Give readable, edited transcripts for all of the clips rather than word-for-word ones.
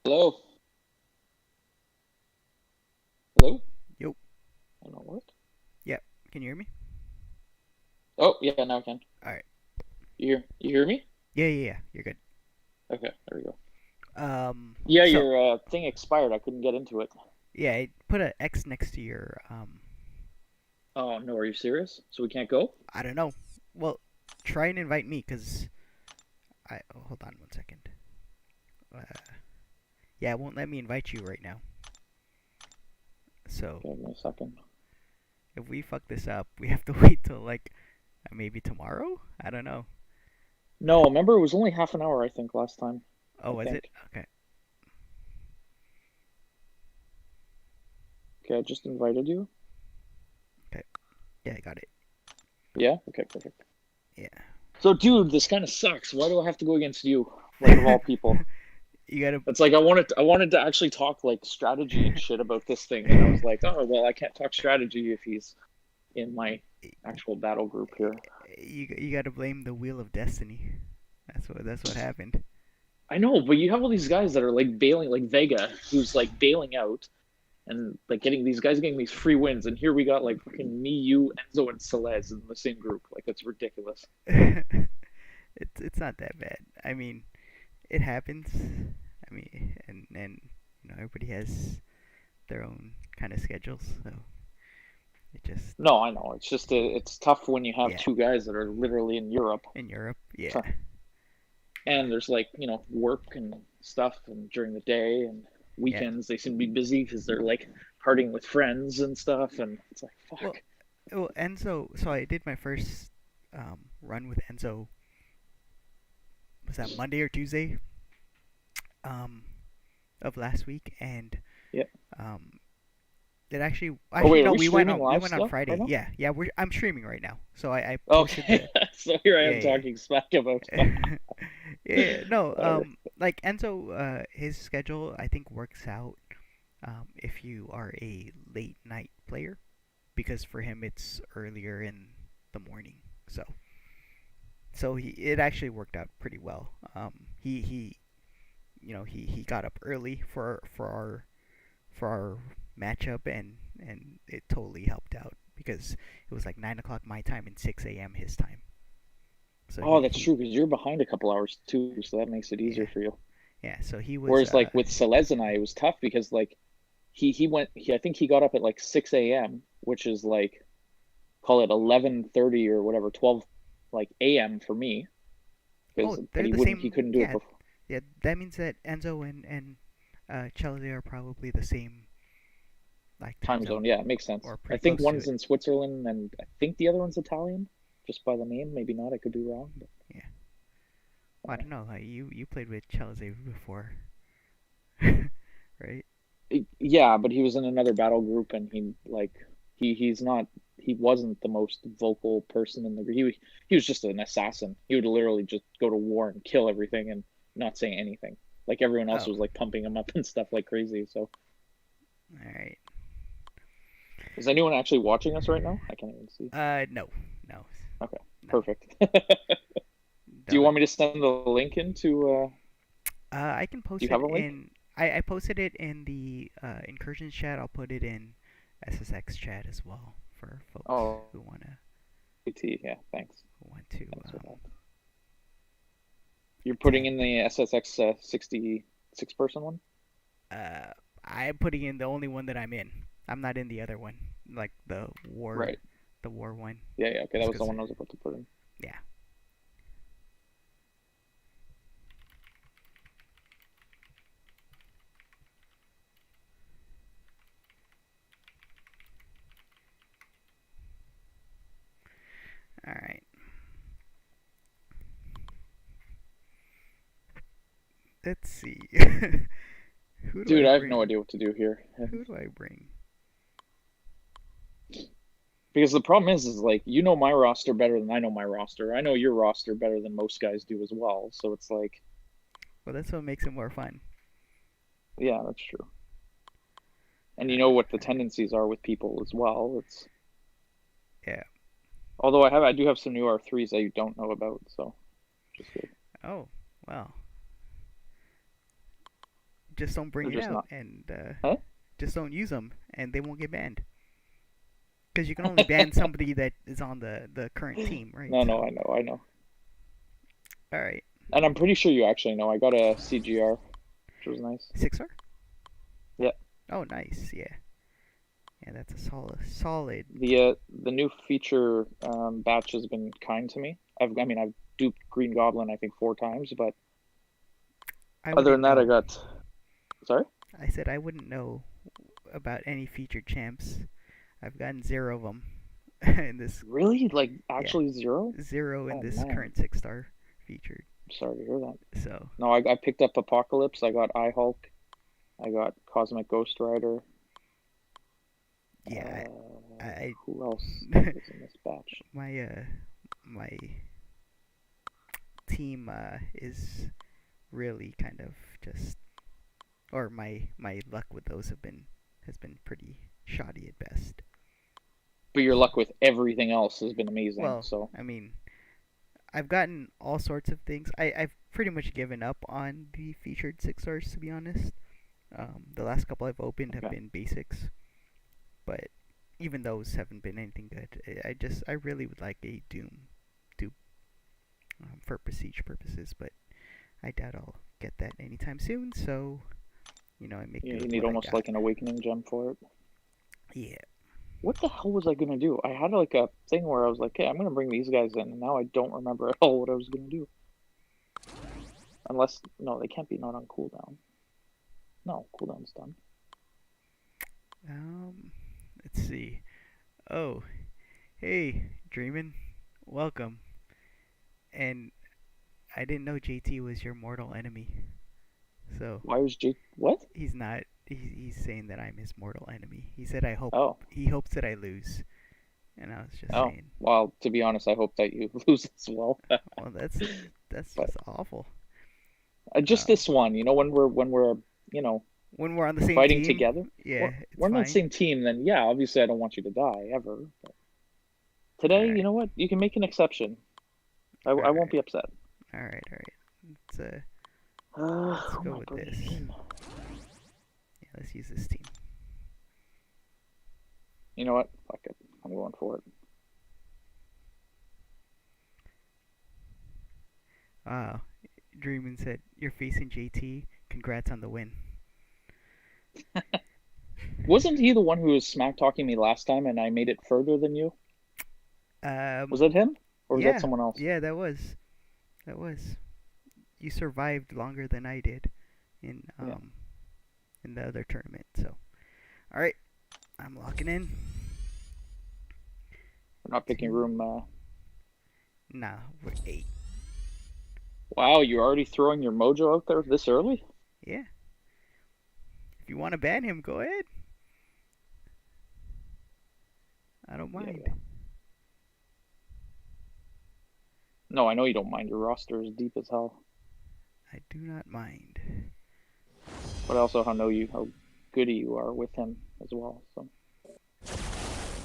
Hello? Hello? Yo. I don't know what. Yeah. Can you hear me? Oh, yeah, now I can. All right. You hear me? Yeah. You're good. Okay, there we go. Um. Yeah, So your thing expired. I couldn't get into it. yeah, I put an X next to your. Oh, no, are you serious? So we can't go? I don't know. Well, try and invite me, cause I. Oh, hold on 1 second. Uh. Yeah, it won't let me invite you right now. So Okay, give me a second. if we fuck this up, we have to wait till like maybe tomorrow. I don't know. No, remember it was only half an hour, I think, last time. Oh, I was it? think. Okay. Okay, I just invited you. Okay. Yeah, I got it. Yeah? Okay, perfect. Yeah. So, dude, this kind of sucks. Why do I have to go against you? Like, of all people. You gotta. It's like I wanted to actually talk like strategy and shit about this thing, and I was like, oh well, I can't talk strategy if he's in my actual battle group here. You gotta blame the wheel of destiny. That's what happened. I know, but you have all these guys that are like bailing, like Vega, who's like bailing out and like getting these guys getting these free wins, and here we got like fucking me, you, Enzo, and Celez in the same group. Like that's ridiculous. It's not that bad. I mean, it happens. I mean, and everybody has their own kind of schedules, so it just No, I know. It's just it's tough when you have yeah. two guys that are literally in Europe, In Europe, yeah, and there's like work and stuff, and during the day and yeah. weekends they seem to be busy because they're like partying with friends and stuff, and it's like Well, fuck. well, Enzo. So I did my first run with Enzo. Was that Monday or Tuesday um, of last week? And Yeah. um, it Oh actually wait, are no, we we went streaming on we live went on still right Friday. now? Yeah. I'm streaming right now. So I posted Okay, the so here I am yeah. talking smack about. Yeah, no, All right. like Enzo, his schedule I think works out if you are a late night player because for him it's earlier in the morning. So it actually worked out pretty well. He got up early for our matchup and it totally helped out because it was like 9 o'clock my time and 6 a.m. his time. So Oh, he that's true he because you're behind a couple hours too, so that makes it easier yeah for you. yeah. So he was Whereas like with Celez and I, it was tough because like I think he got up at like 6 a.m., which is like call it 11:30 or whatever, 12 like a.m. for me oh, because but they're the he same. couldn't do it Yeah, before yeah. That means that Enzo and Chelsea are probably the same like time time zone. zone Yeah, it makes sense. or I pretty think close to one's it. in Switzerland and I think the other one's Italian, just by the name. Maybe not. I could be wrong, but Yeah. Well, I don't know. You played with Chelsea before, right? yeah, but he was in another battle group and he's not he wasn't the most vocal person in the group. He was just an assassin. He would literally just go to war and kill everything and not say anything. Like everyone else Oh, was like pumping him up and stuff like crazy. So all right. is anyone actually watching us right now? I can't even see. No, no, Okay, no. perfect. Do you The want me to send the link into I can do post you have it a link? in. I posted it in the Incursion chat. I'll put it in SSX chat as well for folks Oh, who wanna AT, yeah, thanks. who want to Thanks for that. You're putting attend. in the SSX 66 person one? Uh, I'm putting in the only one that I'm in. I'm not in the other one, like Right. the war one, Yeah, yeah, okay, that just was the cause one I was about to put in. yeah. All right, let's see. Who do Dude, I I have no bring? idea what to do here. Who do I bring? Because the problem is like you know my roster better than I know my roster. I know your roster better than most guys do as well. So it's like, Well, that's what makes it more fun. yeah, that's true. And you know what the Uh, tendencies are with people as well. It's yeah. although I do have some new R3s that you don't know about, so just good. Oh, well. just don't bring They're it just out not. and Huh? just don't use them, and they won't get banned. Because you can only ban somebody that is on the current team, right? No, no, So, I know. all right, And I'm pretty sure you actually know. I got a CGR, which was nice. 6R. Yeah. Oh, nice. Yeah, yeah, that's a solid. The new feature batch has been kind to me. I've duped Green Goblin I think 4 times, but I other than wouldn't that, I know. got. Sorry. I said I wouldn't know about any featured champs. I've gotten zero of them in this. Really? Like Yeah, actually zero? zero in Oh this man, current 6-star featured. I'm sorry to hear that. So No, I picked up Apocalypse. I got Hulk. I got Cosmic Ghost Rider. yeah, I Who else is in this batch? my my team is really kind of just, or my luck with those has been pretty shoddy at best. But your So, luck with everything else has been amazing. well, So I mean, I've gotten all sorts of things. I've pretty much given up on the featured 6 stars, to be honest. The last couple I've opened have okay. been basics, but even those haven't been anything good. I really would like a Doom dupe for prestige purposes, but I doubt I'll get that anytime soon. So I make Yeah, do you with need what I almost got. like an awakening gem for it. Yeah. What the hell was I gonna do? I had like a thing where I was like, "Hey, I'm gonna bring these guys in," and now I don't remember at all what I was gonna do. Unless no, they can't be not on cooldown. No, cooldown's done. Um. Let's see. Oh, hey, Dreamin', welcome. And I didn't know JT was your mortal enemy. So Why was J what? he's not. He's saying that I'm his mortal enemy. He said Oh, he hopes that I lose, and I was just oh. saying, Well, to be honest, I hope that you lose as well. well, that's But just awful. just Um, this one, when we're you know when we're on the same fighting team, together, yeah, we're it's on the fine. same team. Then yeah, obviously I don't want you to die ever. But All today, you right, know what? You can make an exception. all I won't right, be upset. all right, all right. Let's Who am go I with bringing this. in? Yeah, let's use this team. You know what? Fuck it. I'm going for it. Wow, Dreamin' said you're facing JT. Congrats on the win. Wasn't he the one who was smack talking me last time and I made it further than you? Was Um, that him? Or was that yeah, someone else? yeah, that was. You survived longer than I did in Yeah. in the other tournament. So, all right, I'm locking in. We're not picking Two. room. Nah, we're 8. Wow, you're already throwing your mojo out there this early? Yeah. If you want to ban him, go ahead. I don't Yeah, mind. yeah. No, I know you don't mind. Your roster is deep as hell. I do not mind. But I also know how goody you are with him as well. So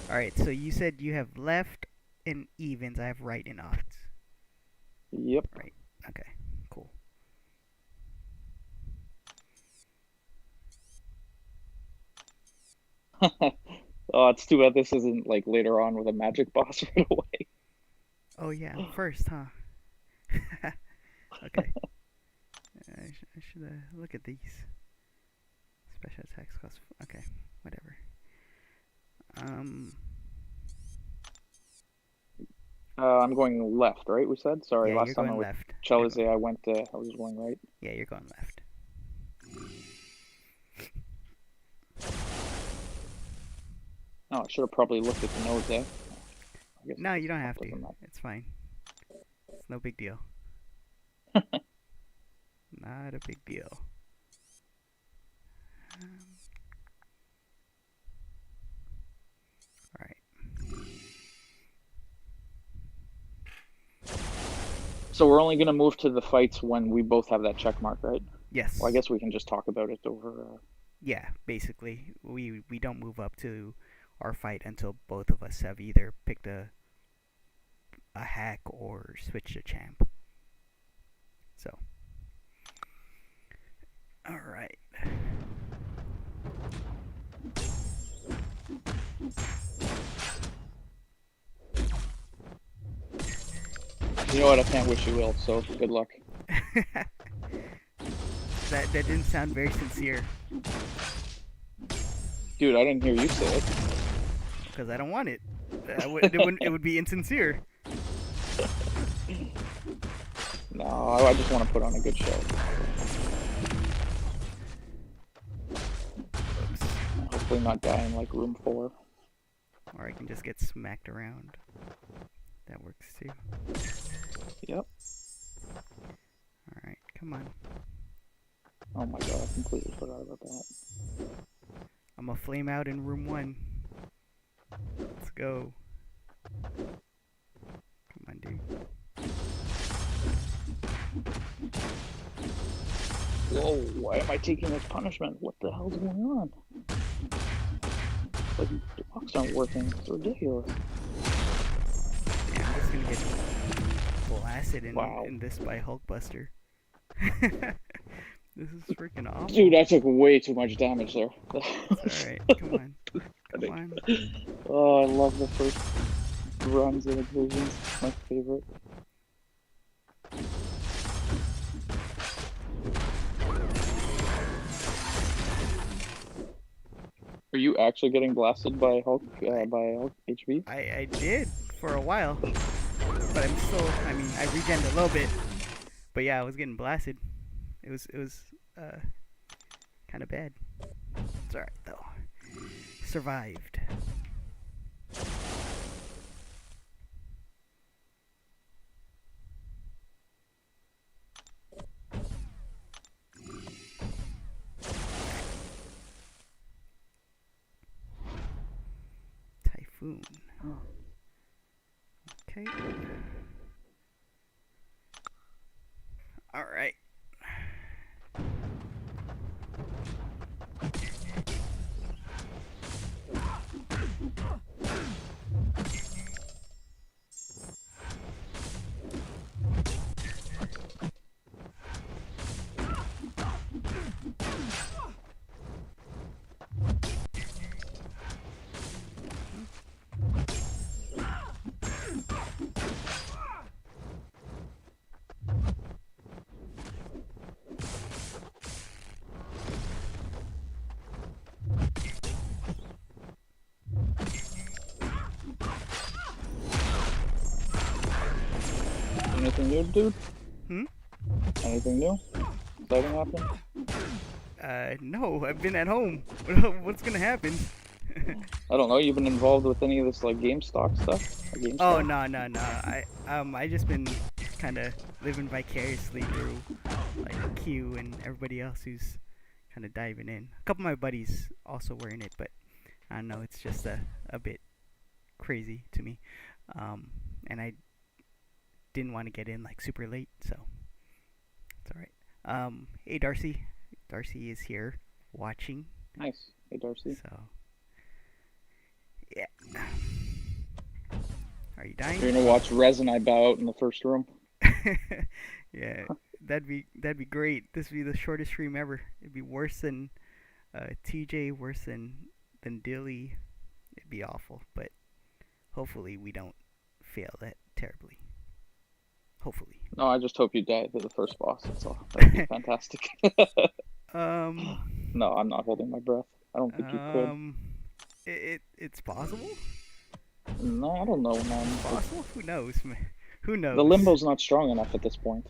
All right, so you said you have left in evens. I have right in odds. yep. Right. Okay. Cool. Oh, it's too bad this isn't like later on with a magic boss right away. Oh yeah, I'm first, huh? Okay. I should look at these special attacks cost. Okay, whatever. Um. I'm going left, right? We said. Sorry, Yeah, you're last time I going with left. You're Chalice, going. I went. I was going right. Yeah, you're going left. Oh, I should have probably looked at the notes, eh? I guess No, you don't it have to. doesn't matter. It's fine. It's no big deal. Not a big deal. All right. So we're only gonna move to the fights when we both have that check mark, right? Well, I Yes. guess we can just talk about it over. Yeah. Basically, we don't move up to our fight until both of us have either picked a hack or switched a champ. So. All right. You know what? I can't wish you ill, so good luck. That didn't sound very sincere. Dude, I didn't hear you say it. Because I don't want it. It would be insincere. No, I just want to put on a good show. Oops. Hopefully not die in like room 4. Or I can just get smacked around. That works too. Yep. Alright, come on. Oh my god, I completely forgot about that. I'm gonna flame out in room 1. Let's go. Come on, dude. Whoa, why am I taking this punishment? What the hell's going on? Like, blocks aren't working. It's ridiculous. Yeah, I'm just gonna get blasted Wow. in this by Hulkbuster. This is freaking awful. Dude, I took way too much damage there. It's alright, come on. Come on. Oh, I love the first runs in Incursion. My favorite. Are you actually getting blasted by Hulk HB? I did for a while. But I'm still, I mean, I regened a little bit. But yeah, I was getting blasted. It was kind of bad. It's alright though. Survived. Typhoon. Okay. Alright. Anything new, dude? Hmm? Anything new? Exciting happen? No, I've been at home. What's gonna happen? I don't know. You've been involved with any of this like GameStop stuff? Oh no. I just been kind of living vicariously through like Q and everybody else who's kind of diving in. A couple of my buddies also were in it, but I don't know. It's just a bit crazy to me, and I didn't want to get in like super late, so it's all right. Hey Darcy. Darcy is here watching. Nice. Hey Darcy. So yeah. Are you dying? You're gonna watch Rez and I bow out in the first room. Yeah, that'd be great. This would be the shortest stream ever. It'd be worse than TJ, worse than Dilly. It'd be awful, but hopefully we don't fail that terribly. Hopefully. No, I just hope you die to the first boss. That's all. That'd be fantastic. No, I'm not holding my breath. I don't think you could. It's possible. No, I don't know, man. Possible? Who knows, man? Who knows? The limbo's not strong enough at this point.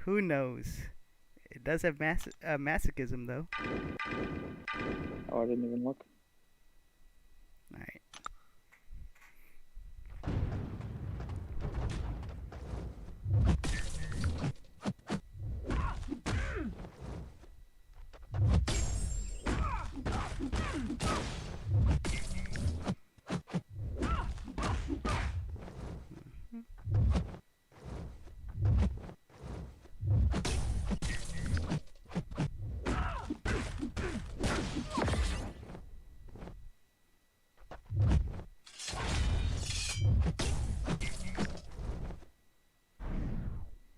Who knows? It does have masochism, though. Oh, I didn't even look. Alright.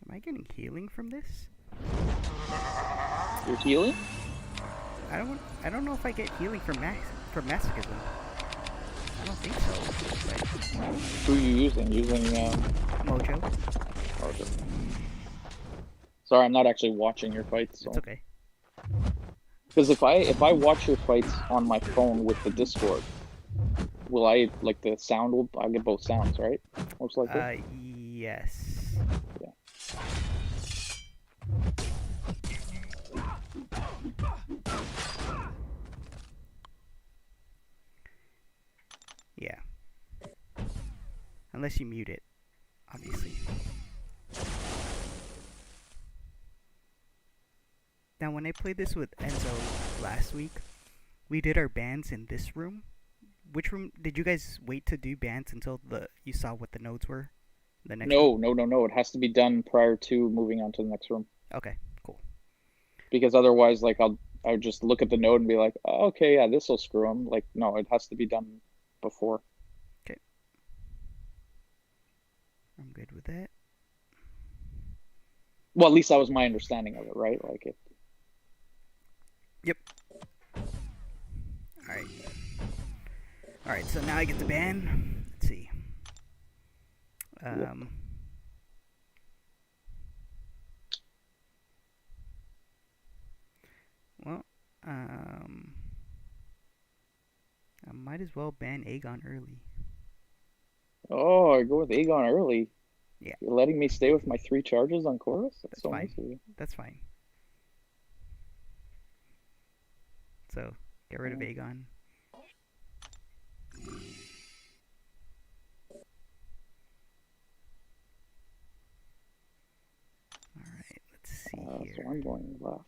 Am I getting healing from this? You're healing? I don't know if I get healing from masochism. I don't think so. But Who are you using? Using Mojo. Sorry, I'm not actually watching your fights, It's so okay. because if I watch your fights on my phone with the Discord, will I like the sound? Will I get both sounds, right? Most likely. Yes. Yeah. Yeah. Unless you mute it, obviously. Now, when I played this with Enzo last week, we did our bans in this room. Which room did you guys wait to do bans until you saw what the nodes were? The next room? No, no, no, no. It has to be done prior to moving on to the next room. Okay, cool. Because otherwise, like I would just look at the node and be like, oh, okay, yeah, this will screw them. Like, no, it has to be done before. Okay. I'm good with that. Well, at least that was my understanding of it, right? Like it. Yep. Alright. Alright, so now I get the ban. Let's see. Yep. Well, I might as well ban Aegon early. Oh, I go with Aegon early. Yeah. You're letting me stay with my 3 charges on Chorus? That's so fine. nice of you. That's fine. So, get rid of Aegon. Alright, let's see here. So I'm going left.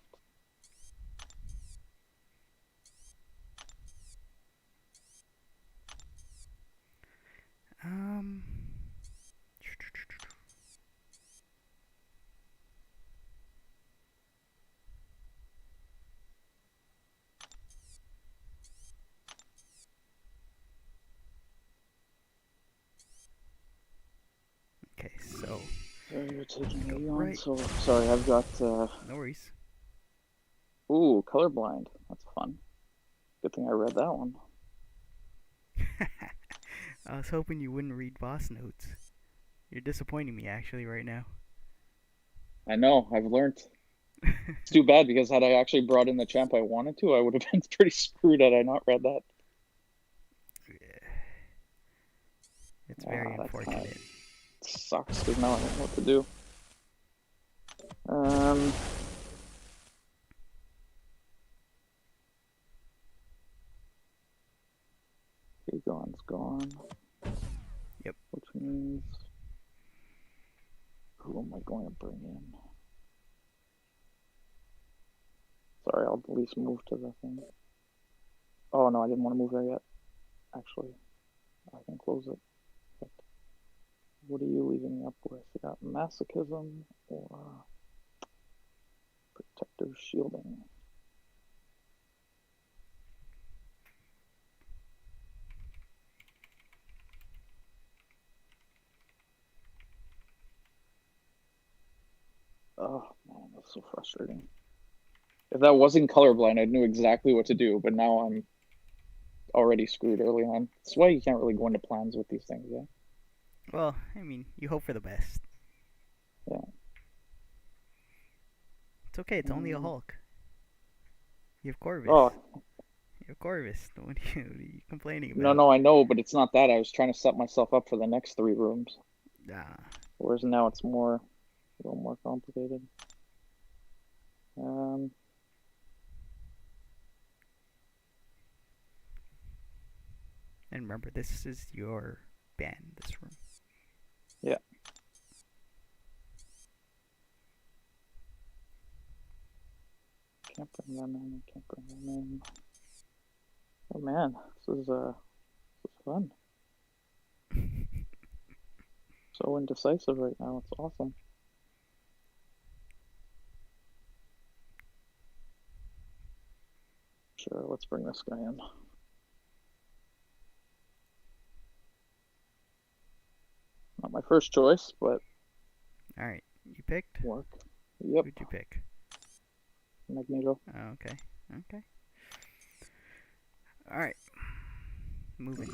Okay, so. So you're taking go Aegon. right. So sorry, I've got. No worries. Ooh, colorblind. That's fun. Good thing I read that one. I was hoping you wouldn't read boss notes. You're disappointing me actually right now. I know. I've learned. It's too bad because had I actually brought in the champ I wanted to, I would have been pretty screwed had I not read that. It's very unfortunate. Sucks because now I don't know what to do. Aegon's gone. Yep. Which means who am I going to bring in? Sorry, I'll at least move to the thing. Oh no, I didn't want to move there yet. Actually, I can close it. But what are you leaving me up with? You got masochism or protective shielding? Oh man, that's so frustrating. If that wasn't colorblind, I knew exactly what to do, but now I'm already screwed early on. That's why you can't really go into plans with these things, yeah? Well, I mean, you hope for the best. Yeah. It's okay, it's only a Hulk. You have Corvus. Oh. You have Corvus. What are you complaining about? No, I know, but it's not that. I was trying to set myself up for the next 3 rooms. Whereas now it's a little more complicated. And remember, this is your ban, this room. Yeah. Can't bring them in. Can't bring them in. Oh man, this is fun. So indecisive right now. It's awesome. Sure, let's bring this guy in. Not my first choice, but alright, you picked? Work. Yep. Who'd you pick? Magneto. Oh, okay. Okay. Alright. Moving.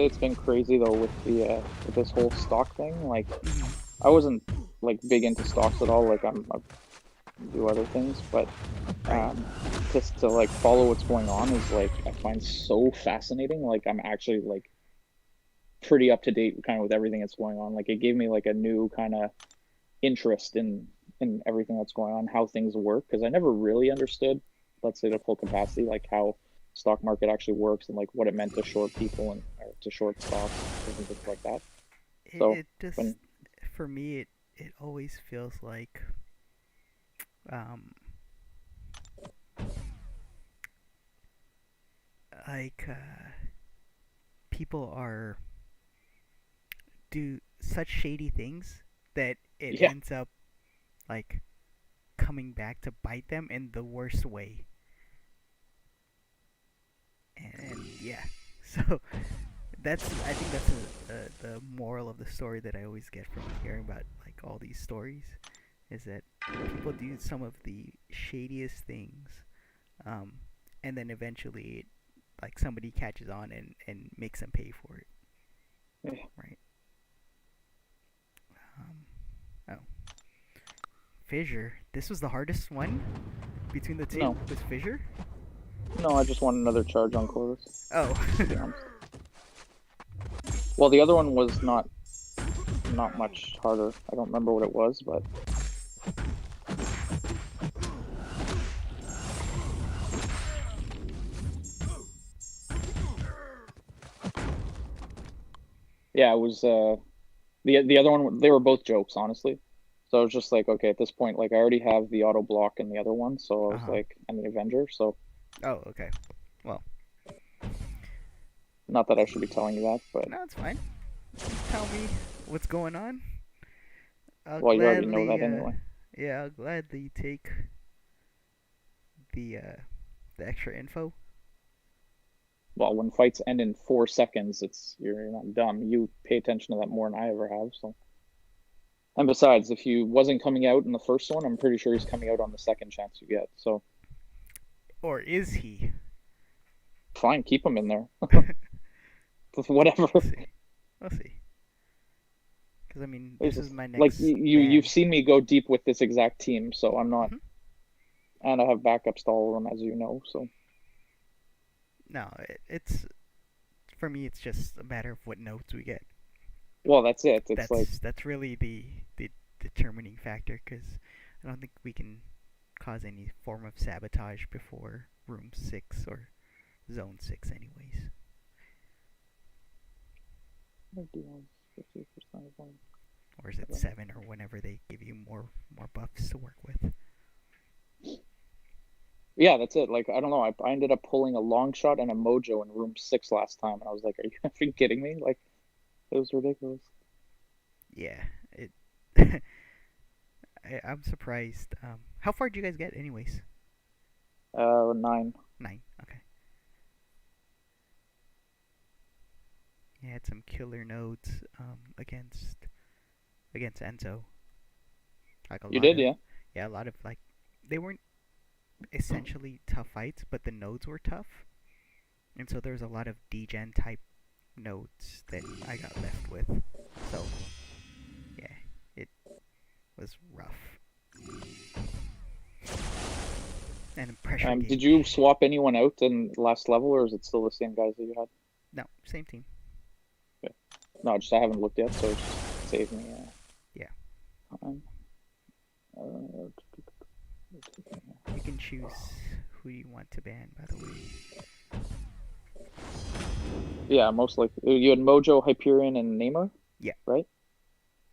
say it's been crazy though with this whole stock thing. Like Hmm. I wasn't like big into stocks at all. Like I do other things, but Right. just to like follow what's going on is like I find so fascinating. Like I'm actually like pretty up to date kind of with everything that's going on. Like it gave me like a new kind of interest in everything that's going on, how things work, because I never really understood, let's say, to full capacity, like how stock market actually works and like what it meant to short people and or to short stocks and different things like that. So It just when for me it always feels um like people are do such shady things that it yeah, ends up like coming back to bite them in the worst way. And yeah, so that's I think that's the moral of the story that I always get from hearing about like all these stories is that people do some of the shadiest things, um, and then eventually like somebody catches on and makes them pay for it, yeah. right? Um, oh, Fissure. This was the hardest one between the two. No, Was Fissure? no, I just want another charge on quotas, Oh, to be honest. Well, the other one was not much harder. I don't remember what it was, but yeah, it was the other one. They were both jokes, honestly. So I was just like, okay, at this point, like I already have the auto block in the other one, so I uh was huh. like, and the Avenger. So Oh, okay. Well, not that I should be telling you that, but no, it's fine. Tell me what's going on. I'll well, you already know gladly, that anyway. yeah, I'll gladly take the uh, the extra info. Well, when fights end in 4 seconds, you're not dumb. You pay attention to that more than I ever have. So, and besides, if he wasn't coming out in the first one, I'm pretty sure he's coming out on the second chance you get. So, Or is he? fine, keep him in there. We'll Whatever. see. We'll see. Because I mean, It's this is just my like next you've ban. seen me go deep with this exact team, so I'm not, Hmm. and I have backups to all of them, as you know. So, No, it's for me. It's just a matter of what notes we get. well, that's it. It's like That's really the determining factor. Because I don't think we can cause any form of sabotage before room 6 or zone 6, anyways. 50% of them. Or is it 7 or whenever they give you more buffs to work with? Yeah, that's it. Like I don't know. I ended up pulling a long shot and a mojo in room 6 last time, and I was like, "Are you effing kidding me?" Like it was ridiculous. Yeah, it. I'm surprised. How far did you guys get, anyways? 9. 9. Okay. You had some killer nodes against Enzo. Like a You lot did, of yeah. yeah, a lot of like they weren't essentially tough fights, but the nodes were tough, and so there was a lot of degen type nodes that I got left with. So yeah, it was rough. And pressure Did you gauge. swap anyone out in last level, or is it still the same guys that you had? No, same team. Okay. No, just I haven't looked yet, so it's just save me Yeah, time. Uh, you can choose who you want to ban. By the way. yeah, most likely you had Mojo, Hyperion, and Neymar, Yeah, right?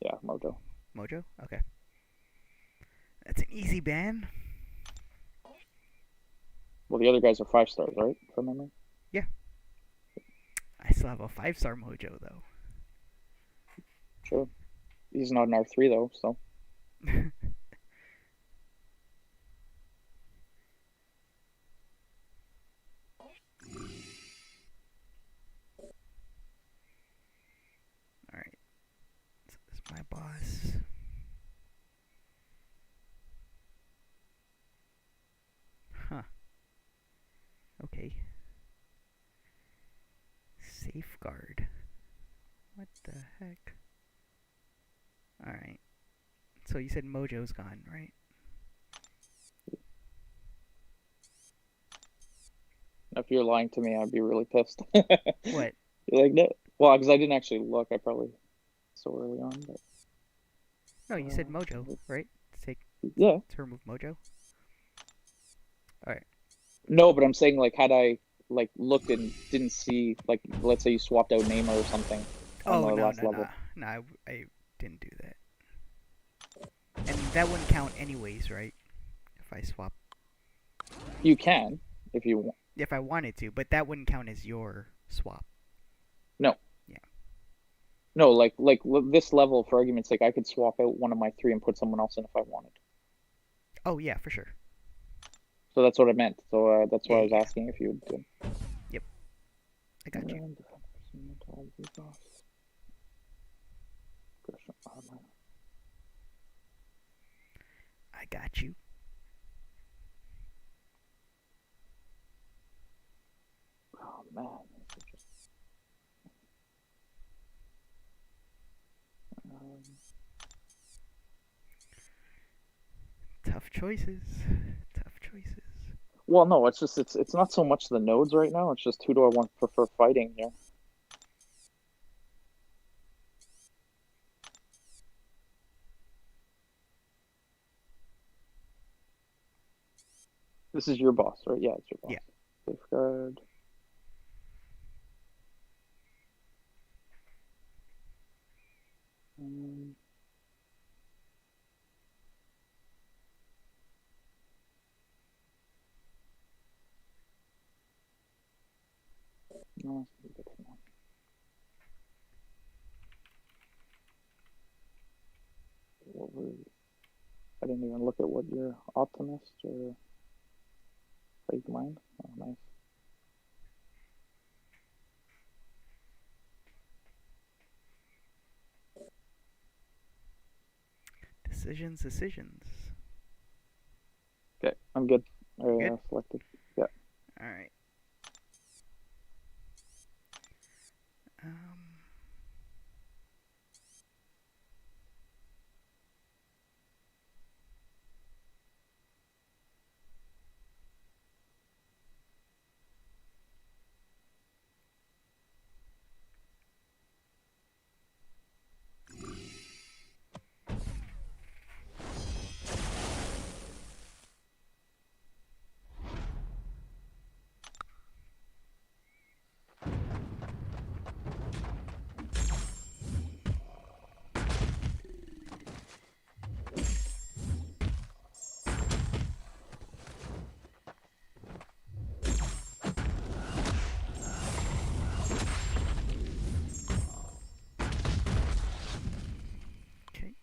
Yeah, Mojo. Mojo. Okay, that's an easy ban. Well, the other guys are 5 stars, right? From memory. Yeah, I still have a 5-star Mojo though. Sure. He's not an R3 though, so All right, this is my boss. Huh. Okay. Safeguard. What the heck? Alright. So you said Mojo's gone, right? If you're lying to me, I'd be really pissed. What? You're like, no. Well, because I didn't actually look. I probably so early on, but No, you said Mojo, right? To take yeah. to remove Mojo. Alright. No, but I'm saying like had I like looked and didn't see like let's say you swapped out Neymar or something on the Oh no last no no level. no! I didn't do that, and that wouldn't count anyways, right? If I swap, You can if you want. if I wanted to, but that wouldn't count as your swap. No, Yeah. no, this level for argument's sake, I could swap out one of my three and put someone else in if I wanted. Oh yeah, for sure. So that's what I meant. So that's Yeah why I yeah was yeah. asking if you would do. Yep. I got you. I got you. Oh man, um, Tough choices. Tough choices. well, no, it's just it's not so much the nodes right now. It's just who do I want prefer fighting here. This is your boss, right? Yeah, it's your boss. Yeah. Safeguard. Um, no, that's a good one. What were, I didn't even look at what your optimist or fake mind. Oh, nice. Decisions. Decisions. Okay, I'm good. You good? Selected. Yeah. All right. Um. Okay.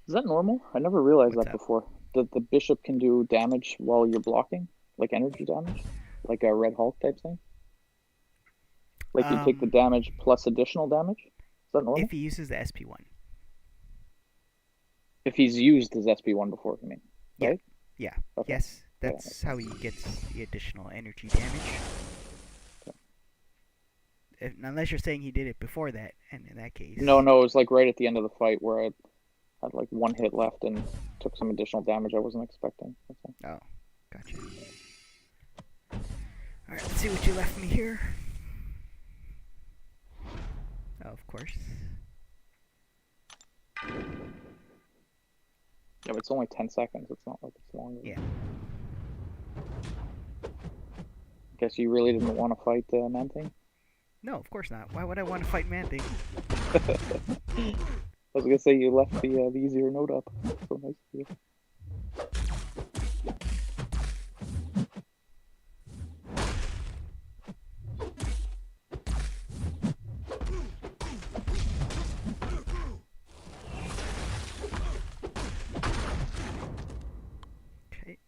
Is that normal? I never realized What's that up? before. That the bishop can do damage while you're blocking, like energy damage, like a Red Hulk type thing. Like you take the Um. damage plus additional damage. Is that If normal? he uses the SP1. If he's used his SP1 before, I mean, Yeah. right? Yeah. Okay. Yes. Yeah, that makes That's how sense. he gets the additional energy damage. Okay. Unless you're saying he did it before that, and in that case. No, no, it was like right at the end of the fight where I had like one hit left and took some additional damage I wasn't expecting. Oh, gotcha. Alright, let's see what you left me here. Oh, of course. Yeah, but it's only 10 seconds. It's not like it's longer. Yeah. Guess you really didn't want to fight Man-Thing? No, of course not. Why would I want to fight Man-Thing? I was gonna say you left the easier note up. So nice of you. Okay.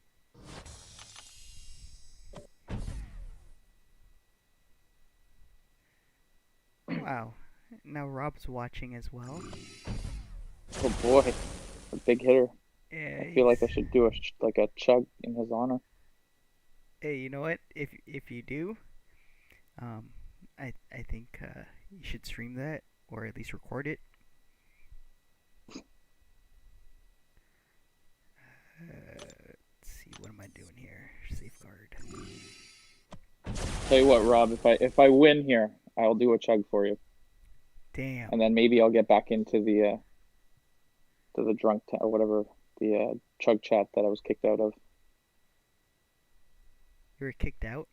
Wow. Now Rob's watching as well. Oh boy, a big hitter. Yeah, I feel he's... like I should do a chug in his honor. Hey, you know what? If you do, um, I think you should stream that or at least record it. Let's see, what am I doing here? Safeguard. Tell you what, Rob, if I win here, I'll do a chug for you, Damn. and then maybe I'll get back into the to the or whatever the chug chat that I was kicked out of. You were kicked out?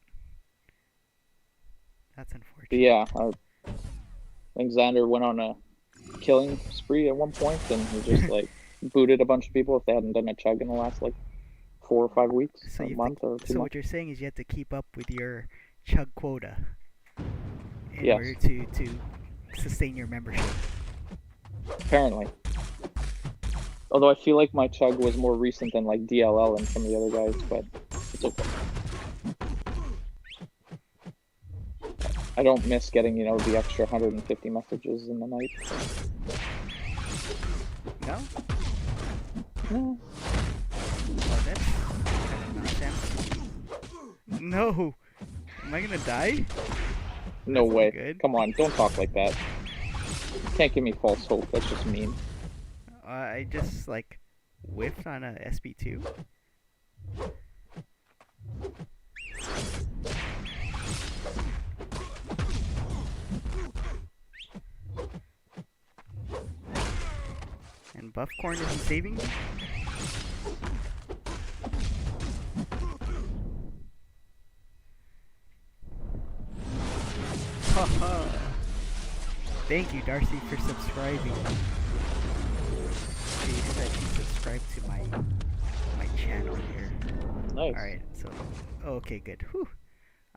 That's But unfortunate. yeah, I think Xander went on a killing spree at one point, and he just like booted a bunch of people if they hadn't done a chug in the last like 4 or 5 weeks, So or a you month, or two so what months. you're saying is you have to keep up with your chug quota in order Yes, to sustain your membership. apparently. Although I feel like my chug was more recent than like DLL and some of the other guys, but it's okay. I don't miss getting, the extra 150 messages in the night. So. No? No. Oh, that's kind of nonsense. No! Am I gonna die? No That's not way. good. Come on, don't talk like that. You can't give me false hope. That's just mean. I just, like, whiffed on a SB2. And Buffcorn isn't saving me? Haha! Thank you, Darcy, for subscribing. She said she subscribed to my channel here. Nice. Alright, so... Okay, good. Whew.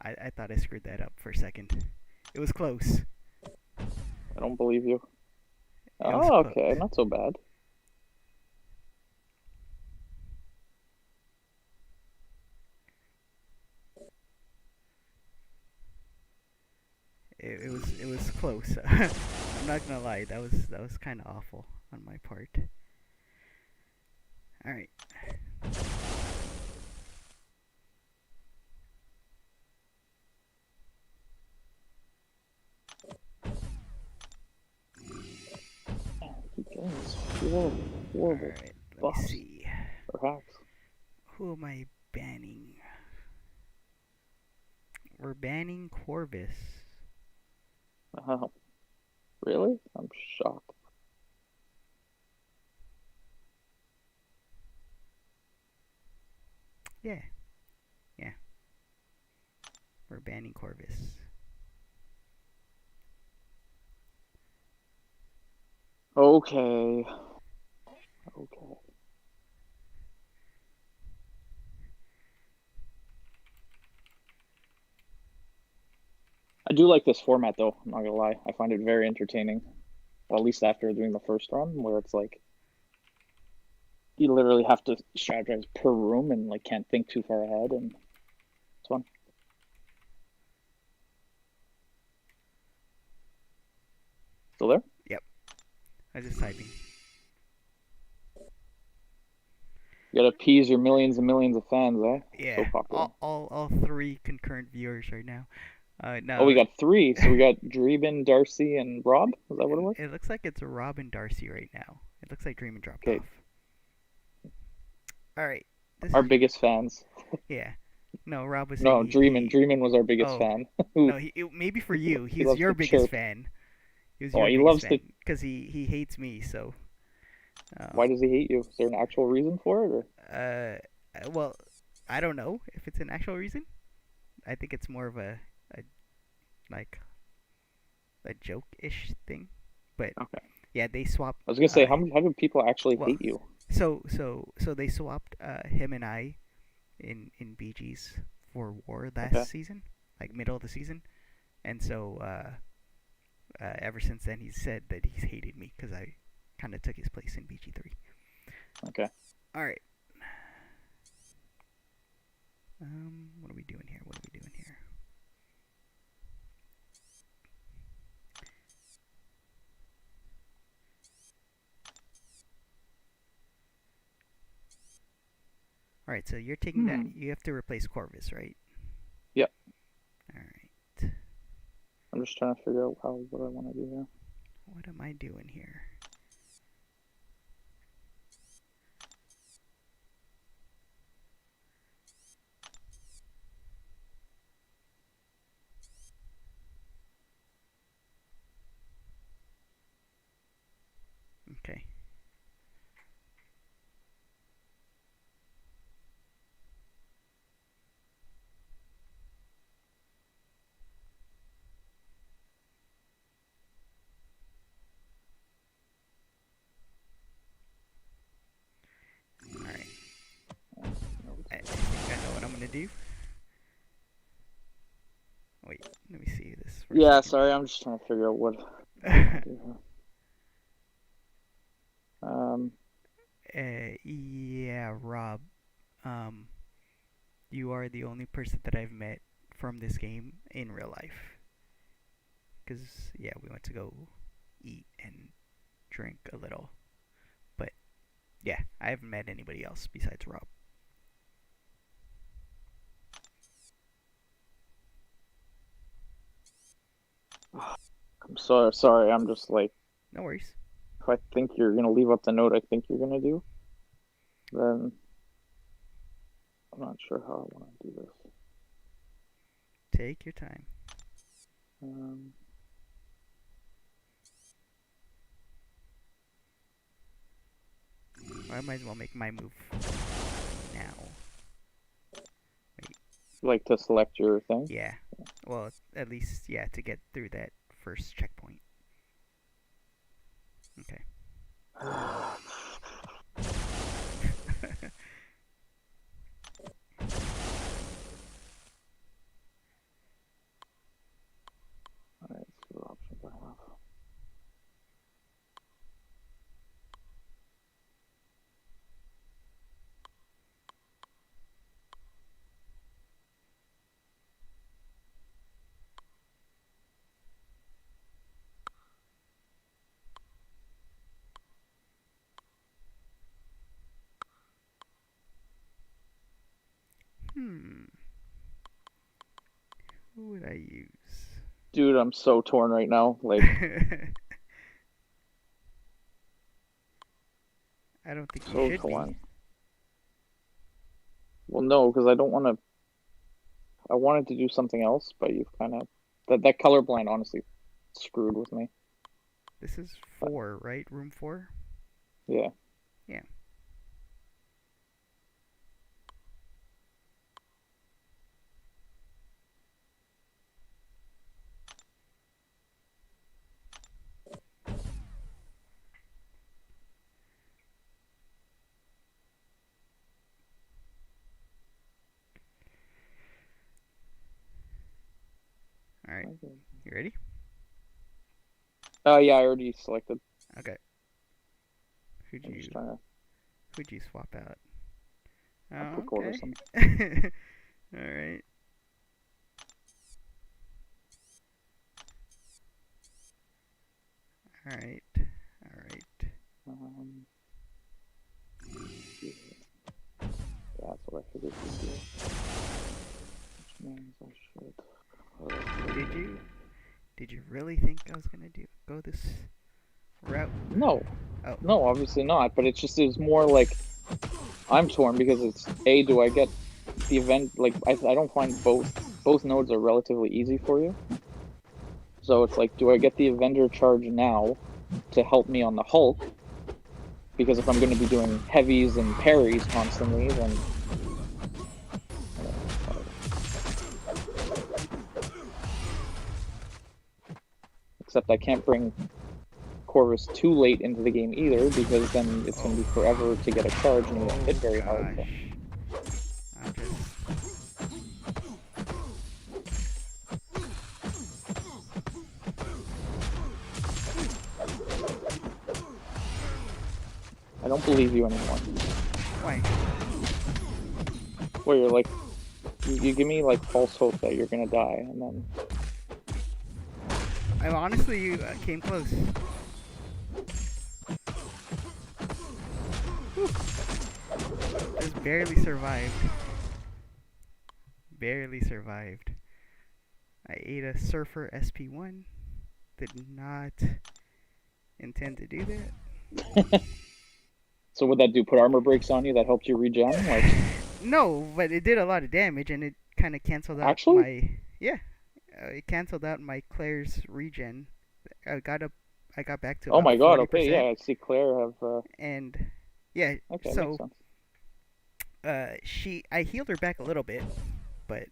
I thought I screwed that up for a second. It was close. I don't believe you. It was Oh, close. okay. Not so bad. It was close. I'm not gonna lie, that was kind of awful on my part. All right. Keep getting these horrible, All horrible right. Let me buffs see. or hacks. Who am I banning? We're banning Corvus. Oh, really? I'm shocked. Yeah. Yeah. We're banning Corvus. Okay. Okay. I do like this format, though. I'm not gonna lie. I find it very entertaining. Well, at least after doing the first run, where it's like you literally have to strategize per room and like can't think too far ahead, and it's fun. Still there? Yep. I was just typing. You gotta appease your millions and millions of fans, eh? So Yeah. popular. All three concurrent viewers right now. Oh, we No. got three. So we got Dreeben, Darcy, and Rob. Is that what it was? It looks like it's Rob and Darcy right now. It looks like Dreamin' dropped Okay, off. All right. This our is biggest fans. yeah. No, Rob was saying No, Dreamin. Dreamin was our biggest oh fan. no, maybe for you. He He's loves your to biggest chirp. fan. He was Oh, your he biggest loves to. fan because he hates me. So Why um, does he hate you? Is there an actual reason for it, or? well, I don't know if it's an actual reason. I think it's more of a like a joke-ish thing. But Okay. yeah, they swapped. I was gonna say, how do people actually Well, hate you? so they swapped him and I in BGs for War last Okay. season, like middle of the season, and so ever since then he's said that he's hated me because I kind of took his place in BG3. Okay. All right. What are we doing here? What are we doing here? All right, so you're taking that. You have to replace Corvus, right? Yep. All right. I'm I'm just trying to figure out what I want to do here. What am I doing here? Okay. Alright. I think I know what I'm gonna do. Wait, let me see this for a Yeah, second. sorry, I'm just trying to figure out what I want to do here. Yeah, Rob. Um, you are the only person that I've met from this game in real life. Cause yeah, we went to go eat and drink a little, but yeah, I haven't met anybody else besides Rob. I'm sorry. I'm just like, No worries. if I think you're gonna leave up the note I think you're gonna do, then I'm not sure how I want to do this. Take your time. Um, I might as well make my move now. Wait. like to select your thing. Yeah. Well, at least yeah to get through that first checkpoint. Okay. Alright, let's see what options I have. Hmm. Who would I use? Dude, I'm so torn right now. Like, I don't think you so should be. torn. Well, no, because I don't want to. I wanted to do something else, but you've kind of that colorblind honestly screwed with me. This is But 4, right? Room 4? yeah. Yeah. Alright. You ready? Yeah, I already selected. Okay. Who'd I'm just you trying to who'd you swap out? put Oh, quarters okay. in. Alright. Alright. Alright. Um, yeah, that's what I figured you'd do. Which means I should. Did you really think I was gonna go this route? No, Oh. no, obviously not. But it's more like I'm torn because it's A, do I get the event? Like I don't find both nodes are relatively easy for you. So it's like, do I get the Avenger charge now to help me on the Hulk? Because if I'm going to be doing heavies and parries constantly, then except I can't bring Corvus too late into the game either, because then it's going to be forever to get a charge and you won't hit very hard. So. I'm just I don't believe you anymore. why? Where you're like, you give me like false hope that you're gonna die, and then I honestly came close. Just barely survived. Barely survived. I ate a Surfer SP1. Did not intend to do So what that do? Put armor breaks on you that helped you regen? Like, that. No, but it did a lot of damage, and it kind of canceled out actually? my yeah. It canceled out my Claire's regen. I got up. I got back to Oh about my god, okay, 40%, yeah, I see Claire have, and yeah. okay, makes So sense. I healed her back a little bit, but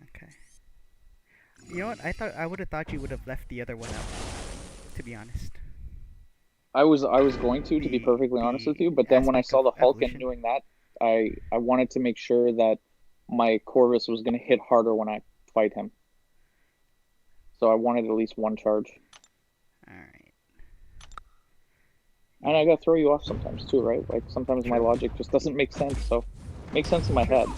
okay. You know what? I would have thought you would have left the other one up. To be honest, I was going to be perfectly honest with the you, but then when I aspect of saw the Hulk and evolution. doing that, I wanted to make sure that my Corvus was going to hit harder when I fight him. So I wanted at least one charge. All right. And Yeah. I gotta throw you off sometimes too, right? Like sometimes my True. logic just doesn't make sense, so makes sense in my True. head.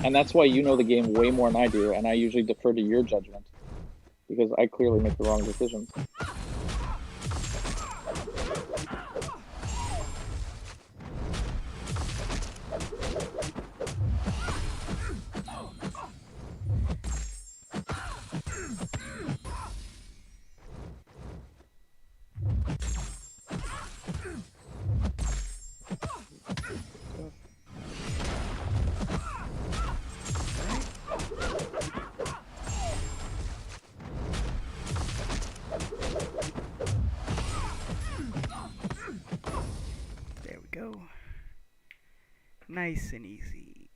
And that's why you know the game way more than I do, and I usually defer to your judgment because I clearly make the wrong decisions. There we go. Nice and easy.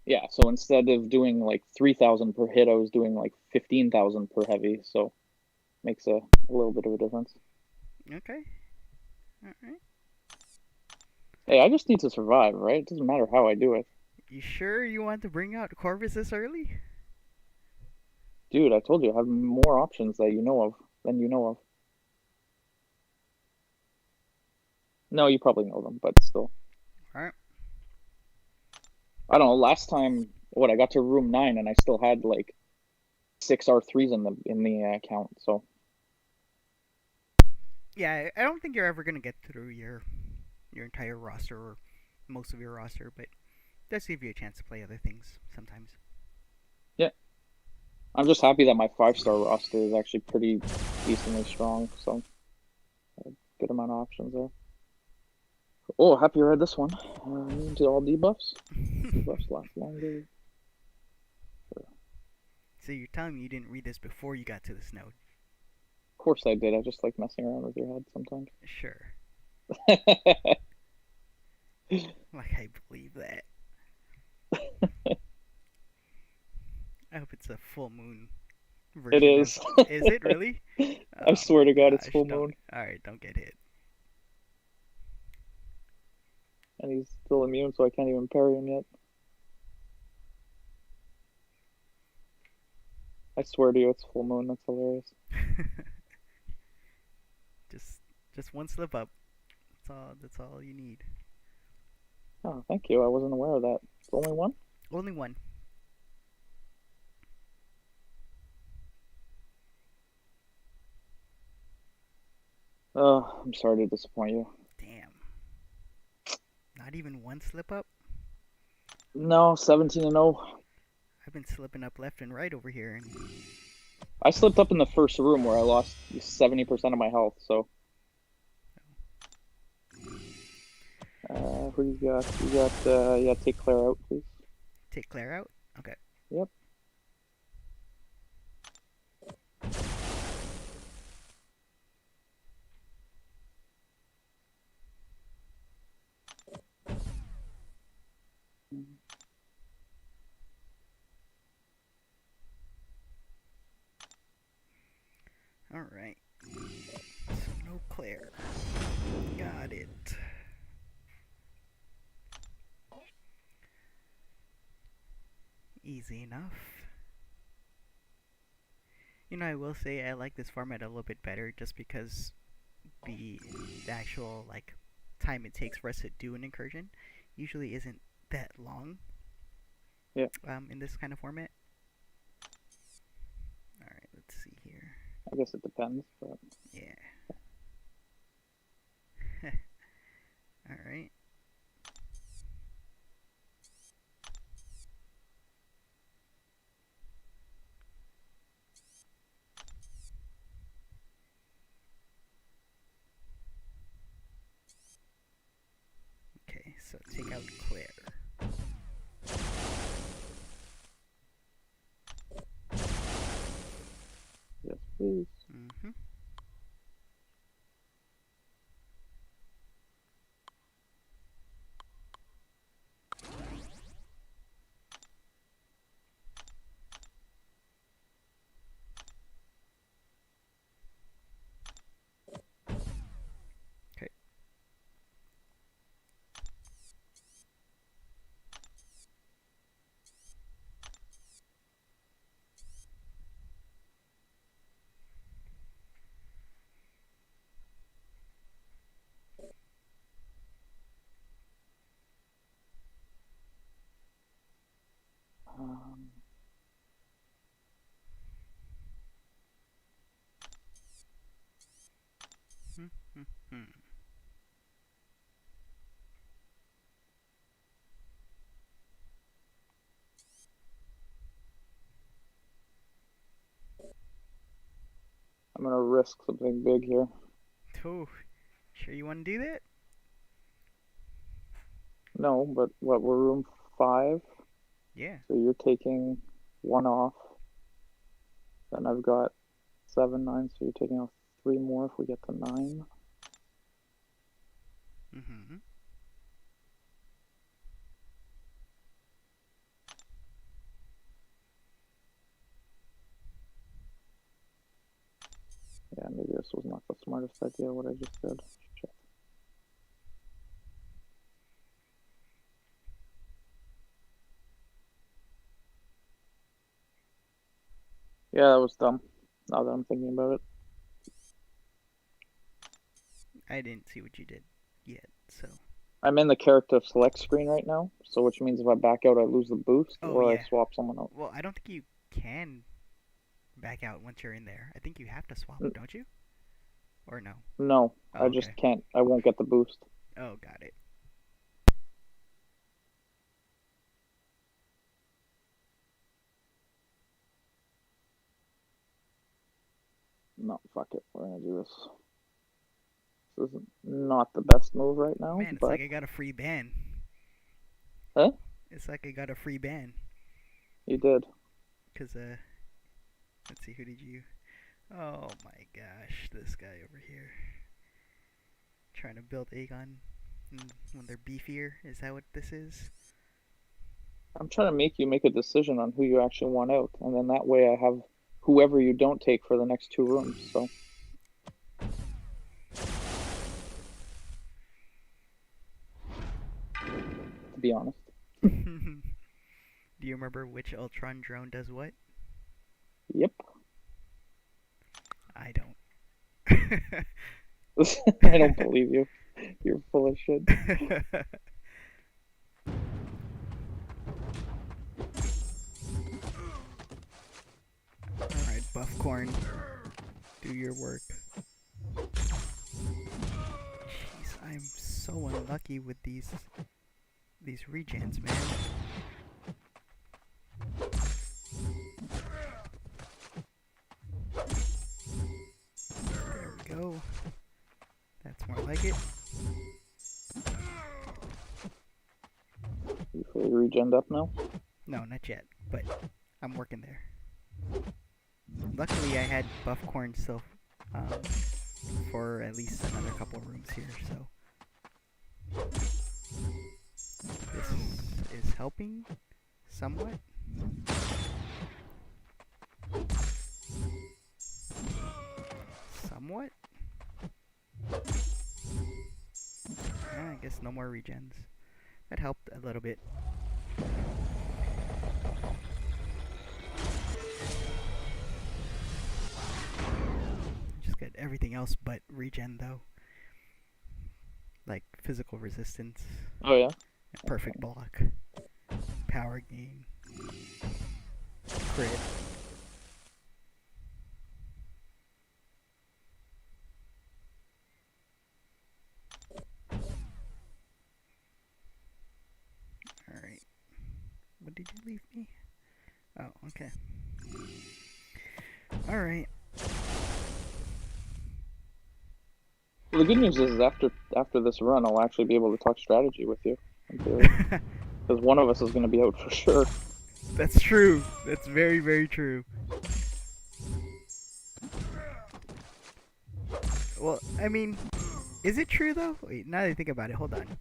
Yeah, so instead of doing like 3,000 per hit, I was doing like 15,000 per heavy, so makes a little bit of a difference. Okay. All right. Hey, I just need to survive, right? It doesn't matter how I do it. You sure you want to bring out Corvus this early? Dude, I told you I have more options that you know of than you know of. No, you probably know them, but still. All right. I don't know. Last time, what, I got to room 9 and I still had like 6 R3s in the account. So Yeah, I don't think you're ever gonna get through your entire roster or most of your roster, but it does give you a chance to play other things sometimes. yeah, I'm just happy that my 5-star roster is actually pretty decently strong. So a good amount of options there. Oh, happy I read this one. Immune to all debuffs. Debuffs last longer. So you're telling me you didn't read this before you got to this node? Of course I did. I just like messing around with your head sometimes. Sure. Like I believe that. I hope it's a full moon It version of. is. Is it really? I Oh swear my to God, it's gosh! full Don't. moon, All right, don't get hit. and he's still immune, so I can't even parry him yet. I swear to you, it's full moon. That's hilarious. just, just one slip up. That's all. That's all you need. Oh, thank you. I wasn't aware of that. It's only one? Only one. Oh, I'm sorry to disappoint you. Damn. Not even one slip up. No, 17-0. I've been slipping up left and right over here, and I slipped up in the first room where I lost 70% of my health. So, who you got? You got, yeah, take Claire out, please. take Claire out. Okay. Yep. All right. So no Claire. Got it. Easy enough. You know, I will say I like this format a little bit better just because the actual like time it takes for us to do an incursion usually isn't that long. Yeah. In this kind of format. All right, let's see here. I guess it depends, but Yeah. All right. Okay, so take out Claire. yes, please. Mm-hmm. Okay. Um, Mm-hmm. I'm gonna risk something big here. Oh, sure you want to do that? No, but what? We're room 5, Yeah. so you're taking 1 off. Then I've got 7, 9, so you're taking off 3 more if we get to 9. Mm-hmm. Yeah, maybe this was not the smartest idea, what I just did. Shit. Yeah, that was dumb, now that I'm thinking about it. I didn't see what you did yet, so. I'm in the character select screen right now, so which means if I back out, I lose the boost, Oh or I yeah. swap someone out. Well, I don't think you can back out once you're in there. I think you have to swap, don't you? Or no? No, Oh, I okay. just can't. I won't get the boost. Oh, got it. No, fuck it. We're gonna do this. This is not the best move right now, Man, it's but like I got a free ban. huh? It's like I got a free ban. You did. Cause let's see, who did you? Oh my gosh, this guy over here trying to build Aegon when they're beefier. Is that what this is? I'm trying to make you make a decision on who you actually want out, and then that way I have whoever you don't take for the next 2 rooms. So, to be honest, Do you remember which Ultron drone does what? yep. I don't. I don't believe you. You're full of shit. Alright, Buffcorn, do your work. Jeez, I'm so unlucky with these regens, man. There we go. That's more like it. You fully regened up now? No, not yet, but I'm working there. Luckily, I had Buffcorn still for at least another couple rooms here, so this is helping somewhat. Somewhat? I guess no more regens. That helped a little bit. Just got everything else but regen though. like physical resistance, Oh yeah. perfect block, power gain, crit. All right. What did you leave me? Oh, okay. All right. Well, the good news is after this run, I'll actually be able to talk strategy with you in theory, because one of us is going to be out for sure. That's true. That's very, very true. Well, I mean, is it true though? Wait, now that I think about it, hold on.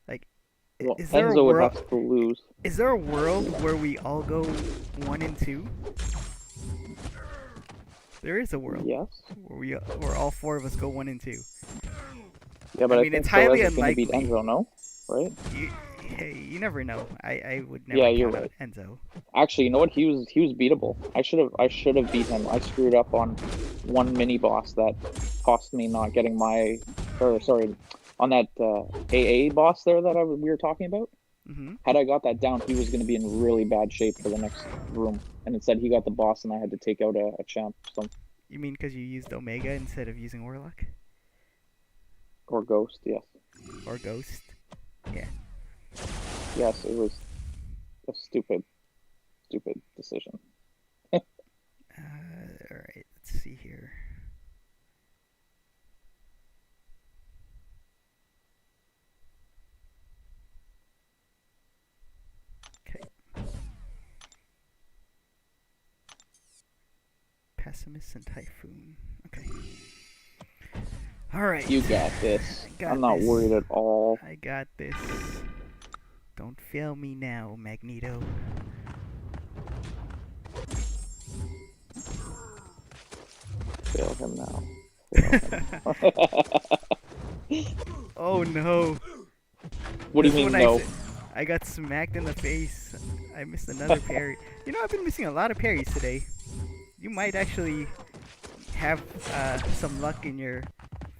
Like, Well, is there a Enzo would world? have to lose. Is there a world where we all go 1 and 2? There is a world Yes. where all four of us go 1 and 2. Yeah, I but I mean, it's think Soez highly is going to beat unlikely. Enzo, no? Right? You, hey, you never know. I would Yeah, never you're count out right. Enzo. Actually, you know what? He was beatable. I should have beat him. I screwed up on one mini boss that cost me not getting my, or sorry, on that AA boss there that we were talking about. Mm-hmm. Had I got that down, he was going to be in really bad shape for the next room. And instead, he got the boss, and I had to take out a champ, You mean because you used Omega instead of using Warlock or Ghost. Yes, or Ghost? Yeah. yes, it was a stupid decision. All right. Let's see here. Okay. Pessimist and Typhoon. Okay. All right. You got this. I got I'm not this. worried at all. I got this. Don't fail me now, Magneto. Fail him now. Fail him. Oh no. What do This you one mean, no? I got smacked in the face. I missed another parry. You know, I've been missing a lot of parries today. You might actually have some luck in your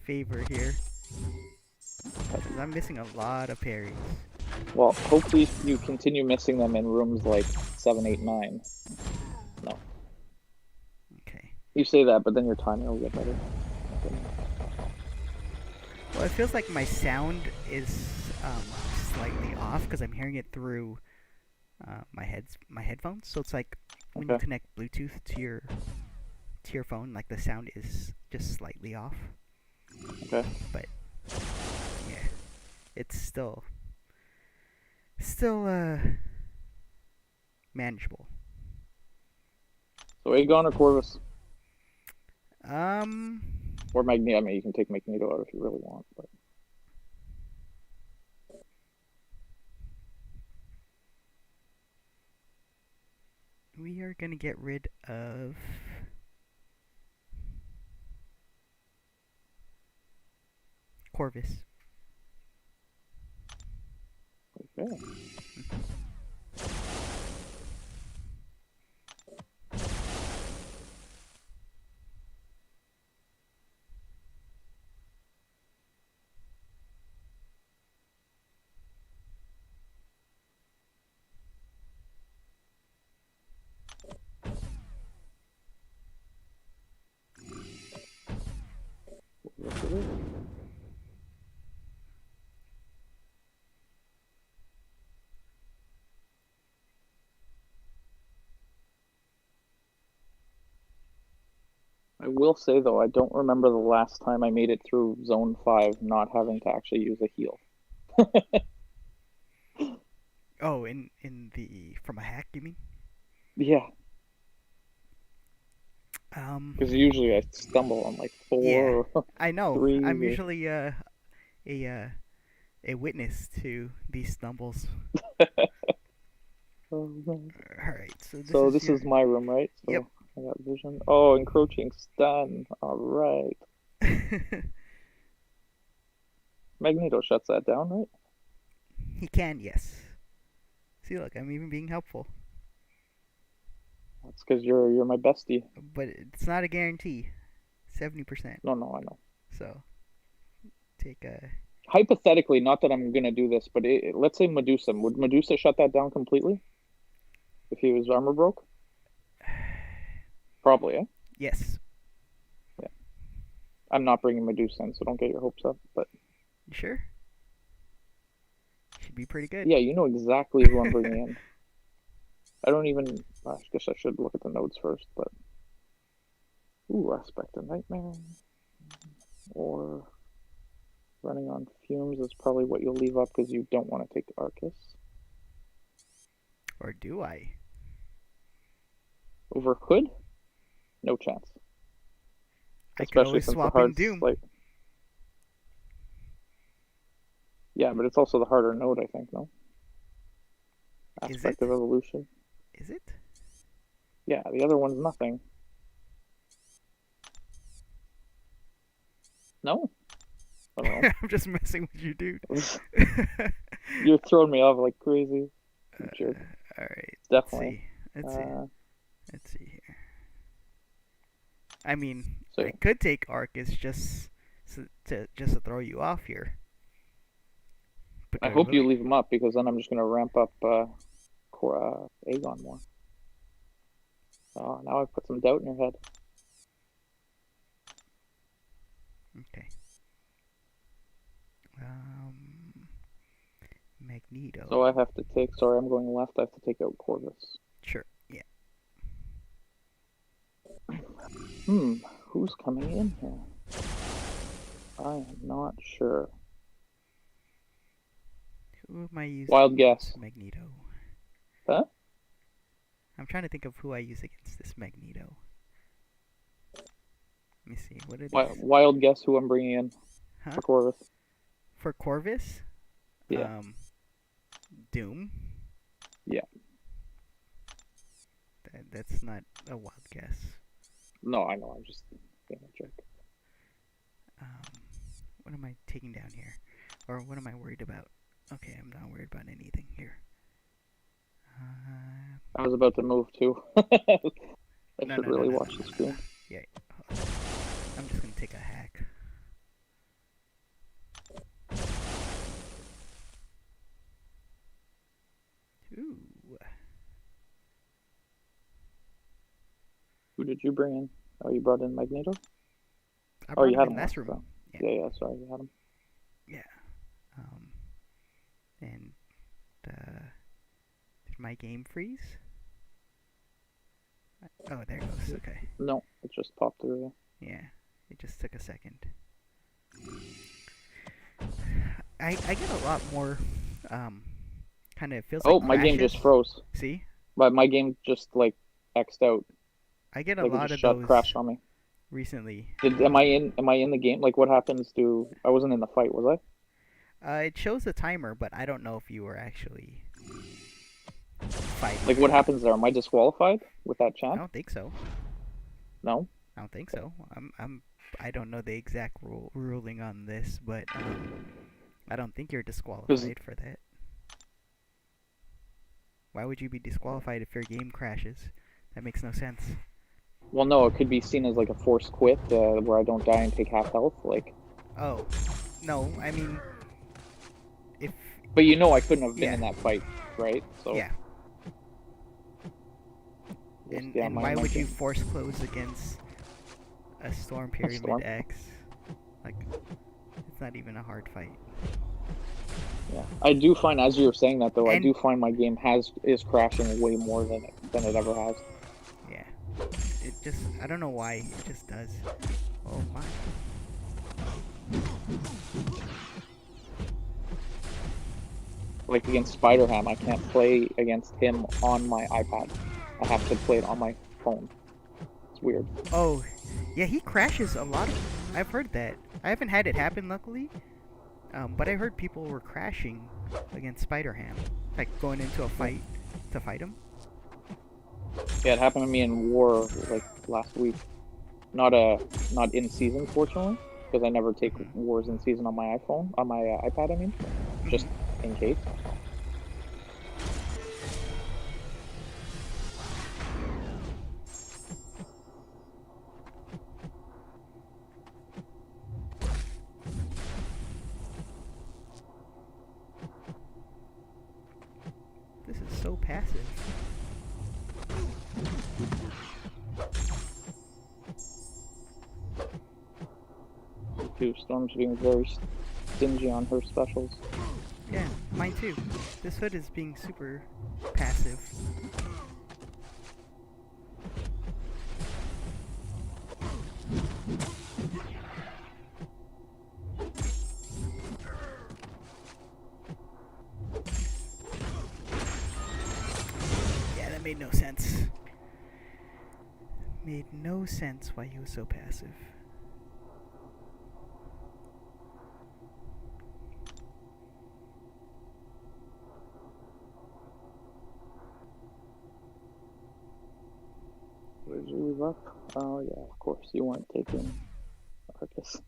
favor here. Because I'm missing a lot of parries. Well, hopefully you continue missing them in rooms like 7, 8, 9. No. Okay. You say that, but then your timing will get better. Well, it feels like my sound is slightly off because I'm hearing it through my headphones. So it's like when you Okay. connect Bluetooth to your phone, like the sound is just slightly off. Okay. But yeah, it's still manageable. So Aegon or Corvus? Um, Or Magneto. I mean, you can take Magneto out if you really want, but we are gonna get rid of Corvus. okay. Yes, it is. I will say though, I don't remember the last time I made it through Zone 5 not having to actually use a heal. Oh, in the from a hack, you mean? Yeah, Um, because usually I stumble on like yeah, 4 or I know. 3 I'm or usually a a witness to these stumbles. oh, no. All right, so this So is this your. is my room, right? Yep. So I got vision. Oh, encroaching stun. All right. Magneto shuts that down, right? He can, yes. See, look, I'm even being helpful, That's because you're my bestie. but it's not a guarantee. 70%. No, no, I know. So take a hypothetically, not that I'm gonna do this, but let's say Medusa. Would Medusa shut that down completely if he was armor broke? Probably, eh? Yes. Yeah. I'm not bringing Medusa in, so don't get your hopes up. But You sure? Should be pretty good. yeah, you know exactly who I'm bringing in. I don't even. I guess I should look at the notes first, but ooh, Aspect of Nightmare or Running on Fumes is probably what you'll leave up because you don't want to take Arcus. Or do I? Over Hood? No chance. I could Especially always since the swap in hard Doom. like. Yeah, but it's also the harder node, I think, no? Is Aspect it? of Evolution. Is it? Yeah, the other one's nothing. No? I don't know. I'm just messing with you, dude. You're throwing me off like crazy. You jerk. All right. Definitely. Let's see. Let's see here. I mean, So I could take Arcus just to throw you off here. But I hope you leave him up because then I'm just gonna ramp up Aegon more. Oh, now I've put some doubt in your head. Okay. Magneto. So I have to take. Sorry, I'm going left. I have to take out Corvus. Sure. Yeah. Who's coming in here? I am not sure. Who am I using? Wild guess. Magneto. Huh? I'm trying to think of who I use against this Magneto. Let me see. What it is. Wild guess who I'm bringing in for Corvus. For Corvus? Yeah. Doom? Yeah. That's not a wild guess. No, I know. I'm just being a jerk. What am I taking down here? Or what am I worried about? Okay, I'm not worried about anything here. I was about to move too. I should really watch the screen. Yeah. I'm just gonna take a hack. Ooh. Who did you bring in? Oh, you brought in Magneto? Oh, you had him last room. So. Yeah, sorry, you had him. Yeah. And did my game freeze? Oh, there it goes. Okay. No, it just popped through. Yeah, it just took a second. I get a lot more. Kind of feels like. Oh, my game just froze. See? But my game just like X'd out. I get a lot of those. Crashed on me recently. Am I in the game? Like, what happens to? I wasn't in the fight, was I? It shows the timer, but I don't know if you were actually fighting. Like, what happens there? Am I disqualified with that champ? I don't think so. No. I don't think so. I don't know the exact ruling on this, but I don't think you're disqualified for that. Why would you be disqualified if your game crashes? That makes no sense. Well, no, it could be seen as like a forced quit where I don't die and take half health, like. Oh, no, I mean, if. But you know, I couldn't have been in that fight, right? So. Yeah. And why would you force close against a Storm Pyramid X? Like, it's not even a hard fight. Yeah, I do find, as you were saying that though, I do find my game is crashing way more than it ever has. Yeah, it just, I don't know why, it just does. Oh my. Like against Spider-Ham, I can't play against him on my iPad. I have to play it on my phone. It's weird. Oh, yeah, he crashes a lot. I've heard that. I haven't had it happen, luckily. But I heard people were crashing against Spider-Ham, like going into a fight to fight him. Yeah, it happened to me in War like last week. Not in season, fortunately, because I never take wars in season on my iPhone, on my iPad. I mean, just in case. This is so passive. Two Storm's being very stingy on her specials. Yeah, mine too. This hood is being super passive. Yeah, that made no sense. Made no sense why he was so passive. Where did you leave up? Oh yeah, of course. You weren't taking Arcus.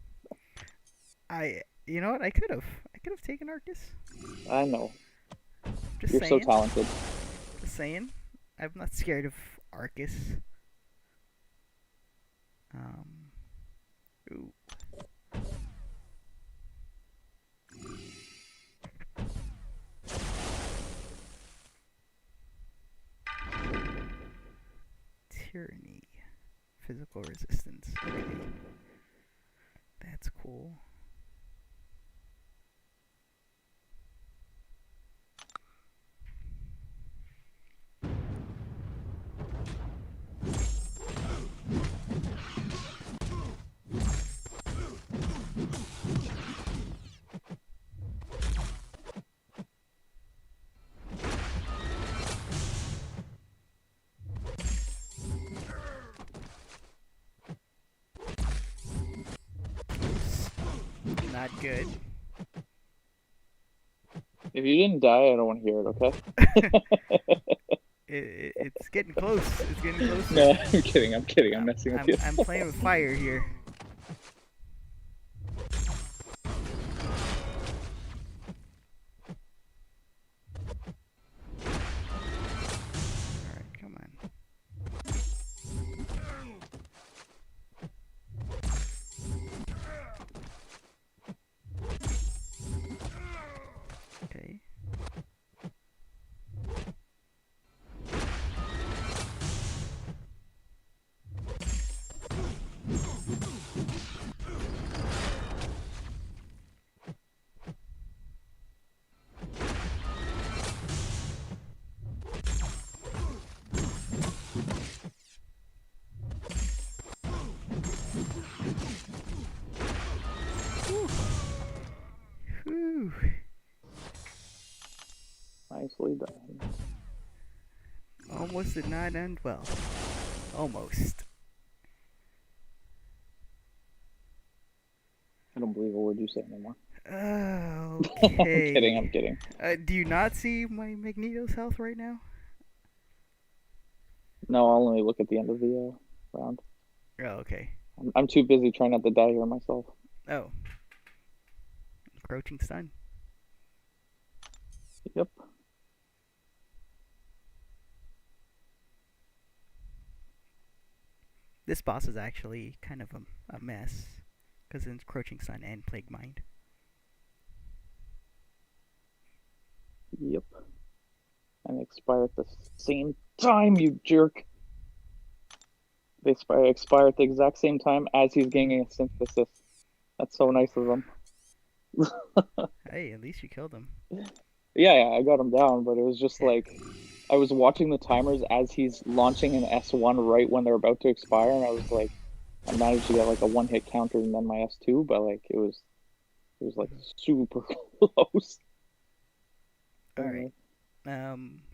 You know what? I could have taken Arcus. I know. Just You're saying. so talented. Just saying. I'm not scared of Arcus. Ooh. Tyranny. Physical resistance. Okay. That's cool. Not good. If you didn't die, I don't want to hear it, okay? It's getting close. It's getting closer. No, I'm kidding. I'm messing with you. I'm playing with fire here. Alright, come on. Okay. Whew. Nicely done. Almost did not end well. Almost. I don't believe a word you say anymore. Okay. I'm kidding. Do you not see my Magneto's health right now? No, I'll only look at the end of the round. Oh, okay. I'm too busy trying not to die here myself. Oh. Encroaching stun. Yep. This boss is actually kind of a mess. Because it's Encroaching Stun and Plague Mind. Yep. And they expire at the same time, you jerk. They expire at the exact same time as he's gaining a synthesis. That's so nice of them. Hey, at least you killed him. Yeah, I got him down, but it was just like I was watching the timers as he's launching an S1 right when they're about to expire, and I was like, I managed to get like a one-hit counter and then my S2, but like it was like super close. All right.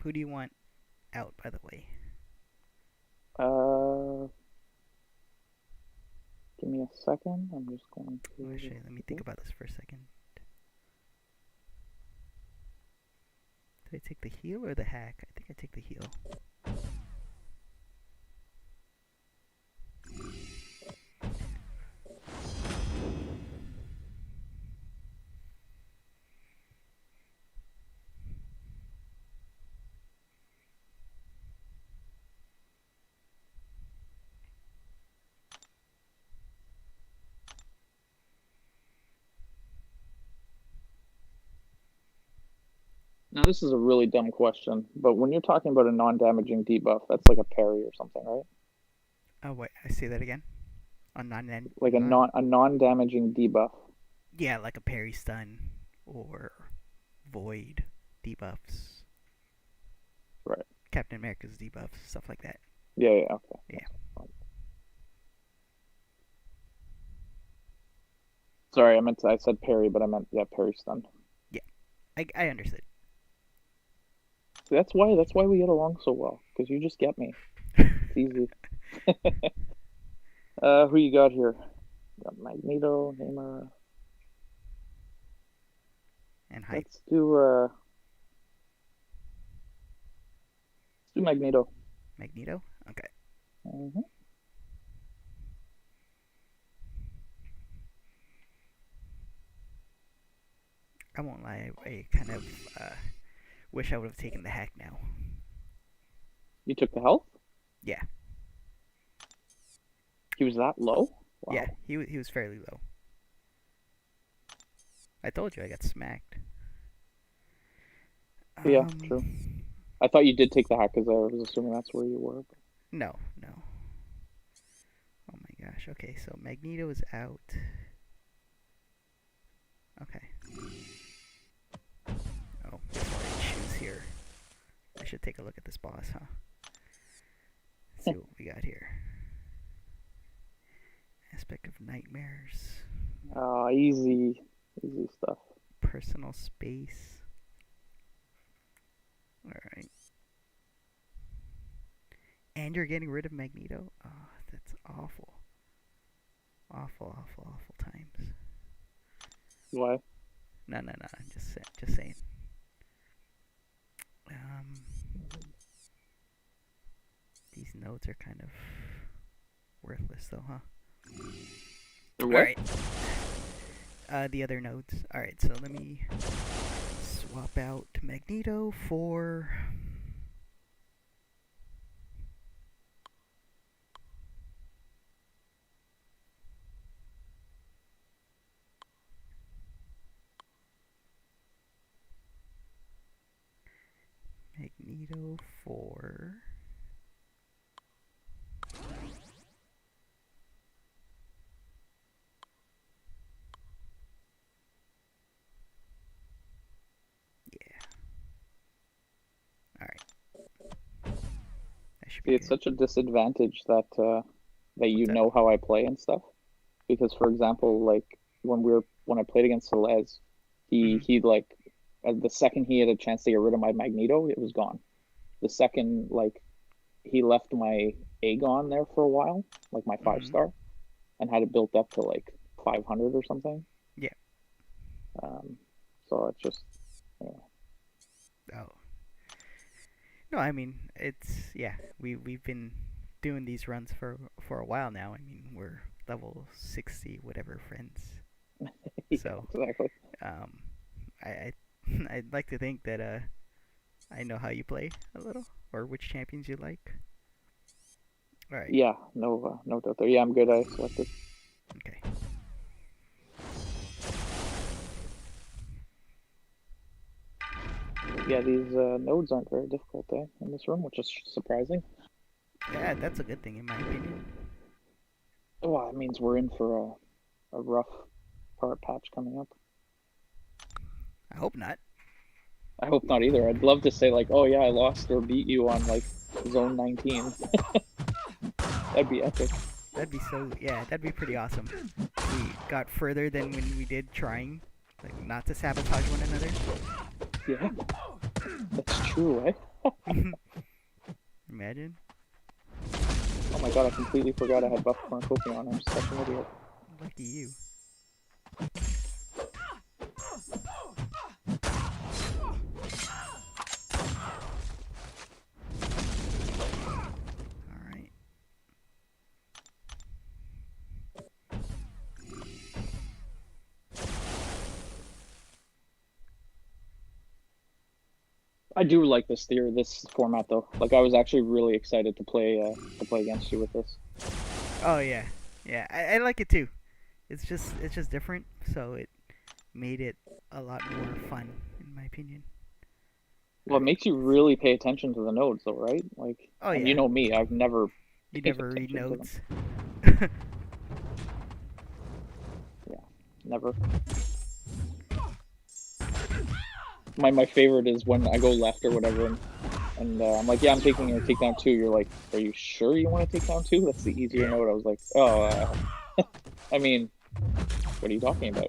Who do you want out, by the way? Give me a second. I'm just going to. Oh, actually, let me think about this for a second. Did I take the heal or the hack? I think I take the heal. Now this is a really dumb question, but when you're talking about a non-damaging debuff, that's like a parry or something, right? Oh wait, I say that again. On Like a non-damaging debuff. yeah, like a parry stun or void debuffs, Right. Captain America's debuffs, stuff like that. Yeah, yeah, okay. Yeah. Sorry, I said parry, but I meant yeah, parry stun. Yeah, I understood. See, that's why we get along so well, because you just get me. It's easy. Who you got here? Got Magneto, Neymar. And hype. Let's do Magneto. Magneto? Okay. Hmm. I won't lie, I kind of wish I would have taken the hack now. You took the health? Yeah. He was that low? Yeah, Wow. he was fairly low. I told you I got smacked. Yeah, true. I thought you did take the hack because I was assuming that's where you were. No, no. Oh my gosh. Okay, so Magneto is out. Okay. Oh, before I choose here, I should take a look at this boss, huh? Let's see what we got here. Aspect of nightmares. Easy stuff. Personal space. Alright. And you're getting rid of Magneto? Oh, that's awful. Awful, awful, awful times. Why? No, no, no. Just saying. These nodes are kind of worthless, though, huh? What? Alright. The other nodes. Alright, so let me swap out Magneto for... Magneto for... Yeah. Alright. That should be See, it's good. such a disadvantage that you What's that? know how I play and stuff. Because, for example, like when I played against Celez, Mm-hmm. he like the second he had a chance to get rid of my Magneto, it was gone. The second like he left my Aegon there for a while, like my five Mm-hmm. star, and had it built up to like 500 or something. Yeah. Um, so it's just yeah. Oh. No, I mean, it's... Yeah, we've been doing these runs for a while now. I mean, we're level 60 whatever friends. Yeah, So, exactly. um, I I'd like to think that I know how you play a little, or which champions you like. All right. Yeah, no doubt there. Yeah, I'm good. I selected. Okay. Yeah, these nodes aren't very difficult in this room, which is surprising. Yeah, that's a good thing in my opinion. Well, it means we're in for a rough part patch coming up. I hope not. I hope not either. I'd love to say like, oh yeah, I lost or beat you on like zone 19. That'd be epic. That'd be so... Yeah, that'd be pretty awesome. We got further than when we did trying, like, not to sabotage one another. Yeah, that's true, right? Imagine. Oh my god, I completely forgot I had buff cornucopia on. I'm such an idiot. Lucky you. Alright. I do like this format though. Like I was actually really excited to play against you with this. Oh yeah. Yeah, I like it too. It's just different, so it made it a lot more fun in my opinion. Well, it makes you really pay attention to the nodes, though, right? Like, Oh and you yeah, know me, I've never you paid never read attention to them. notes. Yeah, never. My favorite is when I go left or whatever, and I'm like, yeah, I'm taking a takedown two. You're like, are you sure you want to take down two? That's the easier Yeah. node. I was like, oh, I mean, what are you talking about?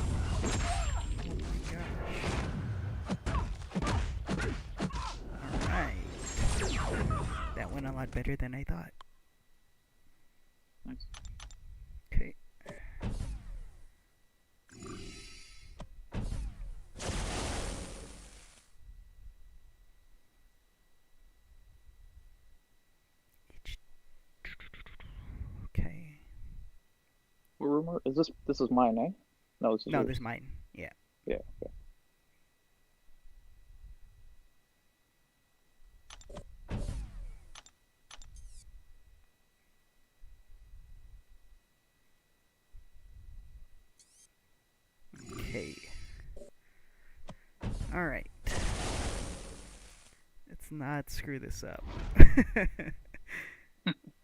Oh my gosh. Alright. That went a lot better than I thought. Nice. Okay. Okay. What rumor is this? This is mine, eh? No, this is No, this yours. is mine. Yeah. Yeah. Okay. Okay. Alright. Let's not screw this up.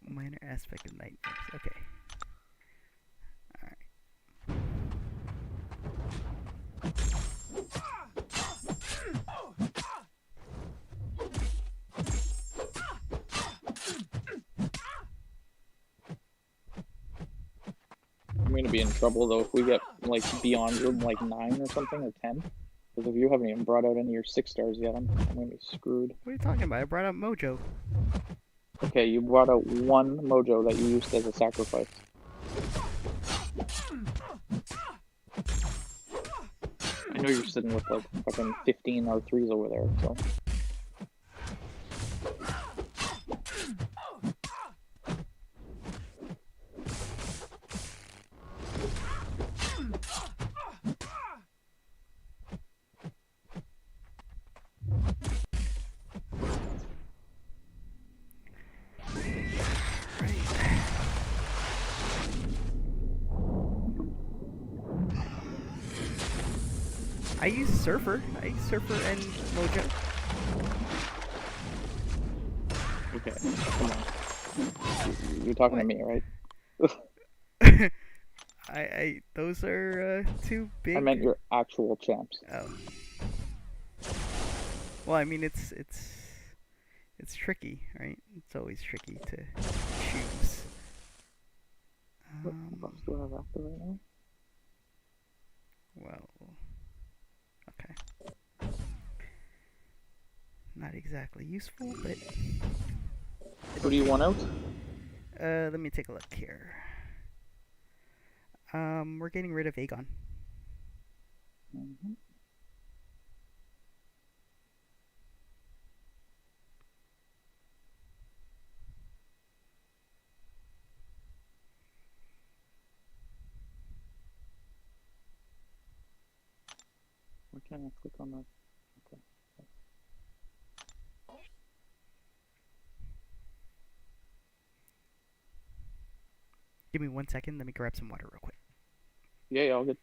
Minor aspect of nightmares. Okay. Alright. I'm gonna be in trouble though if we get like beyond room like 9 or something or 10. Because if you haven't even brought out any of your 6 stars yet, I'm gonna be screwed. What are you talking about? I brought up Mojo. Okay, you brought out one mojo that you used as a sacrifice. I know you're sitting with like fucking 15 R3s over there, so. I use Surfer. I use Surfer and Mojo. Okay, come on. You're talking to What? me, right? Those are too I meant big. your actual champs. Oh. Well, I mean, it's tricky, right? It's always tricky to choose. What buffs do I have active right now? Well, okay. Not exactly useful, but Who do you want out? let me take a look here. We're getting rid of Aegon. Mm-hmm. Why can't I click on that? Okay. Give me 1 second. Let me grab some water real quick. Yeah, all good.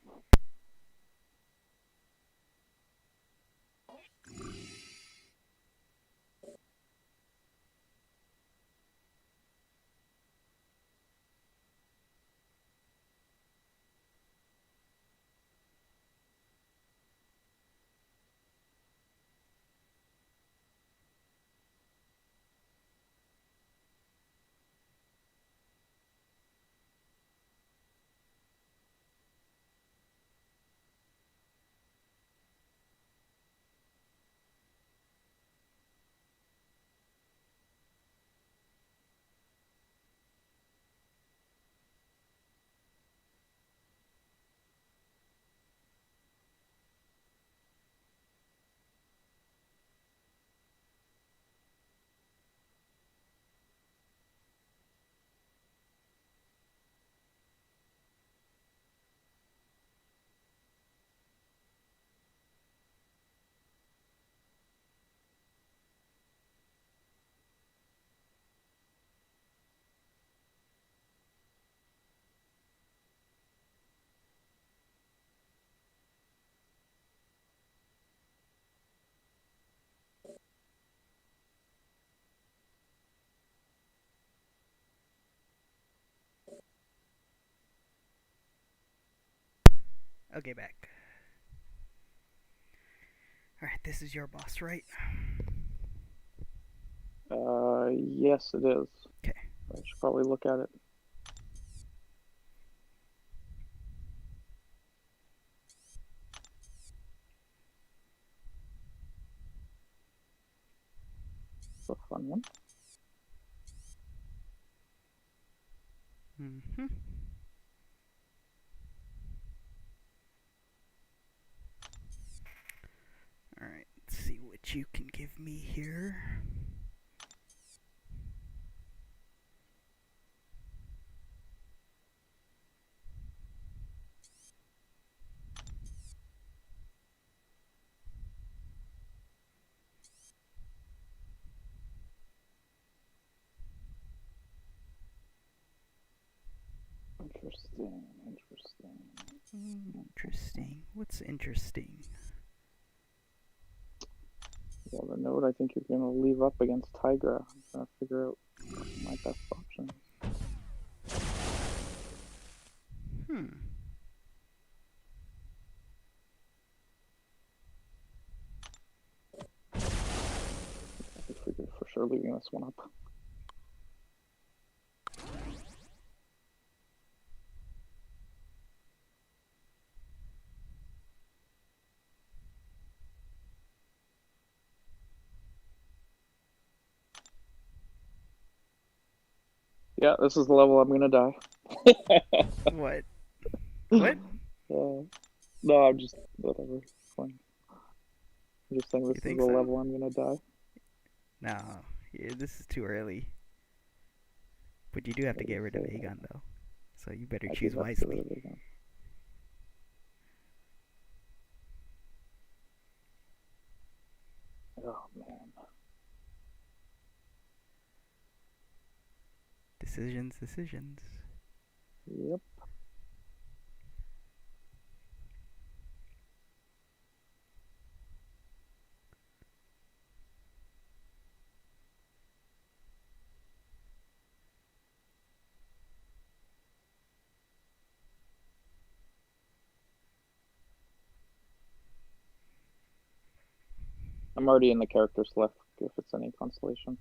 Okay, back. Alright, this is your boss, right? Yes, it is. Okay. I should probably look at it. It's a fun one. Mm-hmm. Alright, let's see what you can give me here. Interesting, interesting. Interesting. What's interesting? Yeah, the note I think you're going to leave up against Tigra. I'm trying to figure out my best options. Hmm. I figured for sure leaving this one up. Yeah, this is the level I'm gonna die. What? What? No, I'm just whatever. It's fine. I'm just saying You this is think the so? level I'm gonna die. No. Yeah, this is too early. But you do have to get rid of Aegon, though. So you better I do choose have to get rid wisely. of it again. Oh man. Decisions, decisions. Yep. I'm already in the character select if it's any consolation.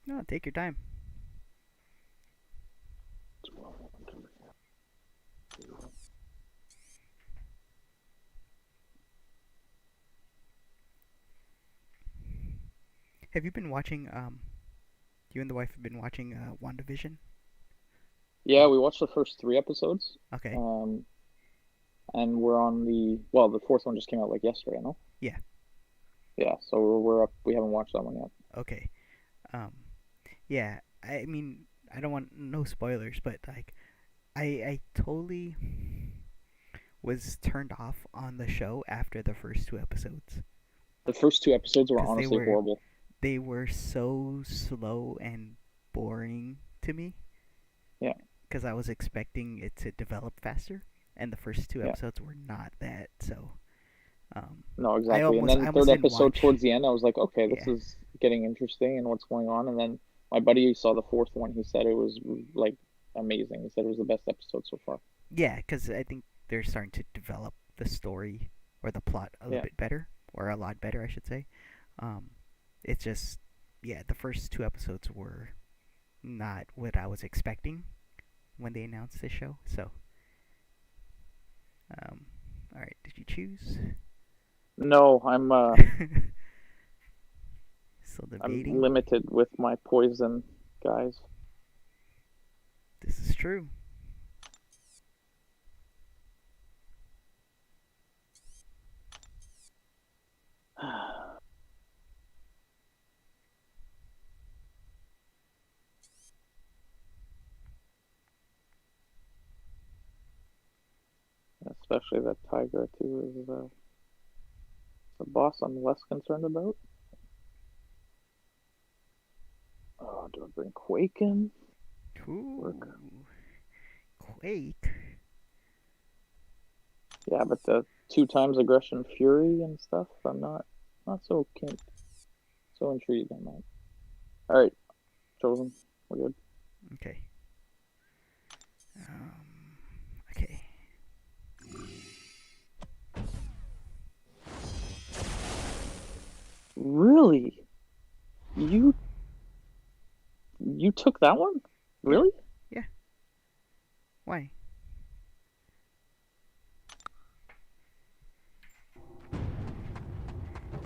No, take your time. Have you been watching, you and the wife have been watching, WandaVision? Yeah, we watched the first 3 episodes. Okay. Um, and we're on the fourth one just came out like yesterday, no? Yeah. Yeah, so we're up. We haven't watched that one yet. Okay. Um, yeah. I mean, I don't want no spoilers, but like, I totally was turned off on the show after the first 2 episodes The first 2 episodes were because honestly horrible. they were so slow and boring to me Yeah, because I was expecting it to develop faster, and the first two yeah. episodes were not that. So No, exactly. And then I almost third didn't episode watch. towards the end, I was like, okay, this Yeah, is getting interesting and what's going on. And then my buddy saw the fourth one. He said it was like amazing. He said it was the best episode so far. yeah, because I think they're starting to develop the story or the plot a little Yeah, bit better, or a lot better, I should say. Um, it's just yeah, the first 2 episodes were not what I was expecting when they announced this show. So, um, all right, did you choose? no, Still I'm debating. limited with my poison, guys. This is true. Especially that Tiger too is the boss I'm less concerned about. Oh, do I bring Quake in? Ooh, Work. Quake. Yeah, but the 2 times aggression fury and stuff, I'm not so intrigued on that. All right, chosen. We're good. Okay. Okay. You took that one? Yeah. Really? Yeah. Why?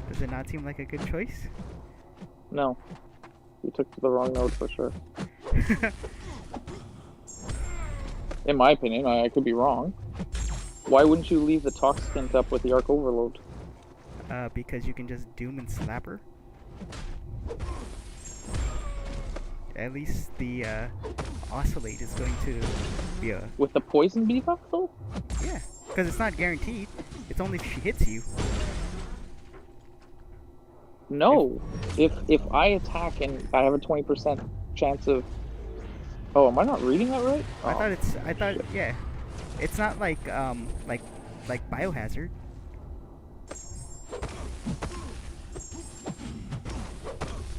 Does it not seem like a good choice? No. You took the wrong node for sure. In my opinion, I could be wrong. Why wouldn't you leave the Toxicant up with the Arc Overload? Because you can just Doom and slap her. At least the Oscillate is going to be a... With the poison debuff, though? Yeah, because it's not guaranteed. It's only if she hits you. No. If I attack and I have a 20% chance of... Oh, am I not reading that right? I Oh, thought it's... I thought... shit. Yeah. It's not like Biohazard.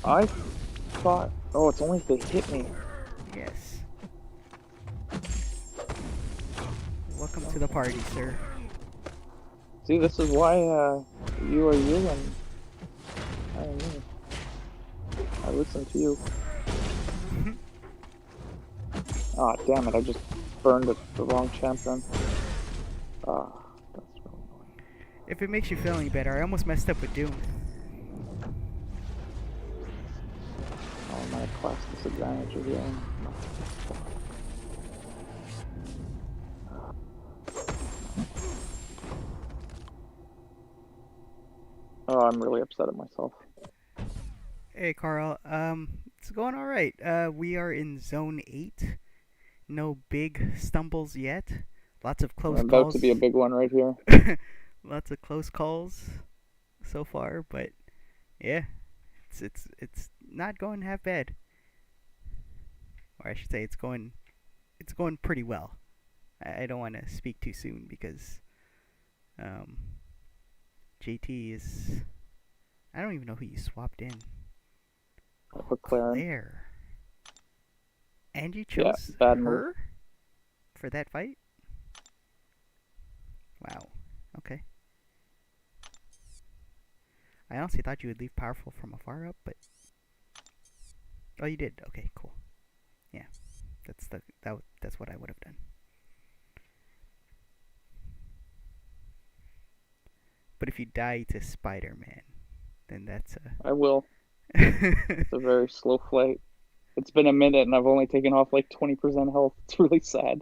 I thought... Oh, it's only if they hit me. Yes. Welcome to the party, sir. See, this is why you are you and I am me. I listen to you. Ah, oh, damn it, I just burned the wrong champion. Ah, that's really annoying. If it makes you feel any better, I almost messed up with Doom. Oh, I'm at a class disadvantage again. Oh, I'm really upset at myself. Hey, Carl. It's going all right. We are in Zone 8. No big stumbles yet. Lots of close I'm calls. about to be a big one right here. Lots of close calls so far, but yeah, it's not going half bad. Or I should say, it's going pretty well. I don't want to speak too soon because JT is... I don't even know who you swapped in. I put Claire in. Claire. And you chose bad her move. for that fight? Wow. Okay. I honestly thought you would leave powerful from afar up, but... Oh, you did. Okay, cool. Yeah. That's what I would have done. But if you die to Spider-Man, then that's a... I will. It's a very slow flight. It's been a minute and I've only taken off like 20% health. It's really sad.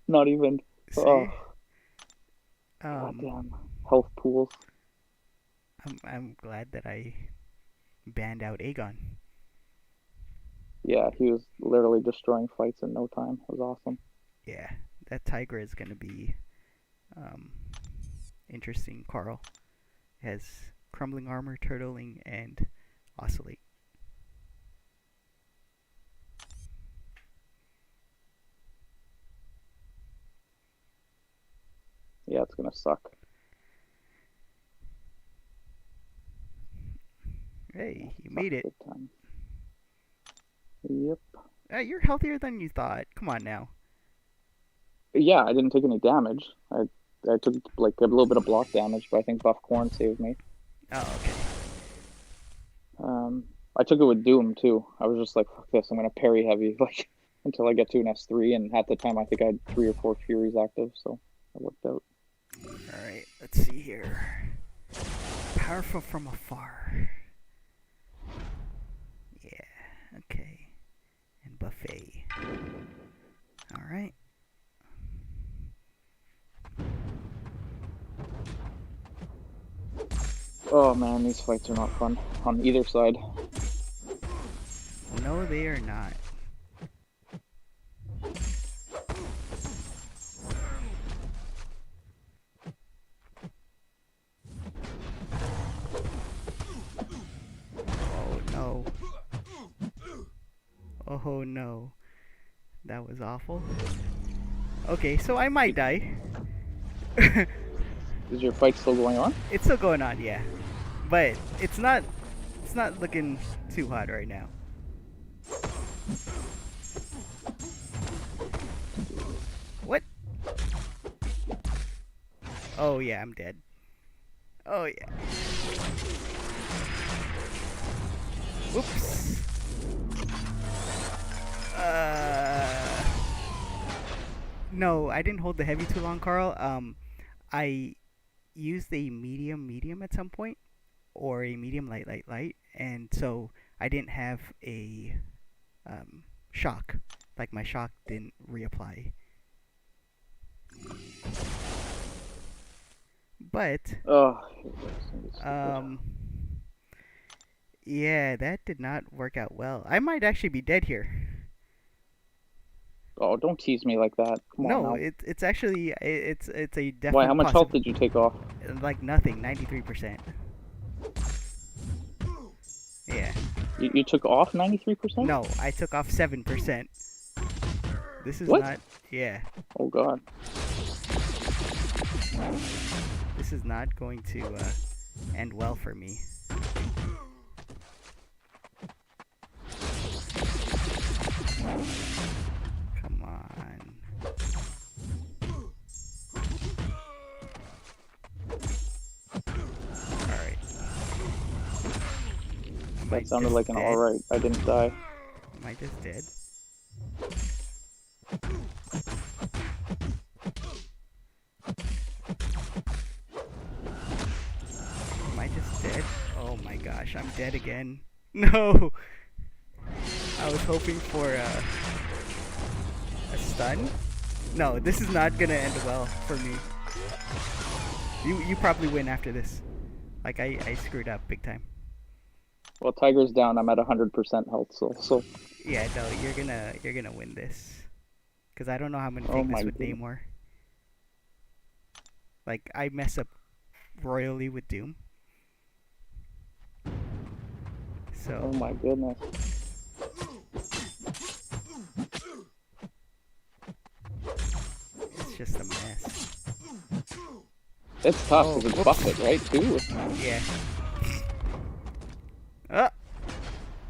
Not even. See? Oh. Goddamn. Health pools. I'm glad that I banned out Aegon. Yeah, he was literally destroying fights in no time. It was awesome. Yeah, that Tiger is going to be interesting, Carl. It has Crumbling Armor, Turtling, and Oscillate. Yeah, it's going to suck. Hey, you made it. Yep. You're healthier than you thought. Come on now. Yeah, I didn't take any damage. I took like a little bit of block damage, but I think Buff Corn saved me. Oh, okay. I took it with Doom too. I was just like, fuck this, I'm gonna parry heavy like until I get to an S3, and at the time I think I had 3 or 4 Furies active, so it worked out. Alright, let's see here. Powerful from afar. Yeah, okay. And Buffet. Alright. Oh man, these fights are not fun on either side. No, they are not. Oh no. Oh no. That was awful. Okay, so I might die. Is your fight still going on? It's still going on, yeah. But it's not looking too hot right now. What? Oh yeah, I'm dead. Oh yeah. Whoops. No, I didn't hold the heavy too long, Carl. I used a medium medium at some point, or a medium light light light, and so I didn't have a shock. Like my shock didn't reapply. But Oh, it's gonna be stupid. um, yeah, that did not work out well. I might actually be dead here. Oh, don't tease me like that. Come on No, now. it's actually it's a Why? How definite much health possible. did you take off? Like nothing, 93%. Yeah. You took off 93%? No, I took off 7%. This is What? not. Yeah, Oh God. this is not going to end well for me. Come on. All right. Am I That sounded just like an dead? alright. I didn't die. Am I just dead? Am I just dead? Oh my gosh, I'm dead again. No! I was hoping for a stun. No, this is not gonna end well for me. You probably win after this. Like I screwed up big time. Well, Tiger's down. I'm at 100% health still. So, Yeah, no, you're gonna win this. Cause I don't know how I'm gonna oh take my this with goodness. Namor. Like I mess up royally with Doom. Oh So my goodness. it's just a mess. It's tough Oh, because it's whoops. buffet, right? Too. Yeah. Oh,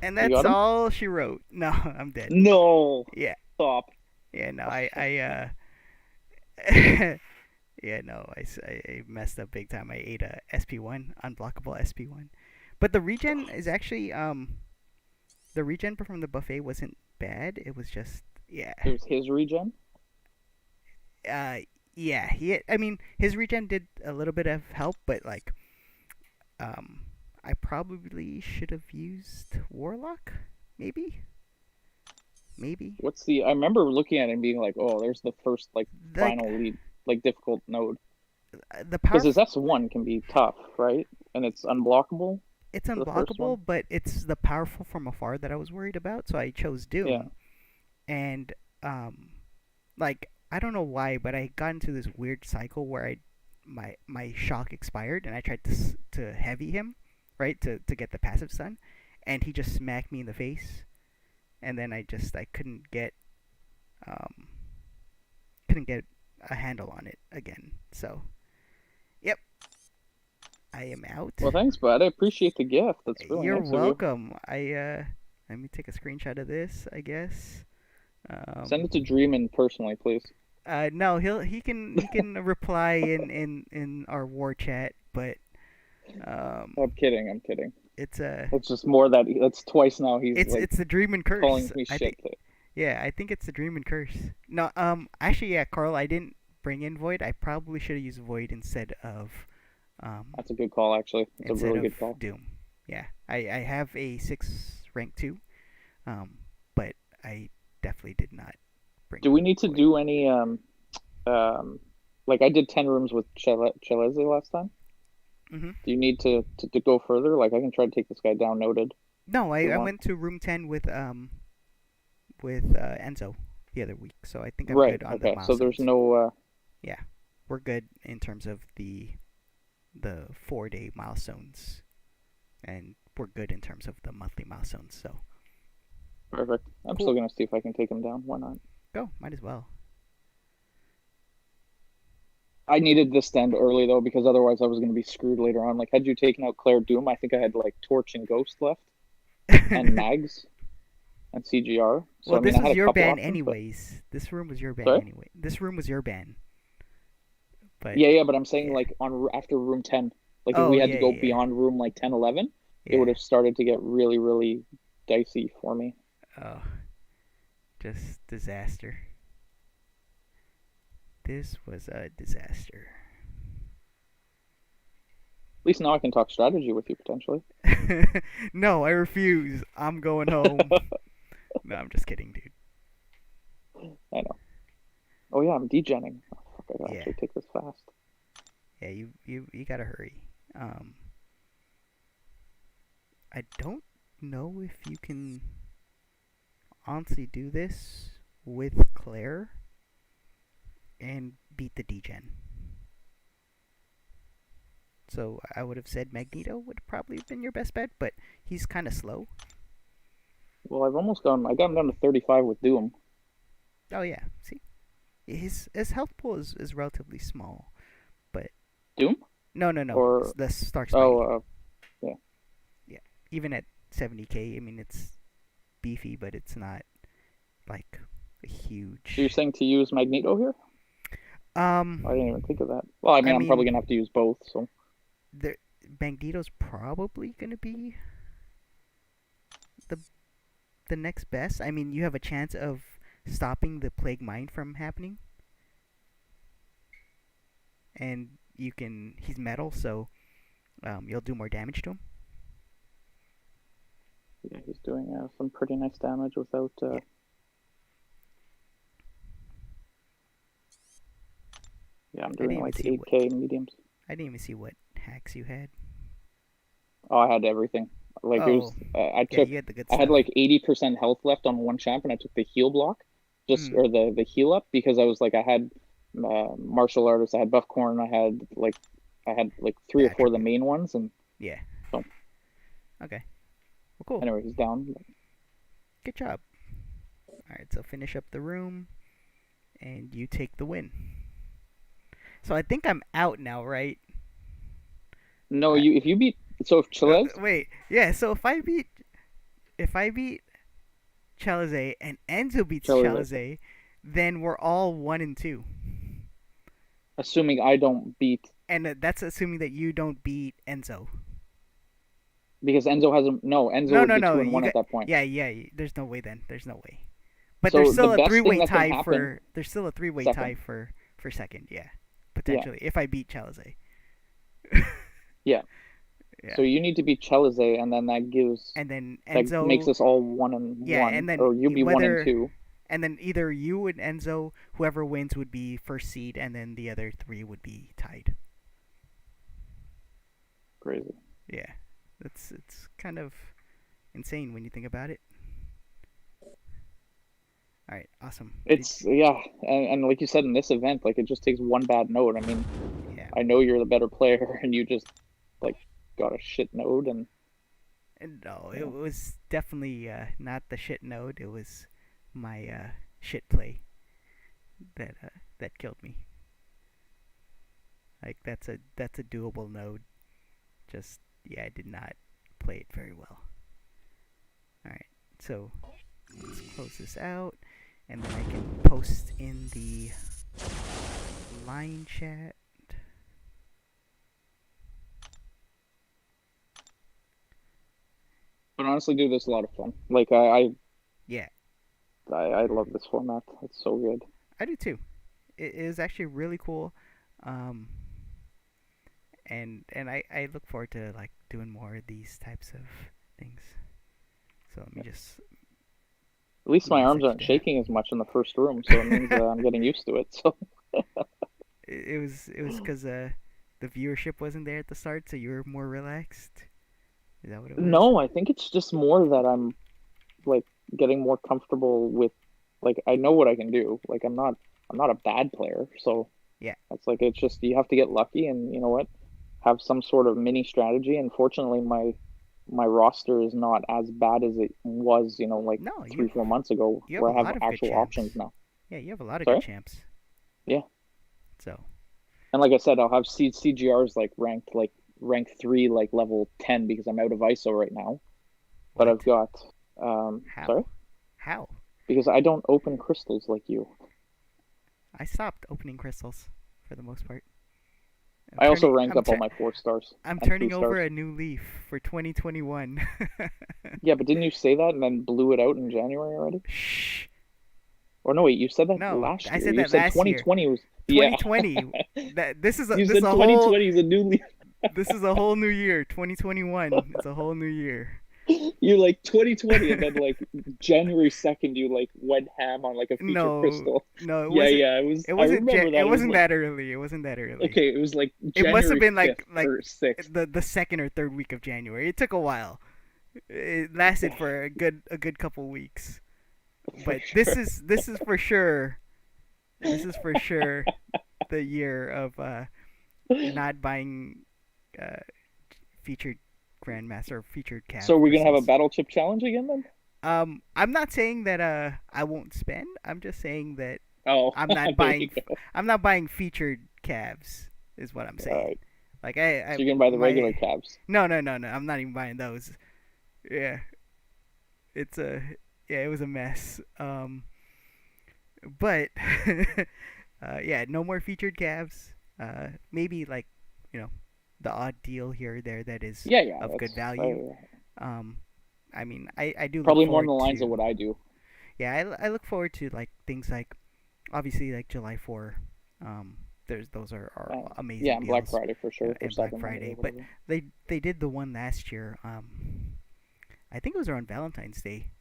and You that's got him? all she wrote. No, I'm dead. No. Yeah. Stop. Yeah, no, Oh, yeah, no, I messed up big time. I ate a SP1, unblockable SP1. But the regen is actually the regen from the buffet wasn't bad. It was just yeah. it was his regen. Uh yeah, I mean his regen did a little bit of help, but like um I probably should have used Warlock maybe. Maybe. What's the? I remember looking at it and being like, "Oh, there's the first like Like final lead, like difficult node." the Because power his S1 can be tough, right? And it's unblockable it's for the first one. unblockable, but it's the powerful from afar that I was worried about, so I chose Yeah. Doom. And like I don't know why, but I got into this weird cycle where my shock expired and I tried to heavy him, right, to get the passive stun, and he just smacked me in the face, and then I um couldn't get a handle on it again. So yep, I am out. Well, thanks, bud. I appreciate the gift. That's really You're nice of you. welcome. I let me take a screenshot of this, I guess. Send Um, it to Dreamin personally, please. no, he can reply in our war chat, but um, I'm kidding. I'm kidding. it's a It's just more that that's twice now he's like it's the dream and calling curse. me I shit. think yeah, I think it's the dream and curse. No, actually yeah, Carl, I didn't bring in Void. I probably should have used Void um That's a good call, actually. It's a instead really of good call. Doom. Yeah, I have a 6 rank 2, but I definitely did not bring Do we need to Void. do any um like I did 10 rooms with Cheleze last time? Hmm. Do you need to go further? Like I can try to take this guy down noted No, if we I want. went to room 10 with Enzo the other week, so I think I'm Right. good on the Okay. So there's milestones. no Yeah, we're good in terms of the 4 day milestones, and we're good in terms of the monthly milestones. So perfect. I'm cool. still gonna see if I can take him down. Why not? Go, might as well. I needed this to end early though because otherwise I was gonna be screwed later on. Like had you taken out Claire Doom, I think I had like Torch and Ghost left and Mags and CGR. So Well, I mean this I had was a your couple ban options, but anyways. This room was your ban sorry. anyway. This room was your ban, but Yeah, yeah, but I'm saying yeah. like on after room 10, like if Oh we had to yeah, go yeah, beyond room like 10, 11, it yeah. would have started to get really, really dicey for me. Oh, just disaster. This was a disaster. At least now I can talk strategy with you potentially. No, I refuse. I'm going home. No, I'm just kidding, dude. I know. Oh yeah, I'm degenning. Oh, fuck, I gotta Yeah, actually take this fast. yeah. You gotta hurry. Um, I don't know if you can honestly do this with Claire and beat the degen. So I would have said Magneto would probably have been your best bet, but he's kind of slow. Well, I've almost gone. I got him down to 35 with Doom. Oh yeah, see, his health pool is relatively small, but Doom? no, Or the Stark oh, Spidey. yeah. Yeah, even at 70k, I mean it's beefy, but it's not like a So you're huge. saying to use Magneto here? I didn't even think of that. Well, I I mean, I'm probably mean, gonna have to use both. So the Magneto's probably gonna be the the next best. I mean, you have a chance of stopping the plague mine from happening, and you can. He's metal, so you'll do more damage to him. yeah, he's doing some pretty nice damage without. Yeah, Yeah, I'm I doing didn't even like see what 8k mediums. I didn't even see what hacks you had. Oh, I had everything. Like it Oh, was, I yeah, took, you had the good I had stuff. like 80% health left on one champ, and I took the heal block, just Mm, or the heal up because I was like, I had martial artists, I had buffcorn, I had like the three or four of the attribute. main ones, and Yeah. so Okay. Well, cool. anyway, he's down. Good job. All right, so finish up the room, and you take the win. So I think I'm out now, right? No, I, you if you beat so if Chavez, wait, yeah. So if I beat Chalice and Enzo beats Chavez, Chalice, then we're all 1 and 2, assuming I don't beat and that's assuming that you don't beat Enzo. because Enzo hasn't. No, Enzo No, would no, be no. two and You one at got that point. yeah, yeah. There's no way then. There's no way. But there's So the still a best thing three-way that can tie happen, for. There's still a three-way tie second, for second. Yeah, yeah, potentially if I beat Chalice. yeah. Yeah, So you need to beat Chavez, and then and then that makes Enzo. us all one and Yeah, one, and then or you be one and whether two. and then either you and Enzo, whoever wins would be first seed, and then the other three would be tied. Crazy. Yeah, it's kind of insane when you think about it. All right, awesome. It's yeah, and like you said in this event, like it just takes one bad node. I mean, Yeah, I know you're the better player, and you just like got a shit node, and and no, you it know, was definitely not the shit node. It was my shit play that killed me. Like that's a doable node. Just yeah, I did not play it very well. All right, so let's close this out, and then I can post in the line chat. but honestly, dude, it's a lot of fun. Like Yeah, I love this format. It's so good. I do too. It is actually really cool, um, and I look forward to like doing more of these types of things. So let me Yeah. just At least my arms message aren't that. shaking as much in the first room, so it means I'm getting used to it. So It was because the viewership wasn't there at the start, so you were more relaxed. Is that what it was? no, I think it's just more that I'm like getting more comfortable with like I know what I can do. Like I'm not a bad player, so Yeah. it's like it's just you have to get lucky and you know what? Have some sort of mini strategy. And fortunately my roster is not as bad as it was, you know, like No, 3, 4 months ago you have where a I have lot of good actual options champs. now. Yeah, you have a lot of good Sorry? champs. Yeah. So And like I said, I'll have CGRs like rank 3 like level 10 because I'm out of ISO right now. But I've what? got sorry? How? How? Because I don't open crystals like you. I stopped opening crystals for the most part. I'm I also turning. ranked I'm up all tur- my 4 stars I'm and three turning over stars. a new leaf for 2021. Yeah, but didn't you say that and then blew it out in January already? Shh. Or no, wait, you said that No, last I year. said You that said last year. 2020 was, yeah. 2020. That You this is said a whole 2020 is a new this is a whole new year. 2021. It's a whole new year. You're like 2020, and then like January 2nd, you like went ham on like a feature No, crystal. no, it Yeah, wasn't. yeah, it was. It I wasn't. remember It that. It was wasn't like that early. It wasn't that early. okay, it was like It must have January been 5th like or 6th. the second or third week of January. It took a while. It lasted for a good couple weeks. For But sure. this is for sure. This is for sure the year of not buying uh, featured grandmaster or featured So calf we're gonna have a crystals. battle chip challenge again then? I'm not saying that I won't spend. I'm just saying that Oh, I'm not there you buying go. I'm not buying featured calves is what I'm All saying. right. Like So I you're gonna buy the regular my cabs. no, I'm not even buying those. Yeah, it's a yeah, it was a mess. But yeah, no more featured calves. Maybe like you know the odd deal here or there that is Yeah, yeah. of good That's value. Um, I mean, I do look probably more on forward the lines of to what I do. yeah, I look forward to like things like obviously like July 4. There's those are Yeah, amazing and Black deals Friday for sure for and Black Cyber Monday or Friday, but whatever. they did the one last year. I think it was around Valentine's Day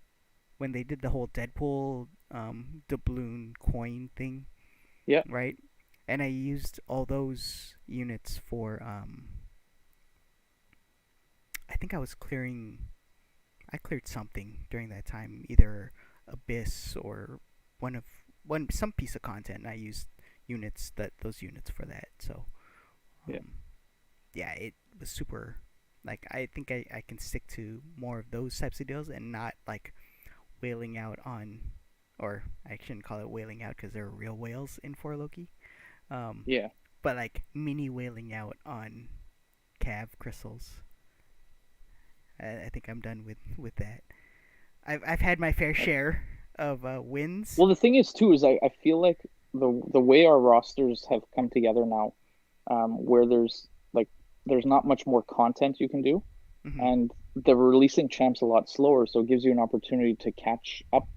when they did the whole Deadpool doubloon coin thing, Yeah. right? And I used all those units for I think I was clearing I cleared something during that time, either Abyss or one of one some piece of content. And I used those units for that. So Yeah. um, yeah, it was super. Like I think I can stick to more of those types of deals and not like whaling out on, or I shouldn't call it whaling out because they're real whales in For Loki. Um, Yeah. but like mini whaling out on Cav crystals. I think I'm done with that. I've had my fair share of wins. Well, the thing is too is I feel like the way our rosters have come together now, where there's not much more content you can do, Hmm. and they're releasing champs a lot slower, so it gives you an opportunity to catch up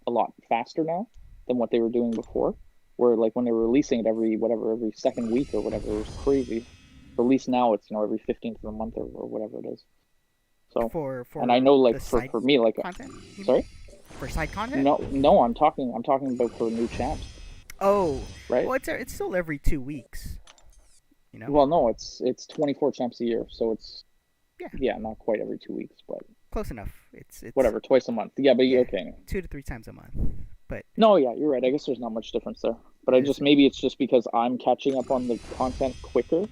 a lot faster now than what they were doing before. Where like when they were releasing it every second week or whatever, it was crazy. But at least now it's every 15th of the month or whatever it is. So, and I For know the like side for me like content, you mean? sorry. For side content? No, I'm talking about for new champs, Oh, right? well, it's still every 2 weeks. You know? Well, no, it's 24 champs a year, so it's Yeah, yeah, not quite every 2 weeks, but close enough. It's whatever, twice a month. Yeah, but yeah, okay. 2 to 3 times a month. But No, yeah, you're right. I guess there's not much difference there. But I is just maybe it's just because I'm catching up on the content quicker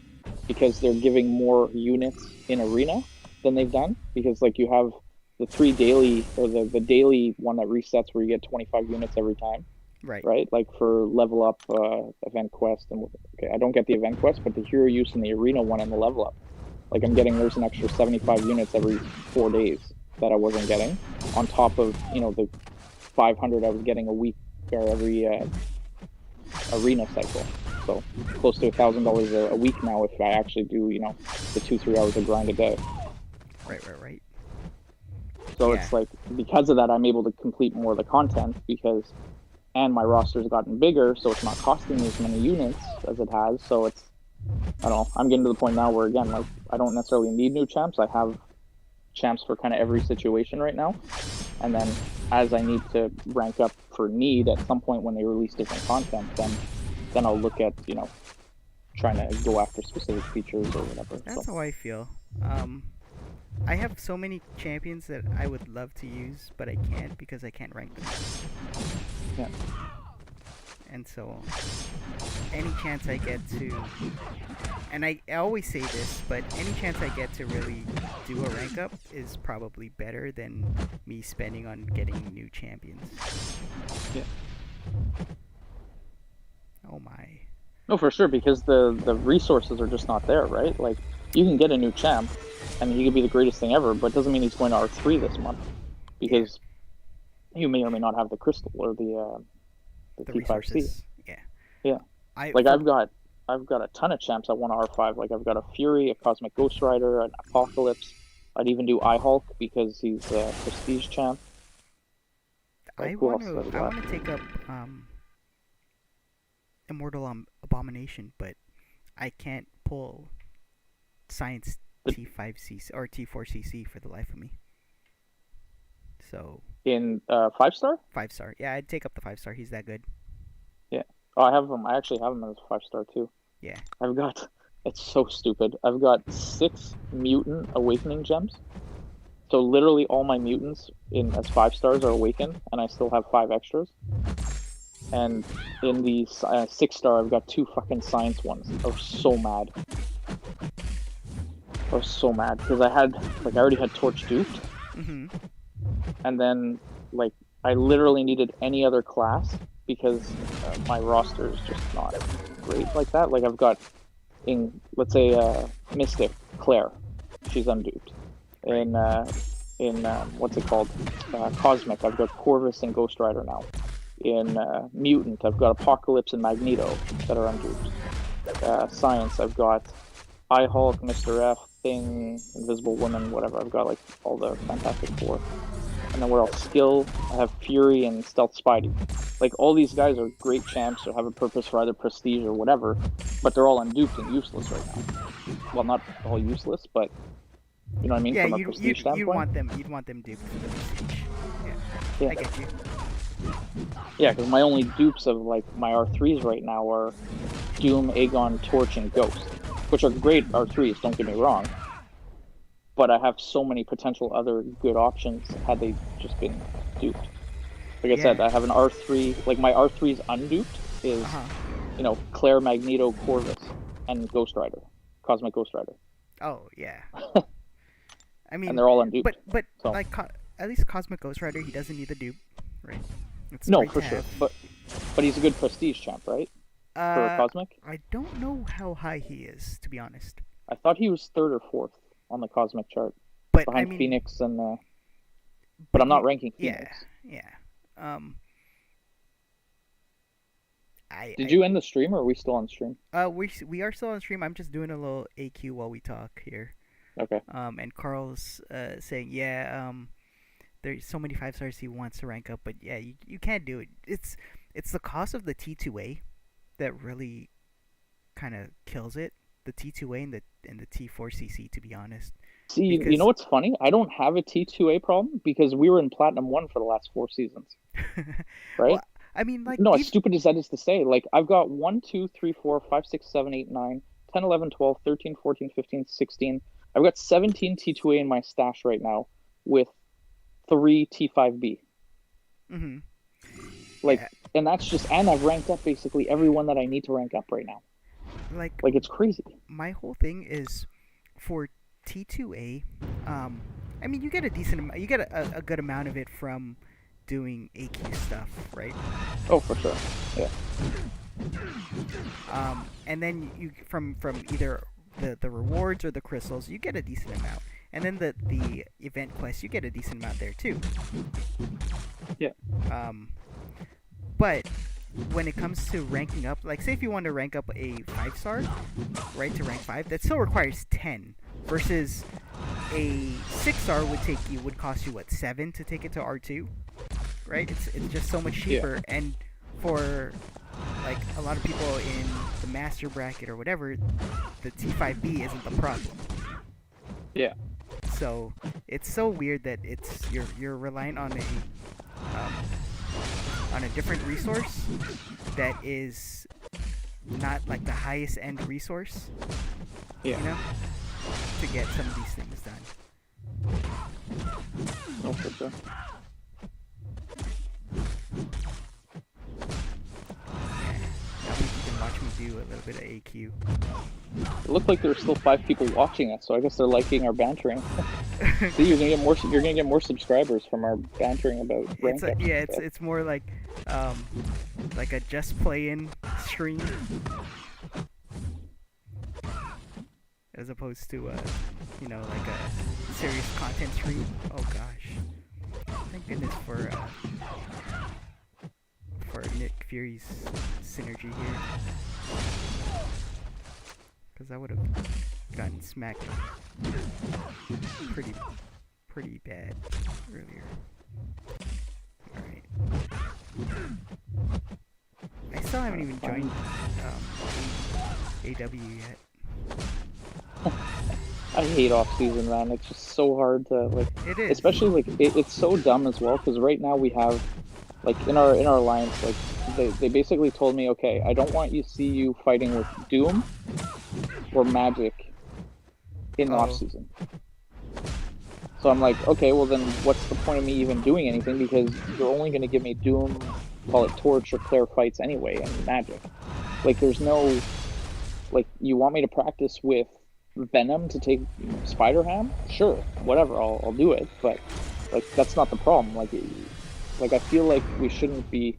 because they're giving more units in arena than they've done. Because like you have the three daily or the daily one that resets where you get 25 units every time, right. right? Like for level up event quest and okay, I don't get the event quest, but the hero use in the arena one and the level up. Like I'm getting there's an extra 75 units every 4 days that I wasn't getting on top of the 500 I was getting a week or every arena cycle. So close to $1,000 a week now if I actually do the 2-3 hours of grind a day. Right. So Yeah. it's like because of that I'm able to complete more of the content because and my roster's gotten bigger, so it's not costing me as many units as it has. So it's I don't know. I'm getting to the point now where again like I don't necessarily need new champs. I have champs for kind of every situation right now. And then as I need to rank up for need at some point when they release different content, then I'll look at trying to go after specific features or whatever. So That's how I feel. Um, I have so many champions that I would love to use, but I can't because I can't rank them. yeah, And so, any chance I get to, and I always say this, but any chance I get to really do a rank up is probably better than me spending on getting new champions. yeah. Oh my. No, for sure because the resources are just not there, right? Like you can get a new champ, and he could be the greatest thing ever, but it doesn't mean he's going to R3 this month Yeah, because you may or may not have the crystal or the the T5C. resources. Yeah. Yeah. I Like for I've got a ton of champs I want to R5. Like I've got a Fury, a Cosmic Ghost Rider, an Apocalypse. I'd even do Hulk because he's a prestige champ. Like who else does I that? want to take up Immortal Abomination, but I can't pull Science The, T5CC or T4CC for the life of me. So in 5-star? 5 star. Yeah, I'd take up the 5 star. He's that good. Yeah. Oh, I have him. I actually have him as a 5-star too. Yeah. I've got. It's so stupid. I've got 6 mutant awakening gems. So literally all my mutants in as 5-stars are awakened, and I still have 5 extras. And in the 6-star, I've got 2 fucking science ones. I was so mad. I was so mad because I already had Torch duped, and then like I literally needed any other class because my roster is just not great like that. Like I've got let's say Mystic Claire, she's unduped. In what's it called? Cosmic, I've got Corvus and Ghost Rider now. In Mutant, I've got Apocalypse and Magneto that are unduped. Science, I've got Hulk, Mr. F, Thing, Invisible Woman, whatever. I've got like all the Fantastic Four. And then we're all skill. I have Fury and Stealth Spidey. Like all these guys are great champs or have a purpose for either prestige or whatever, but they're all unduped and useless right now. Well, not all useless, but you know what I mean, yeah, from a prestige standpoint. You'd want them duped for the prestige. Yeah. I get you. Yeah, because my only dupes of like my R3s right now are Doom, Aegon, Torch, and Ghost, which are great R3s. Don't get me wrong, but I have so many potential other good options had they just been duped. Like I said, I have an R3. Like my R3's unduped is, Claire, Magneto, Corvus, and Ghost Rider, Cosmic Ghost Rider. Oh yeah. I mean, and they're all unduped. But so. like at least Cosmic Ghost Rider, he doesn't need the dupe, right? No, for sure. But he's a good prestige champ, right? For Cosmic? I don't know how high he is, to be honest. I thought he was 3rd or 4th on the Cosmic chart. But behind Phoenix and but I'm not ranking Phoenix. Yeah. Did you end the stream or are we still on stream? We are still on stream. I'm just doing a little AQ while we talk here. Okay. And Carl's saying, there's so many 5 stars he wants to rank up, but yeah, you can't do it. It's the cost of the T2A that really kind of kills it. The T2A and the T4CC, to be honest. See, you know what's funny? I don't have a T2A problem because we were in Platinum 1 for the last 4 seasons. Right? Well, I mean, like... No, as stupid as that is to say, like, I've got 1, 2, 3, 4, 5, 6, 7, 8, 9, 10, 11, 12, 13, 14, 15, 16. I've got 17 T2A in my stash right now with 3 T5B. Mm-hmm. Like, and that's just... And I've ranked up basically everyone that I need to rank up right now. Like it's crazy. My whole thing is for T2A. I mean, you get a decent amount. You get a good amount of it from doing AQ stuff, right? Oh, for sure. Yeah. And then you from either the rewards or the crystals, you get a decent amount. And then the event quests, you get a decent amount there too. Yeah. But when it comes to ranking up, like say if you want to rank up a 5-star, right, to rank 5, that still requires 10 versus a 6-star would cost you what, 7 to take it to R2, right? It's just so much cheaper. Yeah. And for like a lot of people in the master bracket or whatever, the T5B isn't the problem. Yeah. So it's so weird that you're reliant on a different resource that is not like the highest end resource. Yeah. You know, to get some of these things done. Oh, for sure. You can watch me do a little bit of AQ. It looked like there were still 5 people watching us, so I guess they're liking our bantering. See, you're gonna get more subscribers from our bantering about rank ups. It's more like a just play-in stream as opposed to like a serious content stream. Oh gosh, thank goodness for Nick Fury's synergy here, because I would have gotten smacked pretty bad earlier. Alright. I still haven't even joined Fine. AW yet. I hate off season, man. It's just so hard to like, It is. especially like it's so dumb as well because right now we have like in our alliance like they basically told me, okay, I don't want you see you fighting with Doom or Magic in off Oh, season. So I'm like, okay, well then what's the point of me even doing anything because you're only going to give me Doom, call it Torch or Claire fights anyway, and Magic. Like there's no like you want me to practice with Venom to take Spider Ham? Sure, whatever, I'll do it. But like that's not the problem. Like I feel like we shouldn't be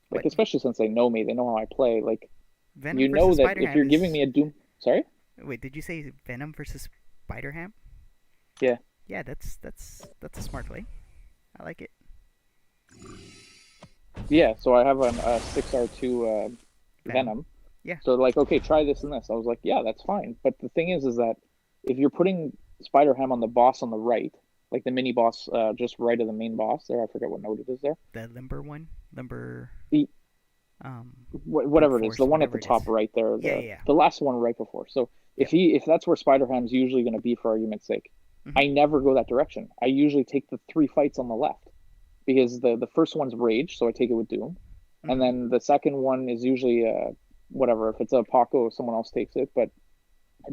like what? especially since they know me, they know how I play. Like Venom you versus know that Spider if Ham you're giving is. me a Doom, sorry, Wait, did you say Venom versus Spider Ham? yeah, Yeah, that's a smart play. I like it. yeah. So I have a 6R2 Venom. Venom. Yeah. So like, okay, try this and this. I was like, yeah, that's fine. But the thing is that if you're putting Spider Ham on the boss on the right, like the mini boss, just right of the main boss there, I forget what node it is there. The limber one, limber The brute whatever it is, the force, one at whatever the it is. top right there, Yeah, the yeah, yeah. the last one right before. So Yep. if that's where Spider Ham's usually going to be for argument's sake, Mhm. I never go that direction. I usually take the three fights on the left because the first one's Rage, so I take it with Doom, and Mhm. then the second one is usually whatever. If it's a Paco, someone else takes it, but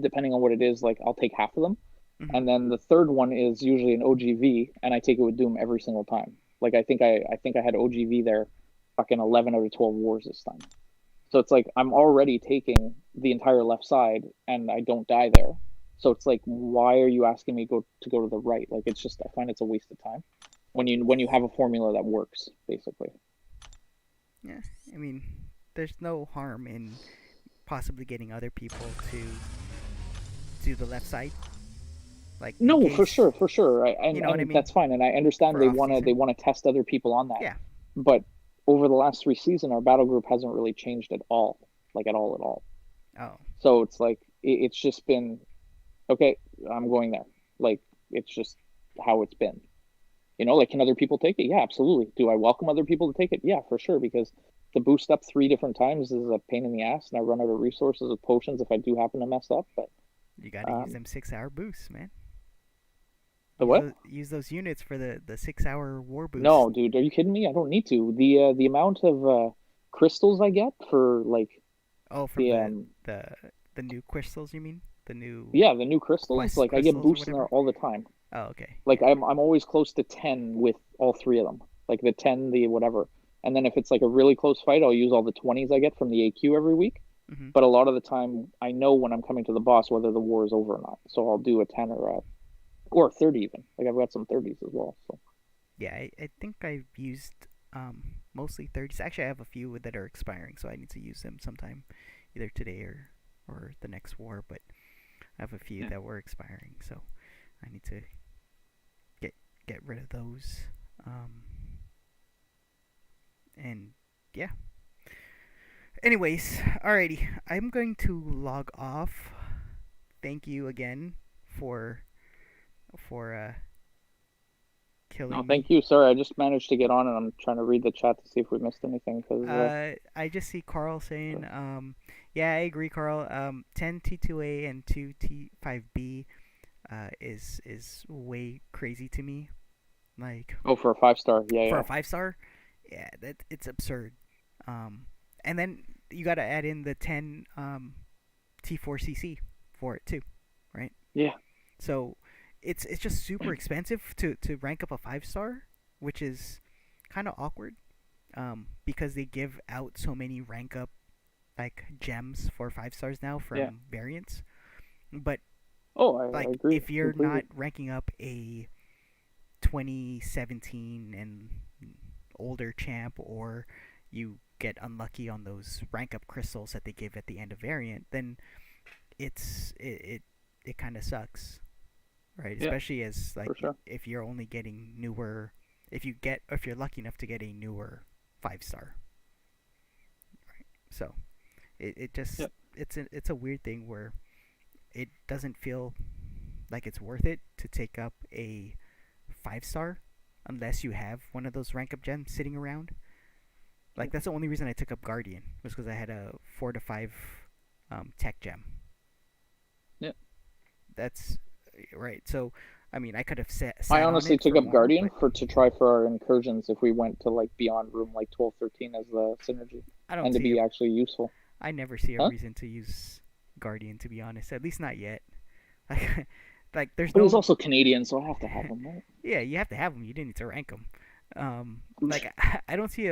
depending on what it is, like I'll take half of them. Mhm. And then the third one is usually an OGV, and I take it with Doom every single time. Like I think I had OGV there, fucking 11 out of 12 wars this time. So it's like I'm already taking the entire left side, and I don't die there. So it's like, why are you asking me go to the right? Like it's just I find it's a waste of time when you have a formula that works, basically. Yeah. I mean, there's no harm in possibly getting other people to do the left side, like in No, for case sure, for sure. you and know what I and mean that's fine, and I understand for they off wanna they season. wanna test other people on that. Yeah. But over the last three seasons, our battle group hasn't really changed at all, like at all. Oh. So it's like it's just been okay. I'm going there. Like it's just how it's been. Like can other people take it? Yeah, absolutely. Do I welcome other people to take it? Yeah, for sure. Because to boost up three different times is a pain in the ass, and I run out of resources of potions if I do happen to mess up. But You gotta use um, them 6 hour boosts, man. the what? Use those units for the 6 hour war boost. No, dude, are you kidding me? I don't need to. The amount of crystals I get for like Oh, from the the new crystals, you mean? The new yeah, the new crystals, quest like I get crystals or boosts in there whatever. all the time. Oh, okay. Like Yeah. I'm always close to 10 with all three of them. Like the 10, the whatever. And then if it's like a really close fight, I'll use all the 20s I get from the AQ every week. Mhm. But a lot of the time I know when I'm coming to the boss whether the war is over or not. So I'll do a 10 or a 30 even. Like I've got some 30s as well. So Yeah, I think I've used mostly 30s. Actually, I have a few that are expiring, so I need to use them sometime, either today or the next war. But I have a few yeah. that were expiring, so I need to get get rid of those. Um, and yeah. Anyways, alrighty, I'm going to log off. Thank you again for for No, killing thank me. you. Sorry, I just managed to get on and I'm trying to read the chat to see if we missed anything because I just see Carl saying, yeah, I agree, Carl. 10 T2A and 2 T5B, is way crazy to me. Like oh, for a 5 star. Yeah, for yeah. a 5 star, yeah, that it's absurd. Um, and then you got to add in the 10 T4CC for it too, right? Yeah. So it's just super expensive to rank up a 5 star, which is kind of awkward. Because they give out so many rank up like gems for 5 stars now Yeah. from variants. But Oh, I like agree if you're completely. not ranking up a 2017 and older champ, or you get unlucky on those rank up crystals that they give at the end of variant, then it kind of sucks, right? Yeah, Especially as like for sure. if you're only getting newer, if you're lucky enough to get a newer 5 star, right? So it Yeah. just it's a weird thing where it doesn't feel like it's worth it to take up a 5 star unless you have one of those rank up gems sitting around. Like that's the only reason I took up Guardian was because I had a 4 to 5 tech gem. Yeah. That's right. So I mean, I could have I sat on honestly it took for up more, Guardian but for to try for our incursions if we went to like beyond room like 12, 13 as the synergy I don't and to see a. be actually useful. I never see a Huh? reason to use Guardian, to be honest. At least not yet. Like, like there's But he's no. also Canadian, so I have to have him, right? Yeah, you have to have them. You didn't need to rank them. Like I don't see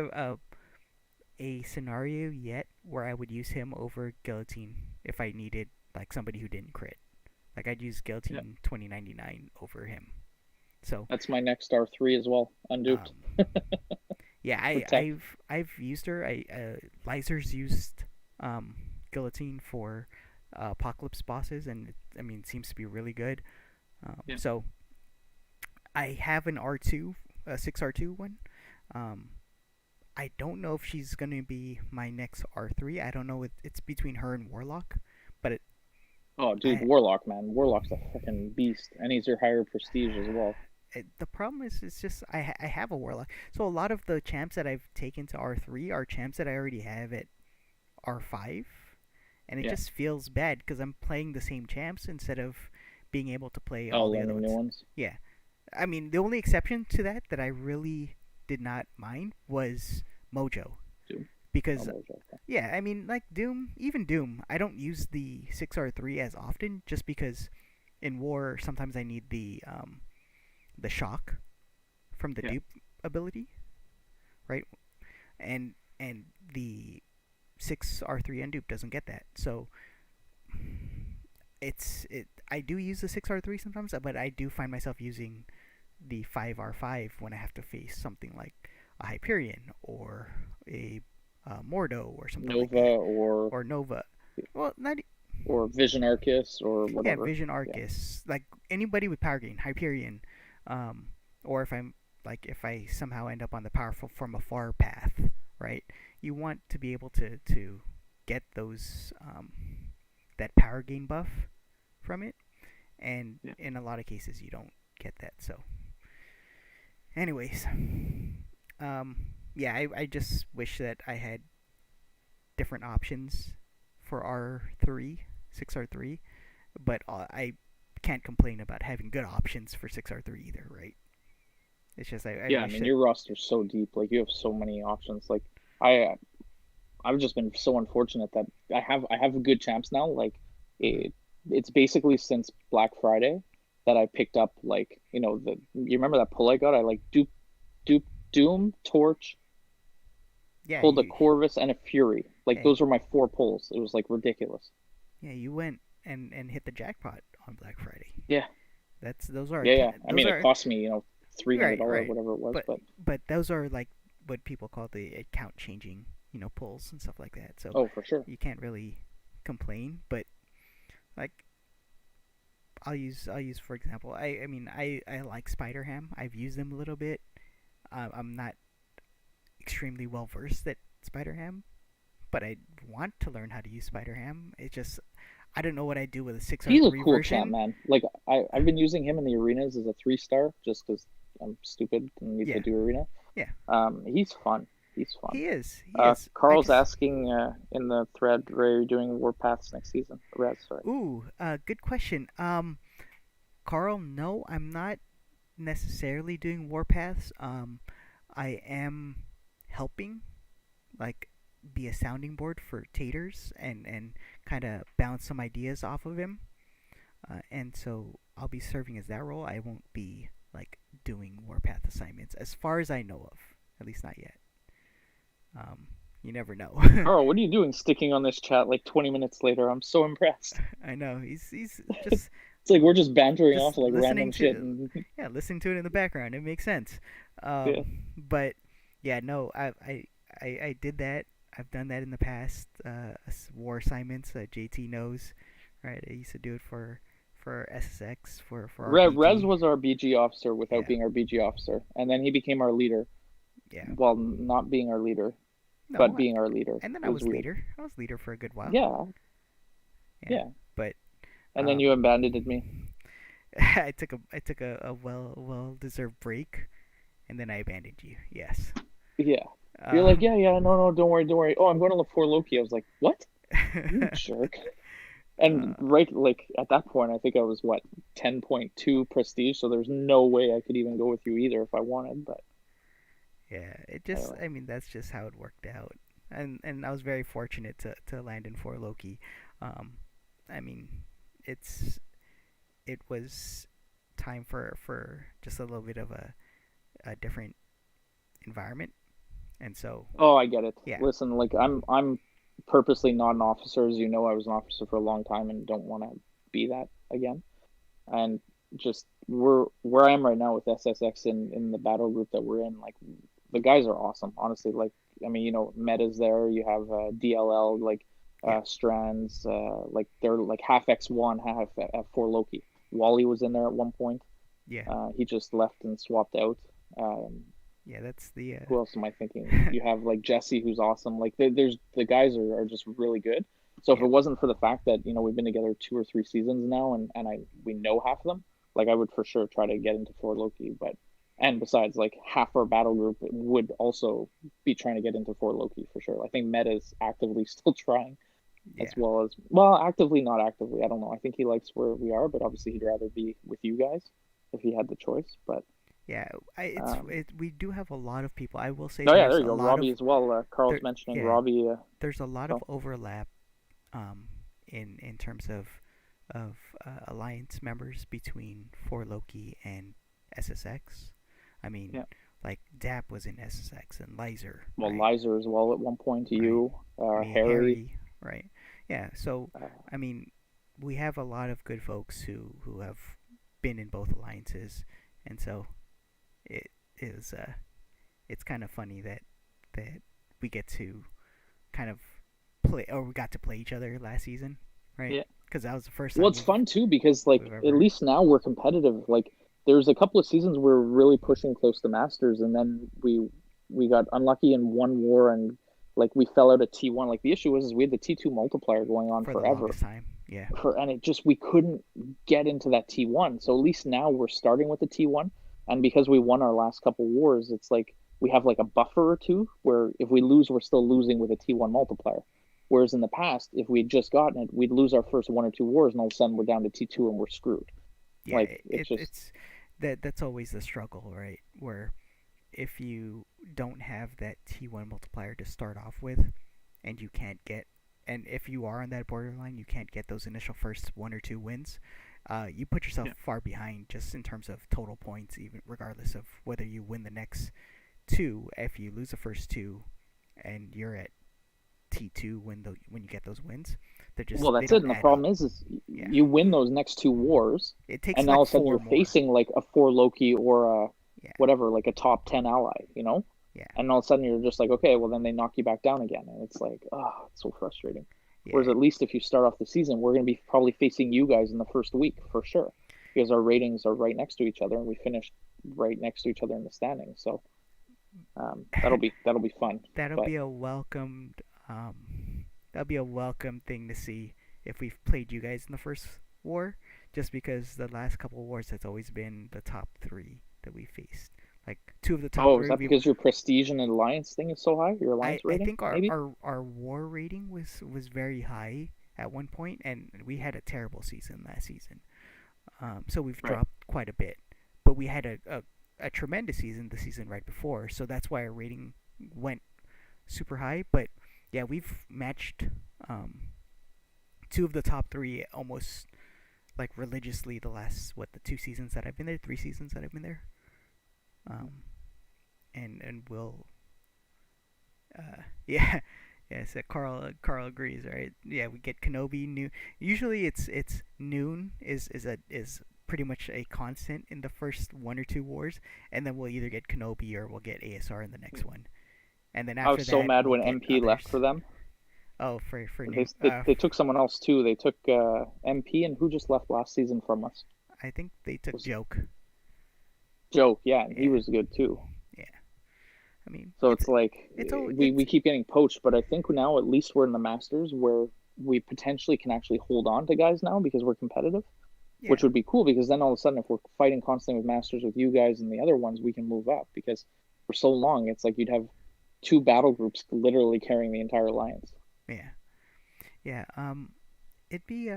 a scenario yet where I would use him over Guillotine if I needed like somebody who didn't crit. Like I'd use Yeah. Guillotine 2099 over him. So That's my next R3 as well, unduped um, yeah, for tech. I've used her. Lyser's used Guillotine for Apocalypse bosses, and I mean it seems to be really good. Yeah. So I have an R2, a 6 R2 one. Um, I don't know if she's gonna be my next R3. I don't know. It's between her and Warlock, but Oh, dude, I Warlock, man. Warlock's a fucking beast, and he's your higher prestige as well. the problem is it's just I have a Warlock. So a lot of the champs that I've taken to R3 are champs that I already have at R5, and it Yeah. just feels bad because I'm playing the same champs instead of being able to play Oh, all the other learning new ones. ones. Yeah, I mean the only exception to that I really did not mind was Mojo Doom. Oh, because Mojo. Okay. yeah, I mean like Doom, even Doom, I don't use the 6R3 as often just because in war sometimes I need the shock from the Yeah. dupe ability, right? And the 6R3 undupe doesn't get that. So I do use the 6R3 sometimes, but I do find myself using the 5R5 when I have to face something like a Hyperion or a Mordo or something like Nova that, or Nova. Well, not or Vision Arcus or yeah, whatever. Vision Yeah. Arcus, like anybody with power gain, Hyperion, or if I'm like if I somehow end up on the powerful from afar path, right? You want to be able to get those that power gain buff from it, and Yeah. in a lot of cases you don't get that. So, anyways, um, yeah, I just wish that I had different options for R3, 6R3, but I can't complain about having good options for 6R3 either, right? It's just I Yeah, I wish mean that. your roster's so deep. Like you have so many options. Like I I've just been so unfortunate that I have good champs now. Like Mhm. it, it's basically since Black Friday that I picked up like the you remember that pull I got? I like dupe Doom, Torch, Yeah, pulled a Corvus and a Fury. Like yeah, those were my four pulls. It was like ridiculous. yeah, you went and hit the jackpot on Black Friday. Yeah, That's those are yeah, yeah. I those mean it are cost me right, $300 right, whatever it was, but but those are like what people call the account changing, pulls and stuff like that. So oh for sure. you can't really complain. But like I'll use for example. I mean I like Spider Ham. I've used them a little bit. I'm not extremely well versed at Spider Ham, but I want to learn how to use Spider Ham. It just I don't know what I do with a six R He's a three cool champ, version. man. Like I've been using him in the arenas as a 3 star just because I'm stupid and need to Yeah, do arena. yeah. He's fun. He's fun. He is. He is. I Carl's just asking in the thread where you're doing Warpaths next season. Red, sorry. good question. Carl, no, I'm not necessarily doing warpaths. I am helping, like, be a sounding board for Taters and kind of bounce some ideas off of him. And so I'll be serving as that role. I won't be like doing warpath assignments, as far as I know of. At least not yet. You never know. Carl, what are you doing sticking on this chat like 20 minutes later? I'm so impressed. I know he's just It's like we're just bantering off just like listening random shit. to And yeah, listening to it in the background. It makes sense. yeah, But yeah, no, I did that. I've done that in the past. War assignments. JT knows, right? I used to do it for SSX for Rez RBG. was our BG officer without Yeah, being our BG officer, and then he became our leader yeah. while not being our leader, but No, being our leader. and then It I was was weird. leader. I was leader for a good while. Yeah, Yeah, yeah. but And then um, you abandoned me. I took a well deserved break, and then I abandoned you. Yes. Yeah. You're like, Um, yeah, yeah, no, no, don't worry, don't worry. Oh, I'm going to look for Loki. I was like, what? You jerk. And uh, right, like at that point, I think I was what 10.2 prestige, so there's no way I could even go with you either if I wanted. But yeah, it just, anyway, I mean, that's just how it worked out. And I was very fortunate to land in for Loki. Um, I mean, it's it was time for just a little bit of a different environment, and so oh, I get it. yeah, Listen, like I'm purposely not an officer, as you know. I was an officer for a long time and don't want to be that again. And just we're where I am right now with SSX in the battle group that we're in. Like the guys are awesome, honestly. Like I mean, Meta's there. You have DLL, like yeah, Strands, like they're like half X1, half F4 Loki. Wally was in there at one point. yeah, He just left and swapped out. Um, yeah. That's the who else am I thinking? You have like Jesse, who's awesome. Like there's the guys are just really good. So if yeah, it wasn't for the fact that we've been together 2 or 3 seasons now, and we know half of them, like I would for sure try to get into for Loki. But and besides, like half our battle group would also be trying to get into for Loki for sure. I think Meta's actively still trying, as yeah, well as well, actively not actively. I don't know. I think he likes where we are, but obviously he'd rather be with you guys if he had the choice. But yeah. um, We do have a lot of people. I will say oh yeah, there's there you a go. lot Robbie of as well. there. Carl's mentioning Yeah, Robbie. there's a lot of So overlap in terms of alliance members between For Loki and SSX. I mean, yeah. like Dap was in SSX and Lizer, Well, right? Lizer as well at one point. Right. You, Me, Harry. Harry, right? Yeah. So, Uh, I mean, we have a lot of good folks who have been in both alliances, and so it is it's kind of funny that we get to kind of play, or we got to play each other last season, right? yeah. Because that was the first Well, time it's fun too because like we've at ever. least now we're competitive. Like there's a couple of seasons we're really pushing close to Masters, and then we got unlucky in one war and like we fell out at T1. Like the issue was is we had the T2 multiplier going on For the forever. longest time. Yeah. And it just we couldn't get into that T1. So at least now we're starting with the T1, and because we won our last couple wars, it's like we have like a buffer or two where if we lose, we're still losing with a T1 multiplier. Whereas in the past, if we'd just gotten it, we'd lose our first 1 or 2 wars, and all of a sudden we're down to T2 and we're screwed. Yeah, Like it's just it's that's always the struggle, right? Where if you don't have that T1 multiplier to start off with, and you can't get, and if you are on that borderline, you can't get those initial first 1 or 2 wins, you put yourself yeah. far behind just in terms of total points, even regardless of whether you win the next two. If you lose the first two, and you're at T2 when you get those wins, Well, they that's it. don't And the add up. problem is Yeah, you win those next 2 wars, it takes and all like of a sudden four you're more. facing like a four Loki or a Yeah, whatever, like a top 10 ally. yeah, And all of a sudden you're just like, okay, well then they knock you back down again, and it's like, it's so frustrating. Whereas yeah. at least if you start off the season, we're going to be probably facing you guys in the first week for sure, because our ratings are right next to each other, and we finished right next to each other in the standings. So that'll be fun. that'll But be a welcomed that'll be a welcome thing to see if we've played you guys in the first war, just because the last couple of wars has always been the top three that we faced. Like two of the top oh, is three, that we because your prestige and alliance thing is so high? Your alliance I rating, think maybe? our war rating was very high at one point, and we had a terrible season last season. So we've Right. dropped quite a bit, but we had a tremendous season the season right before, so that's why our rating went super high. But yeah, we've matched um, two of the top three almost like religiously the last the 2 seasons that I've been there, 3 seasons that I've been there, um, and we'll yeah. Yeah, so Carl agrees, right? Yeah, we get Kenobi new. Usually, it's noon is pretty much a constant in the first 1 or 2 wars, and then we'll either get Kenobi or we'll get ASR in the next one, and then I after was so that mad we'll when get MP left for others. them. Oh, for They new. they, they took someone else too. They took MP, and who just left last season from us? I think they took Was Joke. Joke, yeah, and he Yeah, was good too. yeah. I mean, So it's like it's we keep getting poached, but I think now at least we're in the Masters where we potentially can actually hold on to guys now because we're competitive, which yeah, would be cool because then all of a sudden if we're fighting constantly with Masters with you guys and the other ones, we can move up because for so long it's like you'd have two battle groups literally carrying the entire alliance. Yeah. Yeah. It'd be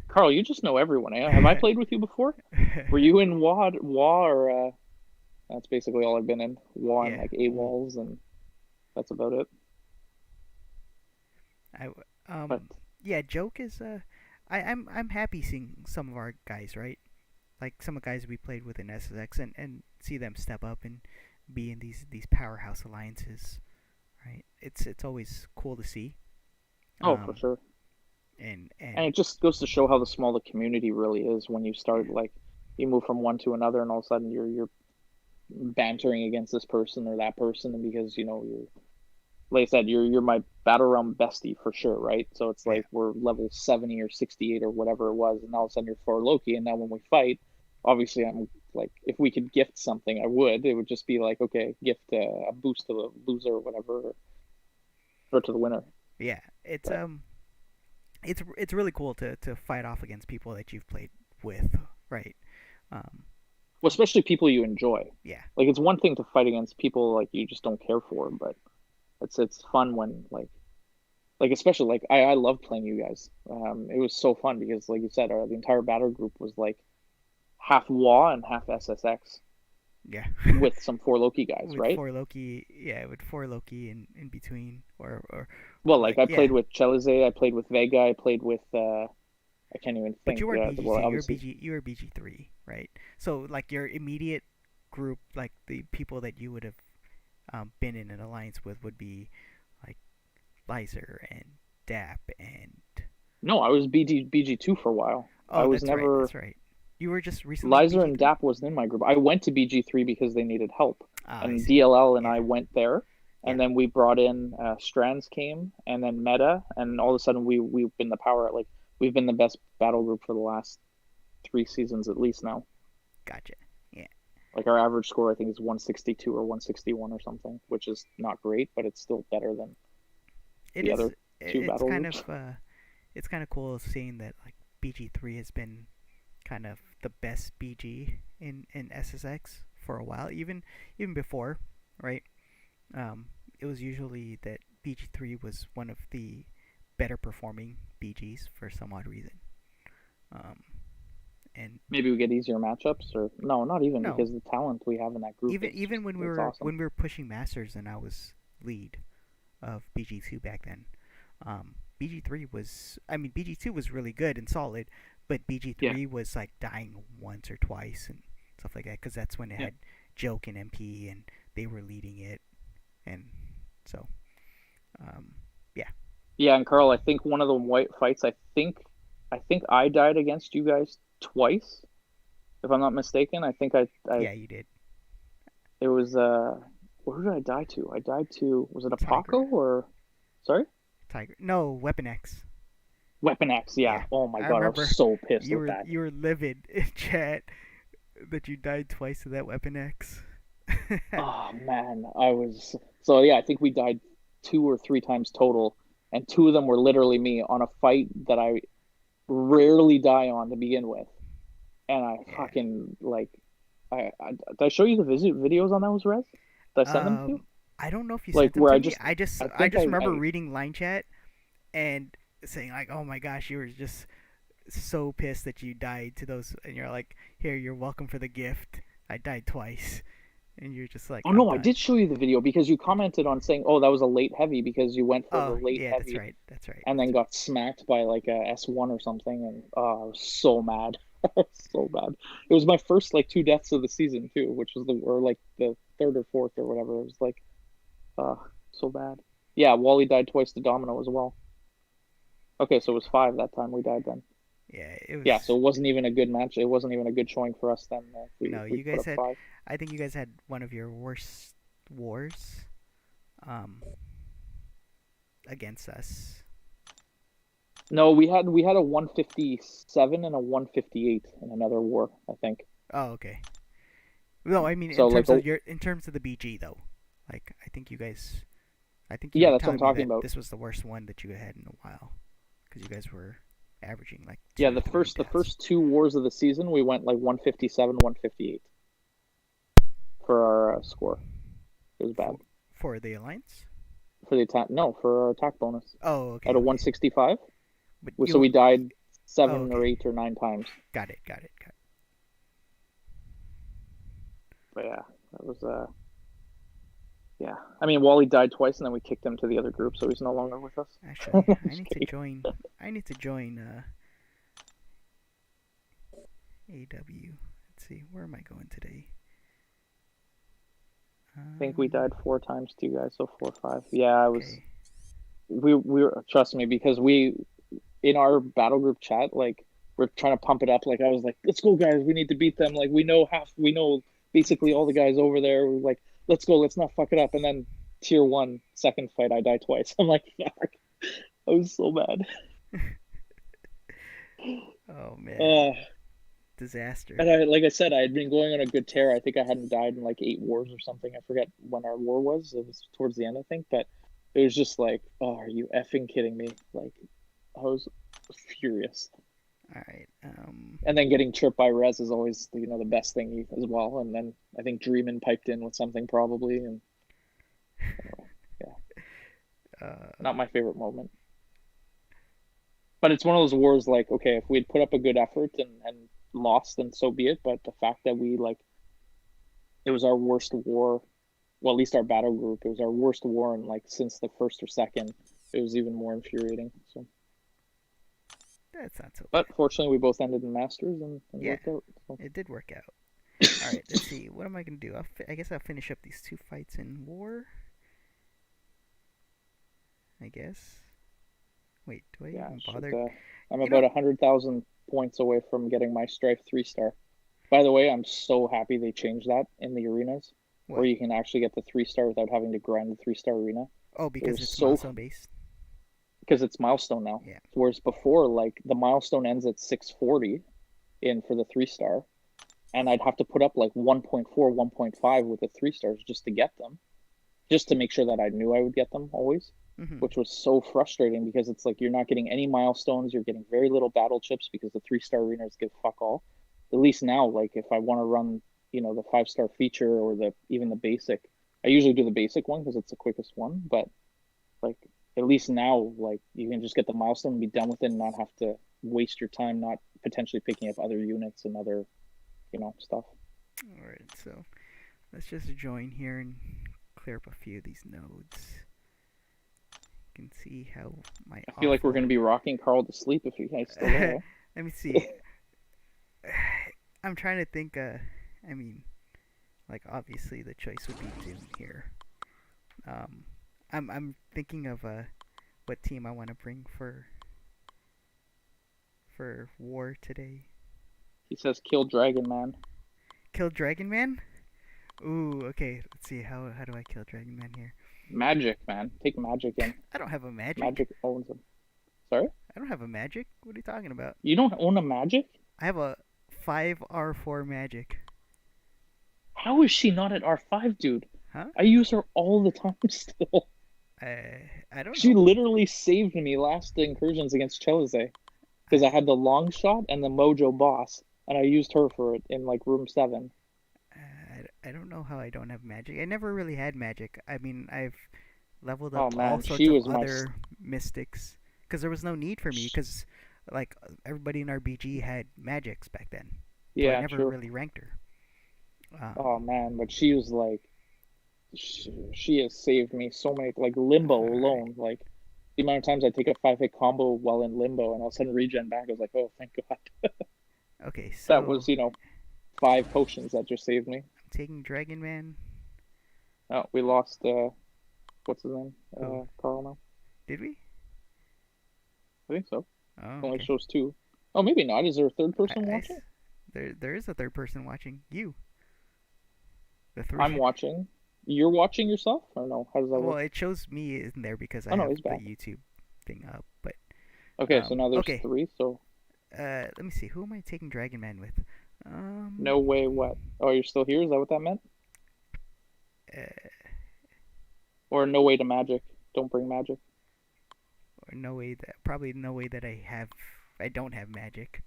Carl, you just know everyone. Eh? Have I played with you before? Were you in WA or that's basically all I've been in. WA and yeah. like AWOLs, and that's about it. I But yeah. Joke is I'm happy seeing some of our guys, right? Like some of the guys we played with in SSX, and see them step up and be in these powerhouse alliances, right? It's always cool to see. oh, for Um, sure. and And it just goes to show how the small the community really is when you start yeah, like you move from one to another, and all of a sudden you're bantering against this person or that person, and because you're like I said, you're my battle realm bestie for sure, right? So it's yeah, like we're level 70 or 68 or whatever it was, and all of a sudden you're for Loki, and now when we fight, obviously I'm like, if we could gift something, I would. It would just be like, okay, gift a boost to the loser or whatever, or to the winner. yeah. But It's really cool to fight off against people that you've played with, right? Um, well, especially people you enjoy. yeah, Like it's one thing to fight against people like you just don't care for, but it's fun when like especially like I love playing you guys. It was so fun because like you said, the entire battle group was like half WA and half SSX yeah. with some four Loki guys, With right? four Loki, yeah, with four Loki in between, or Well, like like I yeah. played with Chelize, I played with Vega, I played with I can't even But think. you weren't BG2. Well, obviously, You were BG3, right? So like your immediate group, like the people that you would have been in an alliance with, would be like Lizer and Dap and no, I was BG2 for a while. I oh, was that's right, never that's right. You were just recently Lizer and BG3. Dap wasn't in my group. I went to BG3 because they needed help, Ah, I and see. DLL and Yeah, I went there, yeah, and then we brought in Strands came, and then Meta, and all of a sudden we've been the power. Like we've been the best battle group for the last 3 seasons at least now. gotcha. Yeah, Like our average score I think is 162 or 161 or something, which is not great, but it's still better than it the is. other two battle groups. It's kind of cool seeing that like BG3 has been kind of the best BG in SSX for a while, even before, right? It was usually that BG3 was one of the better performing BGs for some odd reason. Um, and Maybe we get easier matchups, or no, not even, no, because the talent we have in that group even is just even it's awesome. when we were pushing masters and I was lead of BG2 back then, BG3 was I mean BG2 was really good and solid, but Yeah, BG3 was like dying once or twice and stuff like that because that's when it yeah, had Joke and MP and they were leading it, and so um, yeah, yeah. And Carl, I think one of the white fights, I think I died against you guys twice, if I'm not mistaken. I think I yeah, you did. it was where did I die to? I died to, was it a Tiger, Paco or sorry? Tiger, no, Weapon X. Weapon X, yeah. Yeah, Oh my I god, I was remember so pissed with that. you were livid in chat that you died twice to that Weapon X. Oh man, I was so yeah, I think we died 2 or 3 times total, and two of them were literally me on a fight that I rarely die on to begin with. And I Yeah. fucking like did I show you the visit videos on those, Res? Did I send them to you? Um, I don't know if you Like sent them where to me. I I think just remember I reading line chat and saying like, "Oh my gosh, you were just so pissed that you died to those," and you're like, "Here, you're welcome for the gift. I died twice," and you're just like, oh "I'm no, I done." did show you the video because you Did you? commented on saying, oh, that was a late heavy because you went for the Oh late yeah, that's heavy right. That's right. and then That's right. got smacked by like a S1 or something, and oh, I was so mad. So bad. It was my first like two deaths of the season too, which was the or like the third or fourth or whatever. It was like so bad. Yeah, Wally died twice to Domino as well. Okay, so it was five that time we died then. Yeah, it Yeah, was. so it wasn't even a good match. It wasn't even a good showing for us then. No, We you put guys up had. five. I think you guys had one of your worst wars, um, against us. No, we had a 157 and a 158 in another war, I think. Oh, okay. No, I mean So like in terms of the BG though. Like I think you yeah, were that's what I'm telling me talking that about. this was the worst one that you had in a while because you guys were averaging like Yeah, two or three the deaths first two wars of the season we went like 157, 158 for our score. It was bad. for the alliance. for the attack. No, for our attack bonus. Oh, Out okay, of okay. 165. But So you. we died Oh, 7 or okay. 8 or 9 times. Got it. Got it. Got But yeah, that was yeah. I mean, Wally died twice, and then we kicked him to the other group, so he's no longer with us. it. Actually, I'm I just need to kidding. join. I need to join AW. Let's see. Where am I going today? I think we Um. died 4 times to you guys, so 4 or 5. Yeah, I was. Okay. We were, trust me, because we in our battle group chat, like we're trying to pump it up. Like I was like, let's go, guys, we need to beat them. Like we know basically all the guys over there. We're like, let's go, let's not fuck it up. And then tier one second fight, I die twice. I'm like, fuck, I was so bad. Oh man. Uh, Disaster. and like I said, I had been going on a good tear. I think I hadn't died in like 8 wars or something. I forget when our war was. It was towards the end, I think. But it was just like, oh, are you effing kidding me? Like, I was furious. All right. And then getting tripped by Rez is always the best thing as well. And then I think Dreamin piped in with something probably, and yeah, Uh. not my favorite moment. But it's one of those wars like, okay, if we'd put up a good effort and lost, then so be it. But the fact that we like it was our worst war, well, at least our battle group, it was our worst war in like since the first or second. It was even more infuriating. So, That's not so but bad. fortunately, we both ended in masters and Yeah. worked out. So. It did work out. All right. Let's see. What am I gonna do? I guess I'll finish up these two fights in war. I guess. Wait. Do I Yeah, even should, bother? I'm You know. about 100,000 points away from getting my Strife 3 star. By the way, I'm so happy they changed that in the arenas, where What? you can actually get the 3 star without having to grind the 3 star arena. Oh, It because was it's so milestone based. because it's milestone now. Yeah. Whereas before, like the milestone ends at 640 in for the 3 star, and I'd have to put up like 1.4, 1.5 with the 3 stars just to get them, just to make sure that I knew I would get them always, Mhm. which was so frustrating because it's like you're not getting any milestones, you're getting very little battle chips because the 3 star arenas give fuck all. At least now, like if I want to run, the 5 star feature or the even the basic, I usually do the basic one because it's the quickest one. But like at least now, like you can just get the milestone and be done with it and not have to waste your time not potentially picking up other units and other, stuff. All right. So let's just join here and clear up a few of these nodes. You can see how my I feel like we're awful. going to be rocking Carl to sleep if you guys still there. Let me see. I'm trying to think. I mean, like obviously the choice would be Dune here. Um, I'm thinking of what team I want to bring for war today. He says, "Kill Dragon Man." Kill Dragon Man. Ooh, okay. Let's see. How do I kill Dragon Man here? Magic, man. Take Magic in. I don't have a magic. Magic owns him. Sorry? I don't have a magic. What are you talking about? You don't own a Magic? I have a 5R4 magic. How is she not at R5, dude? Huh? I use her all the time still. I don't She know. literally saved me last incursions against Chelsea because I I had the long shot and the Mojo boss, and I used her for it in like room 7. I don't know how I don't have magic. I never really had magic. I mean, I've leveled Oh up all man, sorts she of was my. other mystics because there was no need for me because like everybody in RBG had magics back then, so I Yeah, never true. really ranked her. Oh Um, man, but she was like. She has saved me so many, like Limbo all right. alone. Like the amount of times I take a 5 hit combo while in Limbo and all of a sudden regen back, I was like, oh, thank God. Okay, That so was, 5 potions that just saved me. I'm taking Dragon Man. Oh, we lost, what's his name? Who Carl now? did we? I think so. Oh, Only okay. shows 2. Oh, maybe not. Is there a third person I watching? there is a third person watching you. The I'm three. watching. You're watching yourself? Or no? How does that Well, work? it shows me in there because I Oh, no, have he's the back. YouTube thing up. But Okay, so now there's okay. 3, so Let me see. Who am I taking Dragon Man with? no way what? Oh, you're still here? Is that what that meant? Uh, Or no way to magic? Don't bring magic? or no way that probably no way that I don't have magic.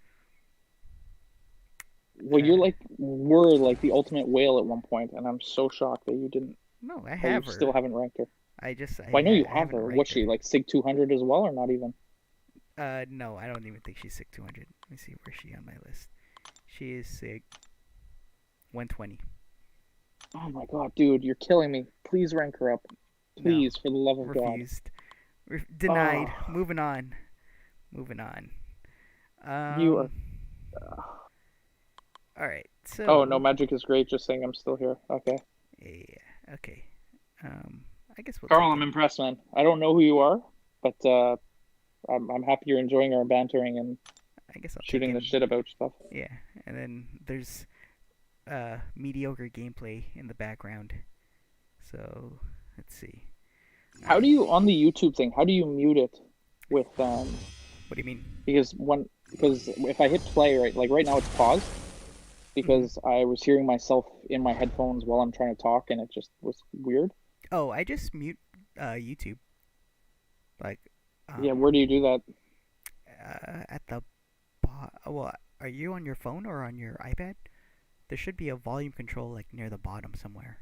Well, Uh, were like the ultimate whale at one point, and I'm so shocked that you didn't, no, I that you have still her. haven't ranked her. Well, I know you I have haven't her. ranked What's she, her. like Sig 200 as well, or not even? No, I don't even think she's Sig 200. Let me see where's she on my list. She is Sig 120. Oh my god, dude, you're killing me. Please rank her up. No, Please, for the love of God. refused. Denied. Oh, Moving on. Moving on. you are. Um. All right. Oh no, So. magic is great. Just saying, I'm still here. Okay, Yeah. Okay. I guess we'll Carl, take I'm it. impressed, man. I don't know who you are, but I'm happy you're enjoying our bantering and I guess I'll take shooting the in. shit about stuff. Yeah. And then there's mediocre gameplay in the background. So let's see. All How right. do you on the YouTube thing? How do you mute it with What do you mean? because if I hit play right now it's paused Hmm. because I was hearing myself in my headphones while I'm trying to talk and it just was weird. Oh, I just mute YouTube. Like, Yeah, um, where do you do that? at the well, are you on your phone or on your iPad? There should be a volume control like near the bottom somewhere.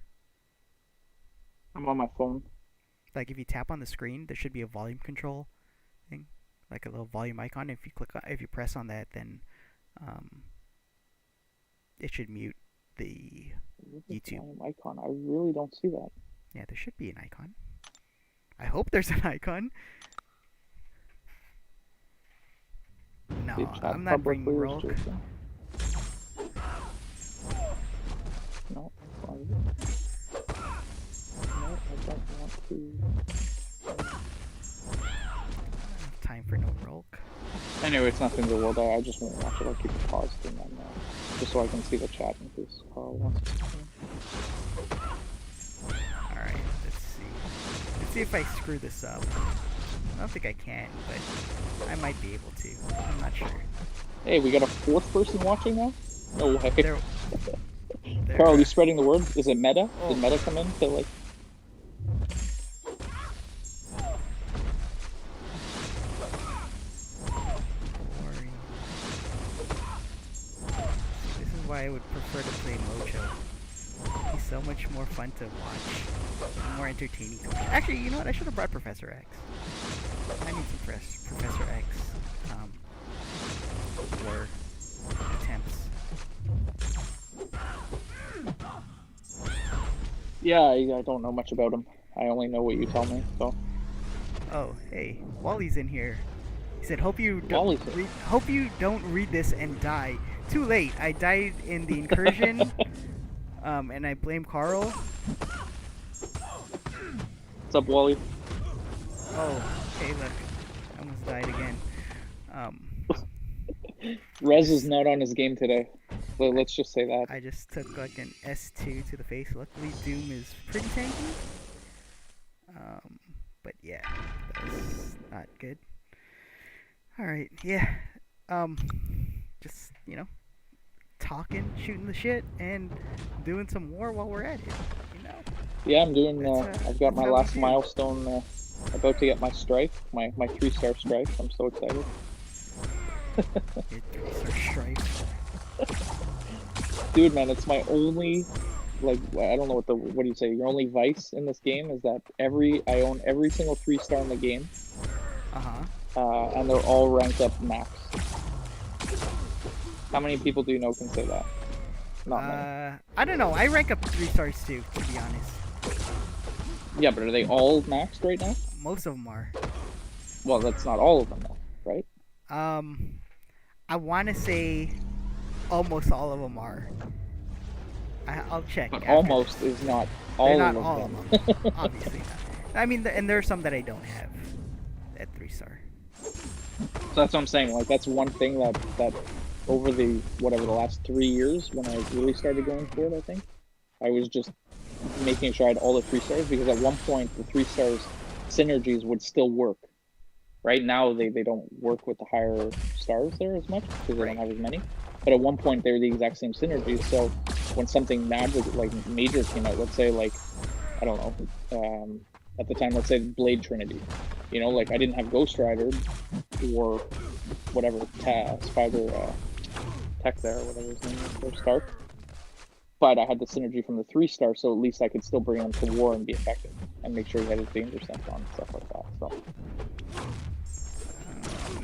I'm on my phone. Like if you tap on the screen, there should be a volume control thing, like a little volume icon. If you press on that, then um, it should mute the YouTube. Volume icon. I really don't see that. Yeah, there should be an icon. I hope there's an icon. The No, chat I'm not bringing publicly is Rogue. Jason. No, that's no, I don't want to. Time for no Rogue. Anyway, it's nothing to the world. I just want to watch it. I'll keep it paused and then just so I can see the chat in case Carl wants to. Alright, let's see. Let's see if I screw this up. I don't think I can, but I might be able to. I'm not sure. Hey, we got a fourth person watching now? No way. There, Carl, are uh, you spreading the word? Is it meta? oh, Did meta come in to like? boring. This is why I would prefer to play Mojo. He's so much more fun to watch, more entertaining to watch. Actually, you know what? I should have brought Professor X. I need some Professor X war attempts. Yeah, I don't know much about him. I only know what you tell me. So. Oh, hey, Wally's in here. He said, "Hope you Wally's hope you don't read this and die." Too late. I died in the incursion, and I blame Carl. What's up, Wally? Oh, hey, look, I almost died again. Rez is not on his game today. Let's just say that. I just took like an S2 to the face. Luckily, Doom is pretty tanky. But yeah, that's not good. All right, yeah. Just talking, shooting the shit, and doing some war while we're at it. You know. Yeah, I'm doing. I've got That's my how we last do. milestone. About to get my strife, my 3-star strife. I'm so excited. Your 3-star strife. Dude, man, it's my only. Like, I don't know what do you say? Your only vice in this game is that I own every single 3-star in the game. And they're all ranked up max. How many people do you know can say that? Not many. I don't know. I rank up 3-stars too, to be honest. Yeah, but are they all maxed right now? Most of them are. Well, that's not all of them, though, right? I want to say almost all of them are. I'll check. But After almost this. is not They're all not of all them. of them. Obviously not. I mean, and there are some that I don't have at 3-star. So that's what I'm saying. Like, that's one thing that over the last 3 years when I really started going for it, I think I was just making sure I had all the 3-stars because at one point the 3-stars synergies would still work. Right now they don't work with the higher stars there as much because they don't have as many. But at one point they were the exact same synergies. So when something magic like major came out, let's say like I don't know, at the time let's say Blade Trinity, like I didn't have Ghost Rider or whatever Spider Tech there, or whatever his name is, or Stark. But I had the synergy from the 3-star, so at least I could still bring them to war and be effective. and make sure he had his danger sense on and stuff like that. So,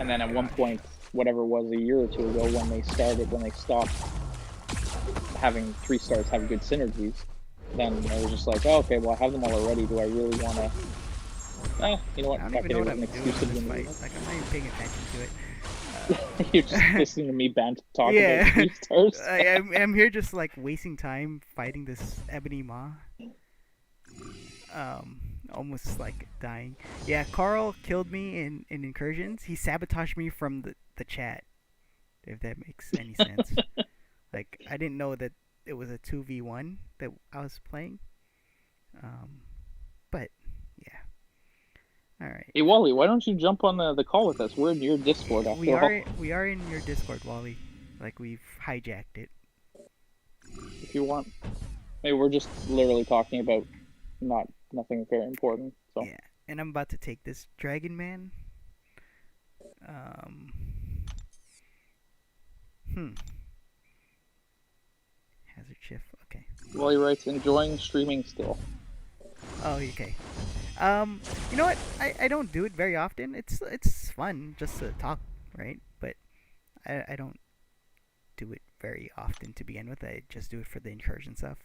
and then at one point, whatever it was a year or two ago, when they stopped having 3-stars have good synergies, then I was just like, oh, okay, well I have them all already. Do I really want to? You know what? I don't even know what I'm doing in this fight. Movement. Like, I'm not even paying attention to it. You're just listening to me talk Yeah. about 3-stars. I'm here just like wasting time fighting this Ebony Maw. Almost like dying. Yeah, Carl killed me in Incursions. He sabotaged me from the chat, if that makes any sense. Like, I didn't know that it was a 2v1 that I was playing. But, yeah. Alright. Hey, Wally, why don't you jump on the call with us? We're in your Discord after all. We are in your Discord, Wally. Like, we've hijacked it. If you want. Maybe we're just literally talking about nothing very important. So. Yeah, and I'm about to take this Dragon Man. Hazard shift, okay. Wally writes, enjoying streaming still. Oh, okay. You know what? I don't do it very often. It's fun just to talk, right? But I don't do it very often to begin with. I just do it for the Incursion stuff.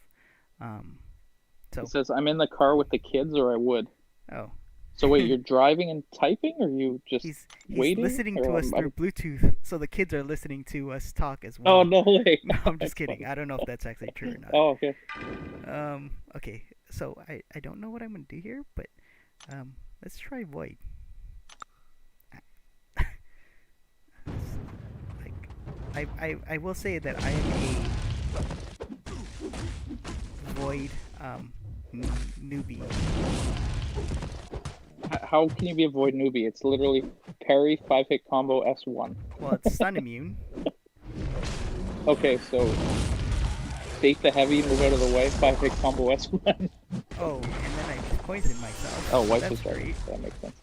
So it says, I'm in the car with the kids, or I would. Oh. So wait, you're driving and typing, or you just he's waiting? Listening to us through Bluetooth, so the kids are listening to us talk as well. Oh, no way. No, I'm just kidding. I don't know if that's actually true or not. Oh, okay. Okay, so I don't know what I'm going to do here, but let's try Void. Like, I will say that I am a Void newbie. How can you be a Void newbie? It's literally parry, 5-hit combo, S1. Well, it's stun immune. Okay, so state the heavy, move out of the way, 5-hit combo, S1. Oh, and then I poisoned myself. Oh, wipe That's is right. great. That makes sense.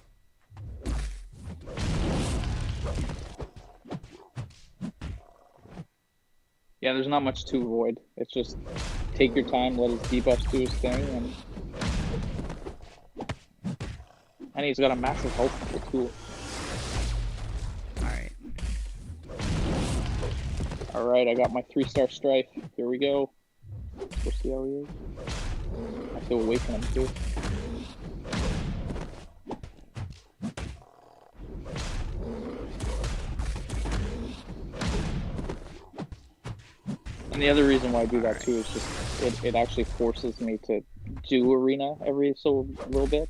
Yeah, there's not much to Void. It's just take your time, let his debuff do his thing, and he's got a massive health pool. Alright, I got my 3-star strife. Here we go. We'll see how he is. I have to awaken him too. And the other reason why I do that too is just it actually forces me to do arena every so little bit.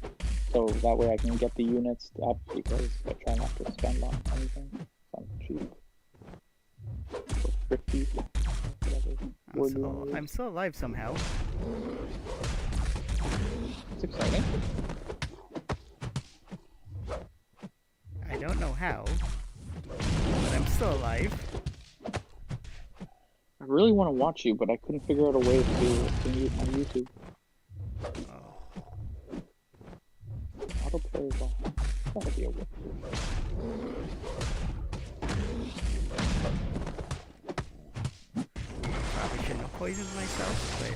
So that way I can get the units up, because I try not to spend on anything. I'm cheap. So 50, I'm still alive somehow. It's exciting. I don't know how, but I'm still alive. I really want to watch you, but I couldn't figure out a way to mute my YouTube. Auto play is on. That'll be okay. Probably shouldn't have poisoned myself, but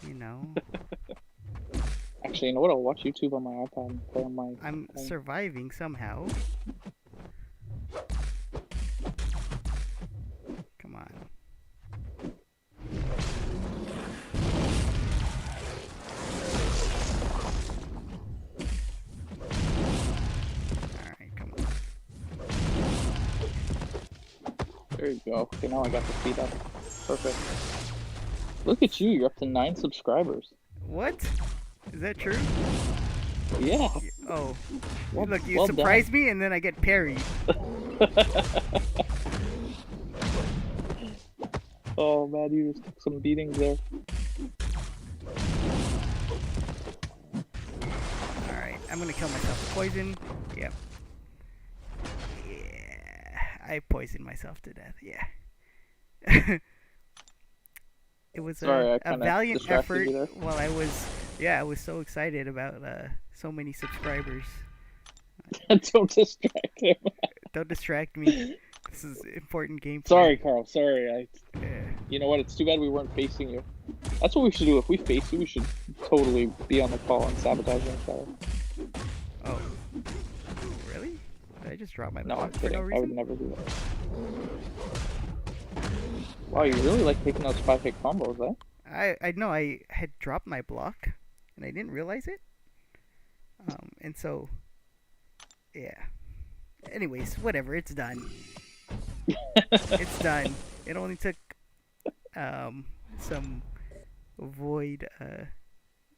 you know. Actually, you know what? I'll watch YouTube on my iPad and play on my. I'm surviving somehow. Come on. Alright, come on. There you go. Okay, now I got the feed up. Perfect. Look at you, you're up to 9 subscribers. What? Is that true? Yeah. Oh. Well, look, you surprise me and then I get parried. Oh man, you just took some beatings there. Alright, I'm gonna kill myself with poison. Yep. Yeah. I poisoned myself to death, yeah. It was a valiant effort while I was so excited about so many subscribers. Don't distract him. Don't distract me. This is important gameplay. Sorry, Carl. Sorry. You know what? It's too bad we weren't facing you. That's what we should do. If we face you, we should totally be on the call and sabotage each other. Oh, really? Did I just drop my No, I'm block for no kidding. I would reason? never do that. Wow, you really like taking those 5-hit combos, eh? I know I had dropped my block, and I didn't realize it. And so yeah. Anyways, whatever. It's done. It's done. It only took um some void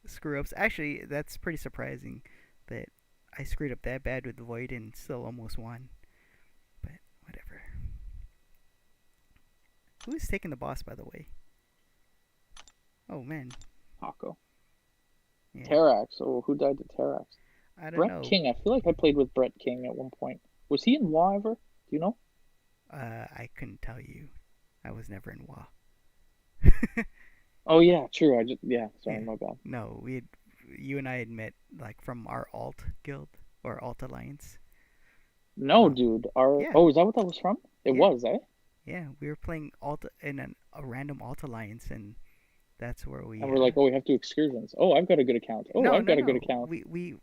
screw ups. Actually, that's pretty surprising that I screwed up that bad with the void and still almost won. But whatever. Who is taking the boss, by the way? Oh man, Taco. yeah. Terax. Oh, who died to Terax? I don't Brett know. King. I feel like I played with Brett King at one point. Was he in WoW ever? Do you know? I couldn't tell you. I was never in WoW. Oh yeah, true. Yeah. Sorry, Yeah. my bad. No, you and I had met like from our alt guild or alt alliance. No, Um, dude. Our yeah, oh, is that what that was from? It yeah, was, eh? yeah. We were playing alt in a random alt alliance, and that's where And we. we're like, oh, we have to excursions. Oh, I've got a good account. Oh, No, I've no, got a good no. account. We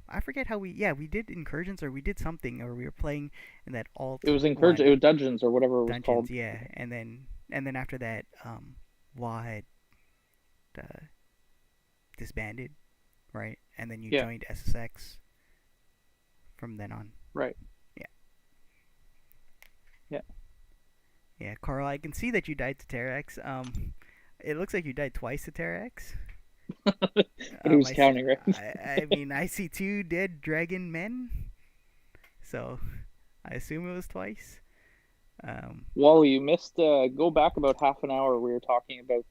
I forget how we. Yeah, we did incursions or we did something or we were playing in that alt It was Incursion. It one was Dungeons or whatever it was dungeons. called. Yeah, and then after that, WoW had uh, disbanded, right? And then you Yeah, joined SSX from then on. right. Yeah. Yeah. Yeah, Carl, I can see that you died to Terax. It looks like you died twice to Terax. But who's I see. counting, right? I mean, I see two dead dragon men, so I assume it was twice. Um, Wally, you missed. Go back about half an hour. We were talking about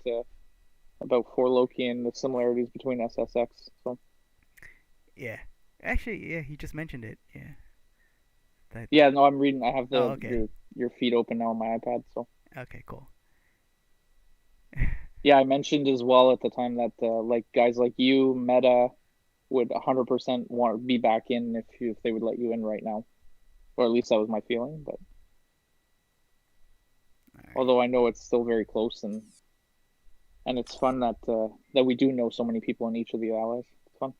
For Loki and the similarities between SSX. So yeah, actually, yeah, he just mentioned it. Yeah, that. yeah, no, I'm reading. I have Oh, the okay, your feed open now on my iPad. So okay, cool. yeah, I mentioned as well at the time that like guys like you, Meta, would 100% want to be back in if they would let you in right now, or at least that was my feeling. But All right. although I know it's still very close, and it's fun that we do know so many people in each of the allies. It's fun.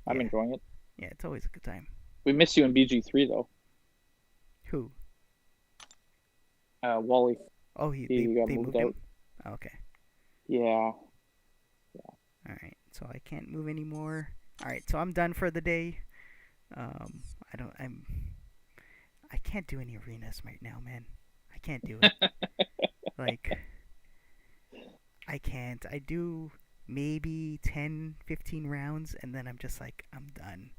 I'm Yeah, enjoying it. yeah, it's always a good time. We miss you in BG3 though. Who? Wally, Oh, he got they moved moved him. out. Oh, okay. Yeah. All right. So I can't move anymore. All right. So I'm done for the day. I don't. I can't do any arenas right now, man. I can't do it. Like, I can't. I do maybe 10, 15 rounds, and then I'm just like, I'm done.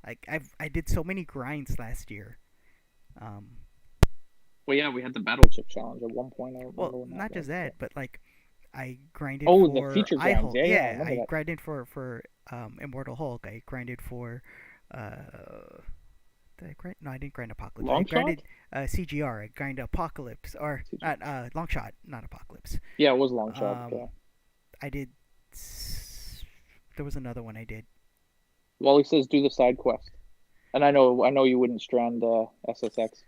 Like, I did so many grinds last year. Um, Well, yeah, we had the battle chip challenge at one point. I don't well, remember when that not was. just But... that, but like, I grinded Oh, the for feature I grinds. Hulk. Yeah, yeah, I Yeah, remember I that. grinded for Immortal Hulk. I grinded for did I grind? No, I didn't grind Apocalypse. I Long shot? grinded CGR. I grinded Apocalypse or not Long Shot, not Apocalypse. Yeah, it was long shot. Um, Yeah. I did. There was another one I did. Wally says do the side quest, and I know you wouldn't strand SSX,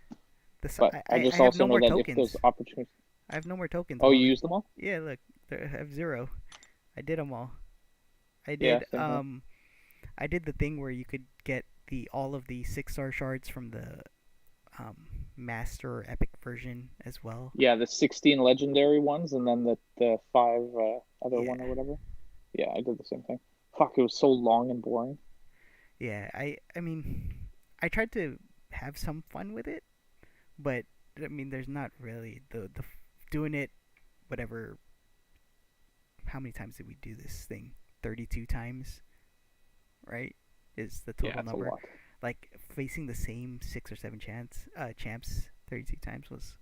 but I I just have also no know more that if those tokens. opportunities. I have no more tokens, Oh, you Wally. used them all? Yeah, look, I have zero. I did them all. I Yeah, did same here. I did the thing where you could get the all of the 6-star shards from the master or epic version as well. Yeah, the 16 legendary ones, and then the five other Yeah. one or whatever. Yeah, I did the same thing. Fuck, it was so long and boring. Yeah, I mean I tried to have some fun with it, but I mean there's not really the doing it whatever. How many times did we do this thing? 32 times, right? Is the Yeah, total it's a number. lot. Like facing the same 6 or 7 champs 32 times was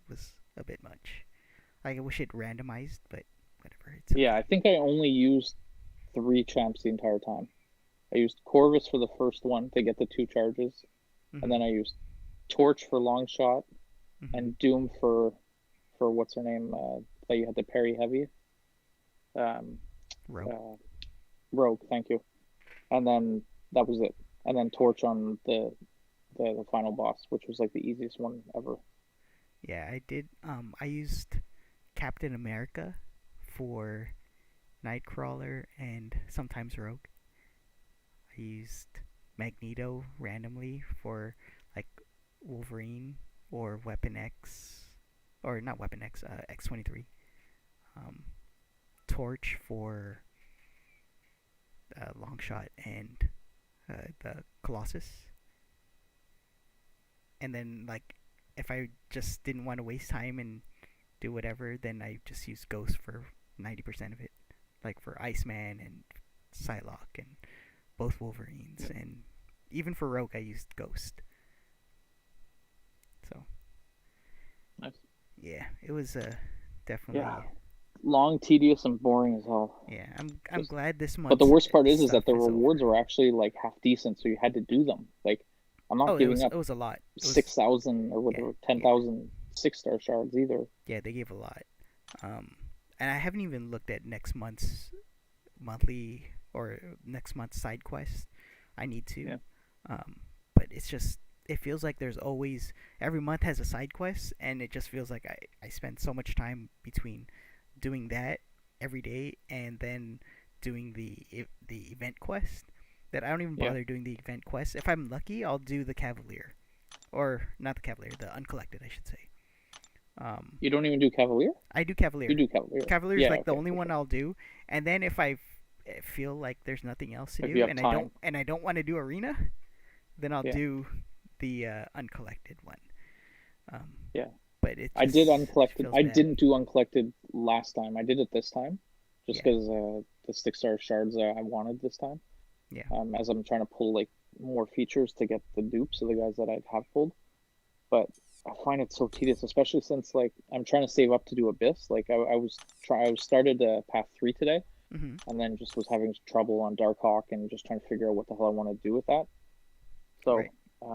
a bit much. Like, I wish it randomized, but whatever. It's Yeah, I okay. think I only used three champs the entire time. I used Corvus for the first one to get the two charges, and Mhm. then I used Torch for long shot Mhm. and Doom for what's her name that you had to parry heavy. Um, Rogue. uh, Rogue, thank you. And then that was it. And then Torch on the final boss, which was like the easiest one ever. Yeah, I did. I used Captain America for Nightcrawler, and sometimes Rogue. I used Magneto randomly for like Wolverine or Weapon X, or not Weapon X, X-23. Um, Torch for Longshot and the Colossus. And then like if I just didn't want to waste time and do whatever, then I just used Ghost for 90% of it, like for Iceman and Psylocke and both Wolverines, and even for Rogue I used Ghost. So Nice. yeah, it was Yeah, definitely. long, tedious, and boring as hell. Yeah, I'm Just, glad this but the month's worst part is stuff that the is over. rewards are actually like half decent, so you had to do them. Like, I'm Oh, not giving up it was a lot. It was 6,000 or yeah whatever, 10,000 6-star shards either. yeah they gave a lot. Um, and I haven't even looked at next month's monthly or next month's side quest. I need to. Yeah, Um, but it's just it feels like there's always every month has a side quest, and it just feels like I spend so much time between doing that every day and then doing the event quest that I don't even yeah. bother doing the event quest. If I'm lucky, I'll do the Cavalier, or not the Cavalier, the Uncollected, I should say. Um, You don't even do Cavalier? I do You Cavalier. do Cavalier. Cavalier is Yeah, like the okay, only for one sure. I'll do, and then if feel like there's nothing else to If you do, have time. and I don't want to do arena, then I'll Yeah, do the uncollected one. Um, yeah. but it I did just uncollected. feels I bad. didn't do uncollected last time. I did it this time, just Yeah, because the 6-star shards I wanted this time. yeah, As I'm trying to pull like more features to get the dupes of the guys that I have pulled. But I find it so tedious, especially since like I'm trying to save up to do Abyss. Like I was started Path 3 today, hmm and then just was having trouble on Darkhawk and just trying to figure out what the hell I want to do with that. right. So,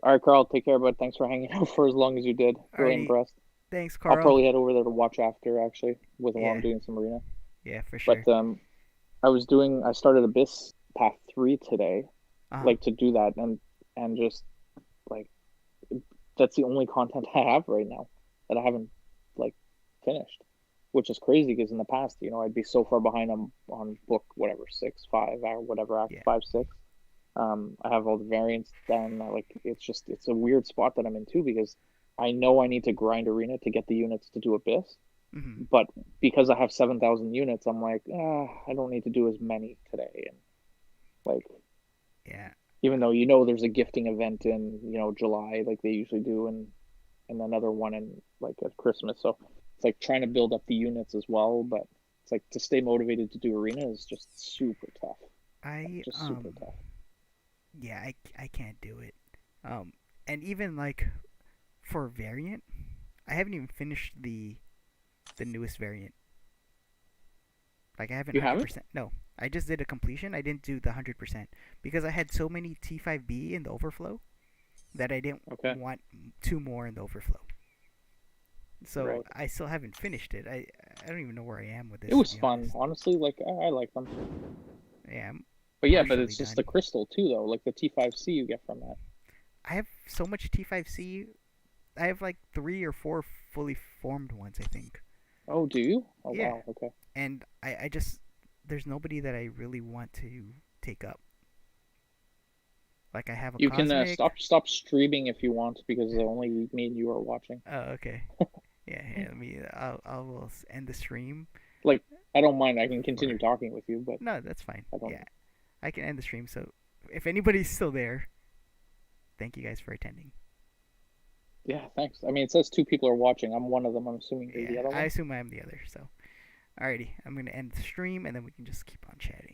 all right, Carl, take care, bud. Thanks for hanging out for as long as you did. Really Alrighty, impressed. thanks, I'll Carl. probably head over there to watch after actually, with while I'm Yeah, doing some arena. yeah, for But sure. I started Abyss Path 3 today, Uh huh. like to do that, and just like that's the only content I have right now that I haven't like finished, which is crazy because in the past, I'd be so far behind on book whatever 6, 5, or whatever act Yeah, 5, 6. I have all the variants done. Like it's a weird spot that I'm in too because I know I need to grind arena to get the units to do Abyss, hmm, but because I have 7,000 units, I'm like, I don't need to do as many today, and like yeah. even though there's a gifting event in July like they usually do, and another one in like at Christmas. So it's like trying to build up the units as well, but it's like to stay motivated to do arena is just super tough. I Just super tough. yeah, I can't do it. Um, and even like for variant, I haven't even finished the newest variant. Like I haven't You haven't? 100%. No, I just did a completion. I didn't do the 100% because I had so many T5B in the overflow that I didn't Okay. want two more in the overflow. So Right. I still haven't finished it. I don't even know where I am with It this, to was be fun, honest. honestly. Like I like them, Yeah, I'm but yeah, but partially it's just the done. crystal too, though. Like the T5C you get from that. I have so much T5C. I have like three or four fully formed ones, I think. Oh, do you? Oh, Yeah, wow. Okay. and I just there's nobody that I really want to take up. Like I have a You can cosmic. stop streaming if you want because only me and you are watching. Oh, okay. Yeah, yeah. Let me. I will end the stream Like I don't mind. I can for. continue talking with you, but No, that's fine. I don't. Yeah, I can end the stream. So if anybody's still there, thank you guys for attending. Yeah, thanks. I mean, it says two people are watching. I'm one of them. I'm assuming you're Yeah, the other I one. assume I'm the other. So, alrighty, I'm gonna end the stream and then we can just keep on chatting.